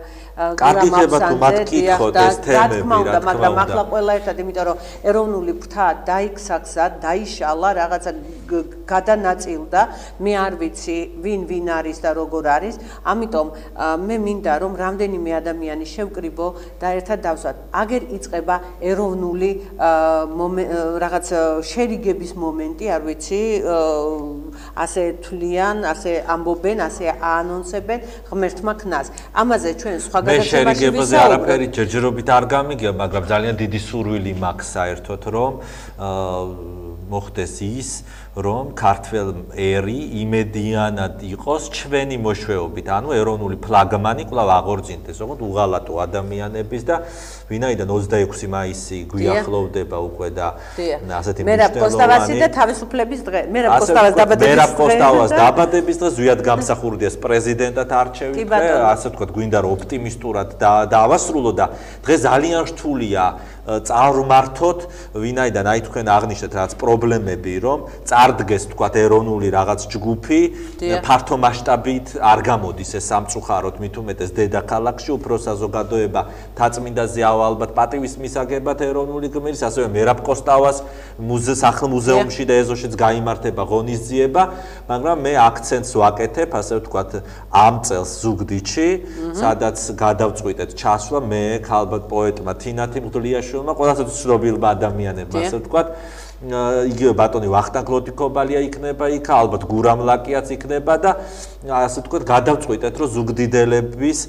გურამ აფსანძე, მაგრამ ახლა ყველა ერთად, იმიტომ რომ ეროვნული ფრთა დაიქსახსა, დაიშალა, რაღაცა გადანაწილდა, მე არ ვიცი ვინ არის და როგორ არის, ამიტომ მე მინდა რომ რამდენიმე ადამიანი შევკრიბო და ერთად დავსვათ. აგერ იწყება ეროვნული რაღაც შერიგების მომენტი, არ ვიცი, ასე თვლიან, ასე ამბობენ, ასე აანონსებენ ღმერთმა ქნას. ამაზე ჩვენ სხვა გადაცემაში მე შერიგებაზე არაფერი ჯერჯერობით არ გამიგია, მაგრამ ძალიან დიდი სურვილი მაქვს საერთოდ რომ მოხდეს ის, რომ ქართველ ერი იმედიანად იყოს ჩვენი მოშვეობით, ანუ ეროვნული ფლაგმანი კვლავ აღორძინდეს, როგორც უღალატო ადამიანების და ვინაიდან 26 მაისი გვიახლოვდება უკვე და ასეთი მერაბ კოსტავასი და თავისუფლების დღე. მერაბ კოსტავას დაბადების დღე. მერაბ კოსტავას დაბადების დღე ზვიად გამსახურდეს პრეზიდენტად არჩევით დღე, ასე ვთქვათ, გვინდა რომ ოპტიმისტურად დაავასრულო და დღე ძალიან რთულია წარუმართოთ, ვინაიდან აი თქვენ აღნიშნეთ რაღაც პრობლემები, რომ წარდგეს თქვათ ეროვნული რაღაც ჯგუფი, ფართო მასშტაბით არ გამოდის ეს სამწუხაროდ, მით უმეტეს დედაქალაქში, უფრო საზოგადოება თაწმინდაზე ალბათ პატივის მისაგებად ეროვნული გმირის, ასევე მერაბ კოსტავას სახლ-მუზეუმში და ეზოშიც გაიმართება ღონისძიება, მაგრამ მე აქცენტს ვაკეთებ, ასე ვთქვათ, ამ წელს ზუგდიდში, სადაც გადავწყვიტეთ ჩასვლა მე ალბათ პოეტმა თინათი მღვდლიაშვილმა, ყველასათვის ცნობილმა ადამიანებმა, ასე ვთქვათ, იგივე ბატონი ვახტანგ ლოდიკობალია იქნება იქ, ალბათ გურამ ლაკიაც იქნება და ასე ვთქვათ, გადავწყვიტეთ, რომ ზუგდიდელების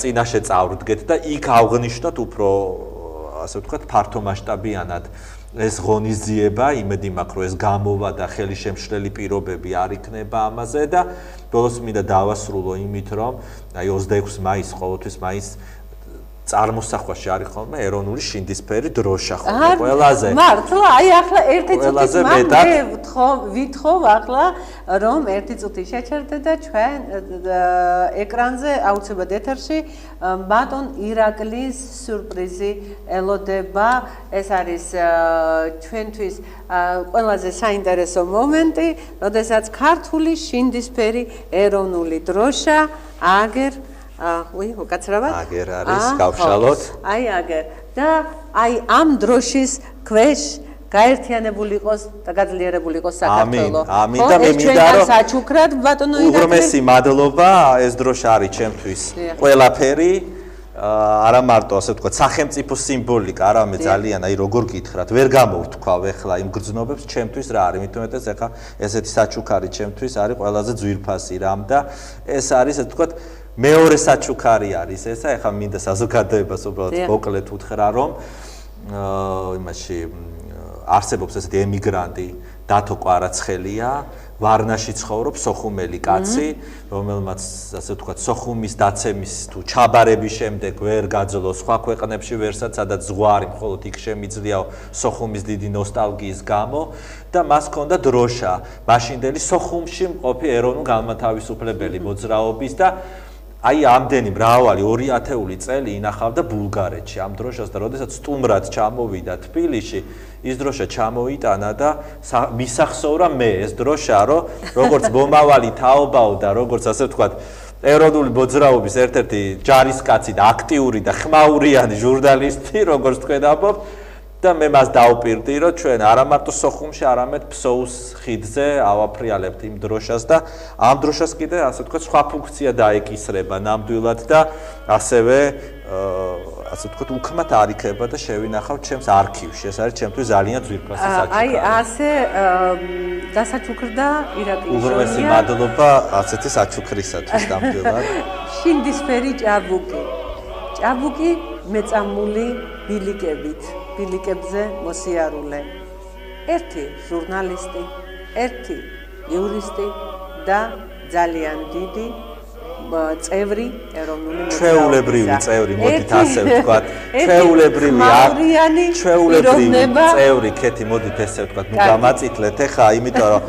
წინაშე წავდგეთ და იქ აღნიშნოთ უფრო, ასე ვთქვათ, ფართო მასშტაბიანად ეს ღონისძიება, იმედი მაქვს, რომ ეს გამოვა და ხელისშემშლელი პირობები არ იქნება ამაზე და ბოლოს მინდა დავასრულო იმით, რომ აი 26 მაისს, ყოველთვის მაისს წარმოსახვაში არის ხოლმე ეროვნული შინდისფერი დროშა ხოლმე ყველაზე. მართლა, აი ახლა ერთი წუთის ვითხოვ ახლა რომ ერთი წუთი შეჩერდე და ჩვენ ეკრანზე აუცილებლად ეთერში ბატონ ირაკლის სიურპრიზი ელოდება. ეს არის ჩვენთვის ყველაზე საინტერესო მომენტი, როდესაც ქართული შინდისფერი ეროვნული დროშა აგერ უკაცრავად? აგერ არის, გავშალოთ. აი აგერ. და აი ამ დროშის ქვეშ გაერთიანებული იყოს და გაძლიერებული იყოს საქართველო. ამინ და მე მინდა რომ საჩუქრად ბატონო ირაკლი. უღრმესი მადლობა, ეს დროშა არის ჩემთვის ყველაფერი. არა მარტო ასე ვთქვათ, სახელმწიფო სიმბოლიკა, არამედ ძალიან, აი როგორ გითხრათ, ვერ გამოვთქვავ ეხლა იმ გრძნობებს, ჩემთვის რა არის, მით უმეტეს ეხლა ესეთი საჩუქარი ჩემთვის არის ყველაზე ძვირფასი რამ და ეს არის, ასე ვთქვათ, მეორე საჩუქარი არის ესა, ეხლა მინდა საზოგადოებას უბრალოდ მოკლედ უთხრა, რომ იმაში არსებობს ესეთი ემიგრანტი დათო კვარაცხელია, ვარნაში ცხოვრობს სოხუმელი კაცი, რომელმაც ასე ვთქვათ, სოხუმის დაცემის თუ ჩაბარების შემდეგ ვერ გაძლო სხვა ქვეყნებში ვერსად, სადაც ზღვარი მხოლოდ იქ შემიძლიაო სოხუმის დიდი ნოსტალგიის გამო და მას ჰქონდა დროშა, მაშინდელი სოხუმში მყოფი ეროვნულ განმათავისუფლებელი მოძრაობის და აი ამდენი მრავალი 2000 წელი ინახავდა ბულგარეთში ამ დროშას და როდესაც სტუმრად ჩამოვიდა თბილისში, ის დროშა ჩამოიტანა და მისახსოვრა მე ეს დროშა, რომ როგორც მომავალი თაობაო და როგორც ასე ვთქვათ, ეროვნული მოძრაობის ერთ-ერთი ჯარისკაცი და აქტიური და ხმაურიანი ჟურნალისტი, როგორც თქვენ ამბობთ, და მე მას დავპირდი, რომ ჩვენ არა მარტო სოხუმში, არამედ ფსოუს ხიდზე ავაფრიალებთ იმ დროშას და ამ დროშას კიდე ასე ვთქვათ, სხვა ფუნქცია დაეკისრება ნამდვილად და ასევე ასე ვთქვათ, უქმად არ იქნება და შევინახავთ ჩემს არქივში. ეს არის ჩემთვის ძალიან ძვირფასი საჩუქარი. აი ასე დასაჩუქრდა ირაკლი. უღრმესი მადლობა ასეთი საჩუქრისათვის ნამდვილად. შინდისფერი ჭაბუკი. ჭაბუკი მეწამული ბილიკებით. ბილიკებზე მოსიარულე. ერთი ჟურნალისტი, ერთი იურისტი და ძალიან დიდი წევრი ეროვნული მოძრაობის. ჩვეულებრივი წევრი, მოდით ასე ვთქვათ. ჩვეულებრივი წევრი, ქეთი, მოდით ესე ვთქვათ, ნუ გამაწითლეთ ახლა, იმიტომ რომ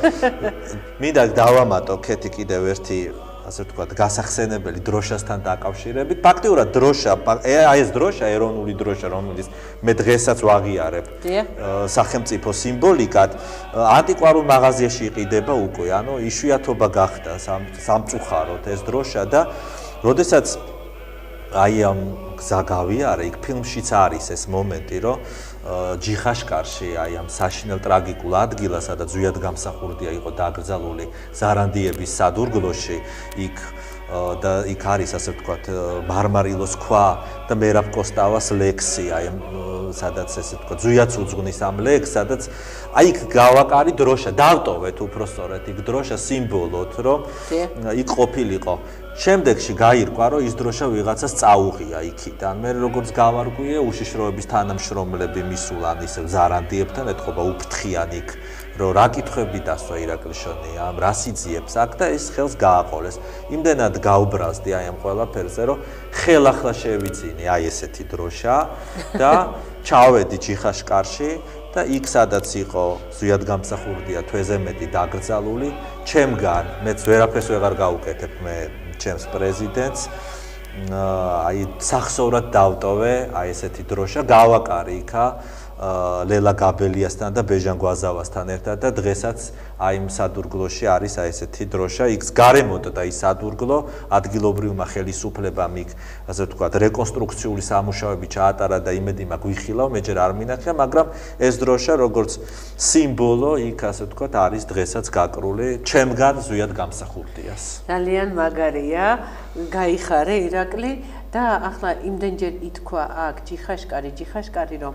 მინდა დავამატო ქეთი კიდევ ერთი ასე ვთქვათ, გასახსენებელი დროშასთან დაკავშირებით. ფაქტიურად დროშა, აი ეს დროშა, ეროვნული დროშა, რომელიც მე დღესაც ვაღიარებ სახელმწიფო სიმბოლიკად, ანტიკვარულ მაღაზიაში იყიდება უკვე, ანუ იშვიათობა გახდა სამწუხაროდ ეს დროშა და როდესაც აი ამ გზა გავიარე, იქ ფილმშიც არის ეს მომენტი, რომ ჯიხაშკარში, აი ამ საშინელ ტრაგიკულ ადგილას, სადაც ზვიად გამსახურდია იყო დაკრძალული ზარანდიების სადურგლოში, და იქ არის ასე ვთქვათ მარმარილოს ქვა და მერაბ კოსტავას ლექსი, აი სადაც ესე ვთქვათ ზვიაც უძღვნის ამ ლექსს, სადაც აი იქ გავაკარი დროშა, დავტოვეთ უпростоრეთ იქ დროშა სიმბოლოდ, რომ იქ ყოფილიყო. შემდეგში გაირკვა, რომ ის დროშა ვიღაცას წაუღია იქიდან. მე როგორც გავარკვიე, უშიშროების თანამშრომლები მისულან ისევ ზარანდიებთან ეთყობა უფრთხიან იქ, რომ რა კითხვები დასვა ირაკლიშონიამ, რა სიძიებს აქ და ეს ხელს გააყოლეს. იმდენად გაუბრაზდი აი ამ ყველაფერზე, რომ ხელახლა შევიძინე აი ესეთი დროშა და ჩავედი ჯიხაშკარში და იქ სადაც იყო ზვიად გამსახურდია თვეზე მეტი დაკრძალული, ჩემგან მეც ვერაფერს ვეღარ გავუკეთებ მე ჩემს პრეზიდენტს, აი სახსოვრად დავტოვე აი ესეთი დროშა, გავაკარი იქა ლელა გაბელიასთან და ბეჟან გვაზავასთან ერთად და დღესაც აი იმ სადურგლოში არის აი ესეთი დროშა, იქ გარემონტდა ის სადურგლო, ადგილობრივმა ხელისუფლებამ იქ ასე ვთქვათ რეკონსტრუქციული სამუშაოები ჩაატარა და იმედი მაქვს ვიხილავ, მე ჯერ არ მინახია, მაგრამ ეს დროშა როგორც სიმბოლო იქ ასე ვთქვათ არის დღესაც გაკრული ჩემგან ზვიად გამსახურდიას. ძალიან მაგარია, გაიხარე ირაკლი. და ახლა იმდენჯერ ითქვა აქ ჯიხაშკარი, რომ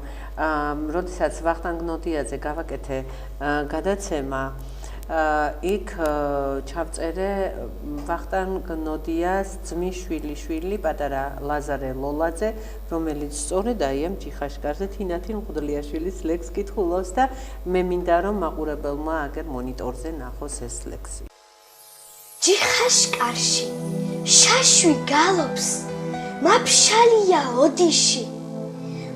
როდესაც ვახტანგ ნოდიაძე გავაკეთე გადაცემა, იქ ჩავწერე ვახტანგ ნოდიას ძმის შვილი, პატარა ლაზარე ლოლაძე, რომელიც სწორედ აი ამ ჯიხაშკარზე თინათინ მღვდლიაშვილის ლექსს კითხულობს და მე მინდა რომ მაყურებელმა აგერ მონიტორზე ნახოს ეს ლექსი. ჯიხაშკარში შაშვი გალობს მაფშალია ოდიში,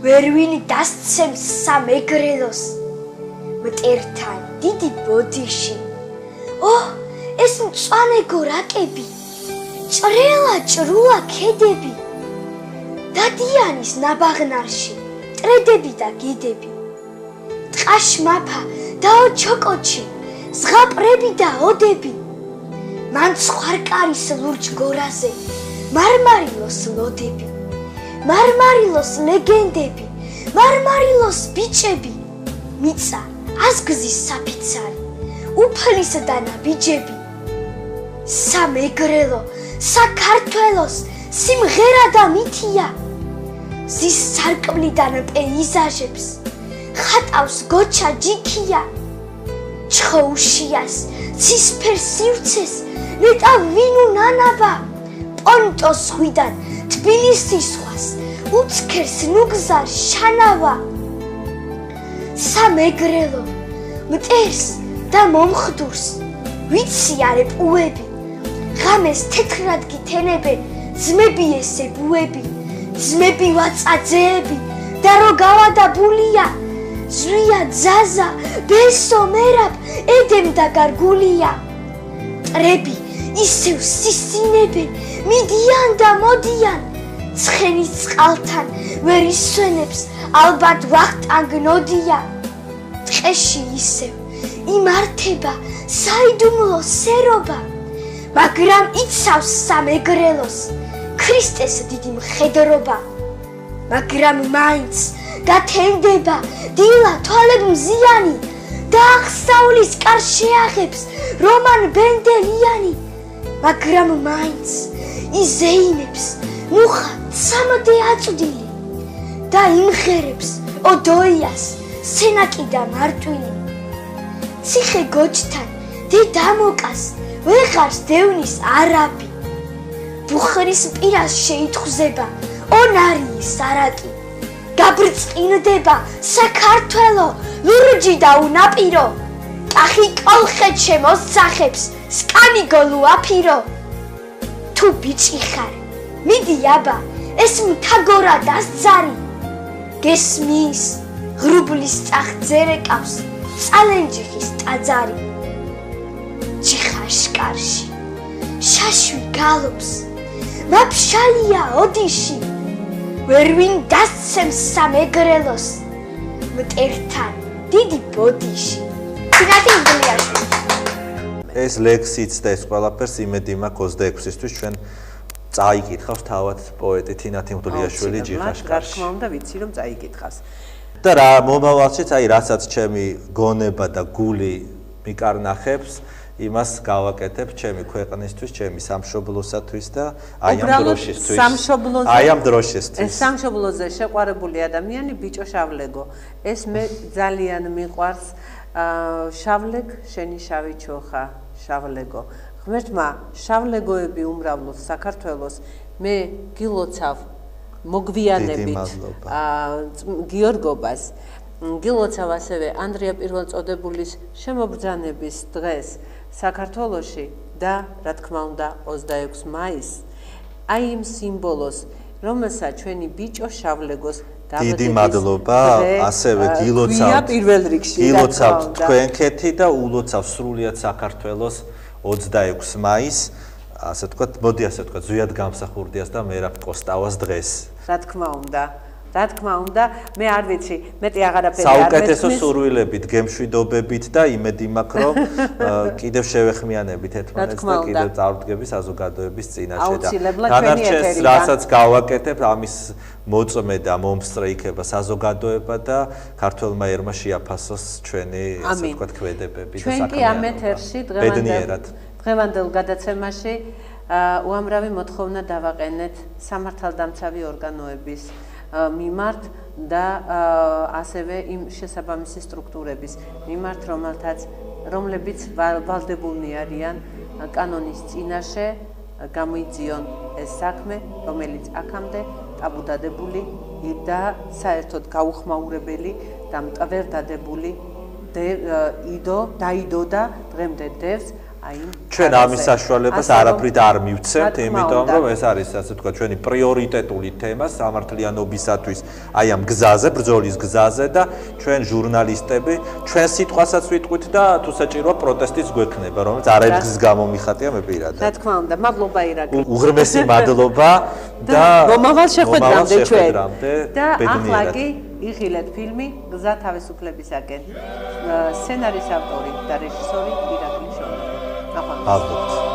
ვერვინი დასცემს სამეგრელოს, მტერთან დიდი ბოდიში. ეს მწვანე გორაკები, ჭრელა ჭრულა ქედები, დადიანის ნაბაღნარში, ტრედები და გედები. ტყაშმაფა დაო ჩოკოჩი, ზღაპრები და ოდები, მან ცხვარკარის ლურჯ გორაზე, მარმარილოს ლოდები, მარმარილოს ლეგენდები, მარმარილოს ბიჭები, მიწა აზგზის საფიცარი, უფლის დანა ბიჯები. სამეგრელო, საქართველოს სიმღერა და მითია, ზის სარკმლიდან პეიზაჟებს ხატავს გოჩა ჯიქია, ჩხოუშიას ცისფერ სივრცეს ნეტა ვინუ ნანაბა, პონტოს ზღვიდან თბილისის ზღვას უცქერს ნუგზარ შანავა. სამეგრელო მტერს და მომხდურს ვიციარე პუები, ღამეს თეთრად გითენებენ ძმები ესე ბუები, ძმები ვაწაძეები და რო გავადაბულია, ზვია ძაზა ბესო მერაბ ედემ და გარგულია. მტრები ისევ სისინებენ, მიდიან და მოდიან, ცხენის წყალთან ვერ ისვენებს ალბათ ვახტანგ ნოდია. ტყეში ისევ იმართება საიდუმლო სერობა, მაგრამ იცავს სამეგრელოს ქრისტეს დიდი მხედრობა. მაგრამ მაინც გათენდება დილა თვალებ მზიანი და აღსავლის კარ შეაღებს რომან ბენდელიანი. მაგრამ მაინც იზეიმებს მუხა სამოდე აწვდილი და იმღერებს ოდოიას სენაკი და მარტვილი. ციხე გოჯთან დედამოკას ვეღარს დევნის არაბი, ბუხრის პირას შეიტხვზება ონარიის არაკი. გაბრწყინდება საქართველო ლურჯი და უნაპირო, კახი კოლხეთ შემოსახებს სკანი გოლუაფირო. თუ ბიჭი ხარ მიდი აბა ეს მთაგორა დასძარი, გესმის ღრუბლის წახძერეკავს წალენჯიხის ტაძარი. ჯიხაშკარში შაშვი გალობს მაფშალია ოდიში, ვერვინ დასცემს სამეგრელოს მტერთან დიდი ბოდიში. თინათინ მღვდლიაშვილი. ეს ლექსიც და ეს ყველაფერს იმედი მაქვს 26-ისთვის ჩვენ წაიკითხავს თავად პოეტი თინათინ მღვდლიაშვილი ჯიხაშკარში. რა თქმა უნდა ვიცი რომ წაიკითხავს. და რა მომავალშიც აი რასაც ჩემი გონება და გული მიკარნახებს იმას გავაკეთებ ჩემი ქვეყნისთვის, ჩემი სამშობლოსათვის და აი ამ დროშისთვის. აი ამ დროშისთვის. სამშობლოზე შეყვარებული ადამიანი ბიჭო შავლეგო. ეს მე ძალიან მიყვარს. შავლეგ შენი შავი ჩოხა, შავლეგო. ღმერთმა შავლეგოები უმრავლოს საქართველოს მე გილოცავ მოგვიანებით გიორგობას გილოცავ ასევე ანდრია პირველწოდებულის შემობრძანების დღეს საქართველოში და რა თქმა უნდა 26 მაისს აი იმ სიმბოლოს რომელსაც ჩვენი ბიჭო შავლეგოს დიდი მადლობა ასევე გილოცავთ თქვენკეთი და ულოცავ სრულიად საქართველოს 26 მაისს ასე ვთქვათ, მოდი ასე ვთქვათ, ზვიად გამსახურდიას და მერაბ კოსტავას დღეს. რა თქმა უნდა, მე არ ვიცი, მეტი აღარაფერი არ მესმის. საუკეთესო სურვილებით, გემშვიდობებით და იმედი მაქვს, რომ კიდევ შევეხმიანებით ერთმანეთს და კიდევ წარვდგები საზოგადოების წინაშე და დანარჩენს, რასაც გავაკეთებ, ამის მოწმე და მომსწრე იქნება საზოგადოება და ქართველმა ერმა შეაფასოს ჩვენი ასე ვთქვათ ქმედებები და საქმიანობა. ჩვენ კი ამ ეთერში დღევანდელ გადაცემაში უამრავი მოთხოვნა დავაყენეთ სამართალდამცავი ორგანოების მიმართ და ასევე იმ შესაბამისი სტრუქტურების მიმართ, რომლებიც ვალდებულნი არიან კანონის წინაშე გამოიძიონ ეს საქმე, რომელიც აქამდე ტაბუდადებული და საერთოდ გაუხმაურებელი და მტვერ დადებული დაიდო და დღემდე დევს ჩვენ ამის საშუალებას არაფრით არ მივცემთ, იმიტომ რომ ეს არის ასე ვთქვათ ჩვენი პრიორიტეტული თემა სამართლიანობისათვის აი ამ გზაზე, ბრძოლის გზაზე და ჩვენ ჟურნალისტები ჩვენ სიტყვასაც ვიტყვით და თუ საჭიროა პროტესტიც გვექნება, რომელიც არაერთგზის გამო მიხატია მე პირადად. რა თქმა უნდა, მადლობა ირაკლი. უღრმესი მადლობა და მომავალ შეხვედრამდე ჩვენ. და ახლა კი იღილეთ ფილმი გზა თავისუფლებისაკენ. სცენარის ავტორი და რეჟისორი ირაკლი შონი. Aldık.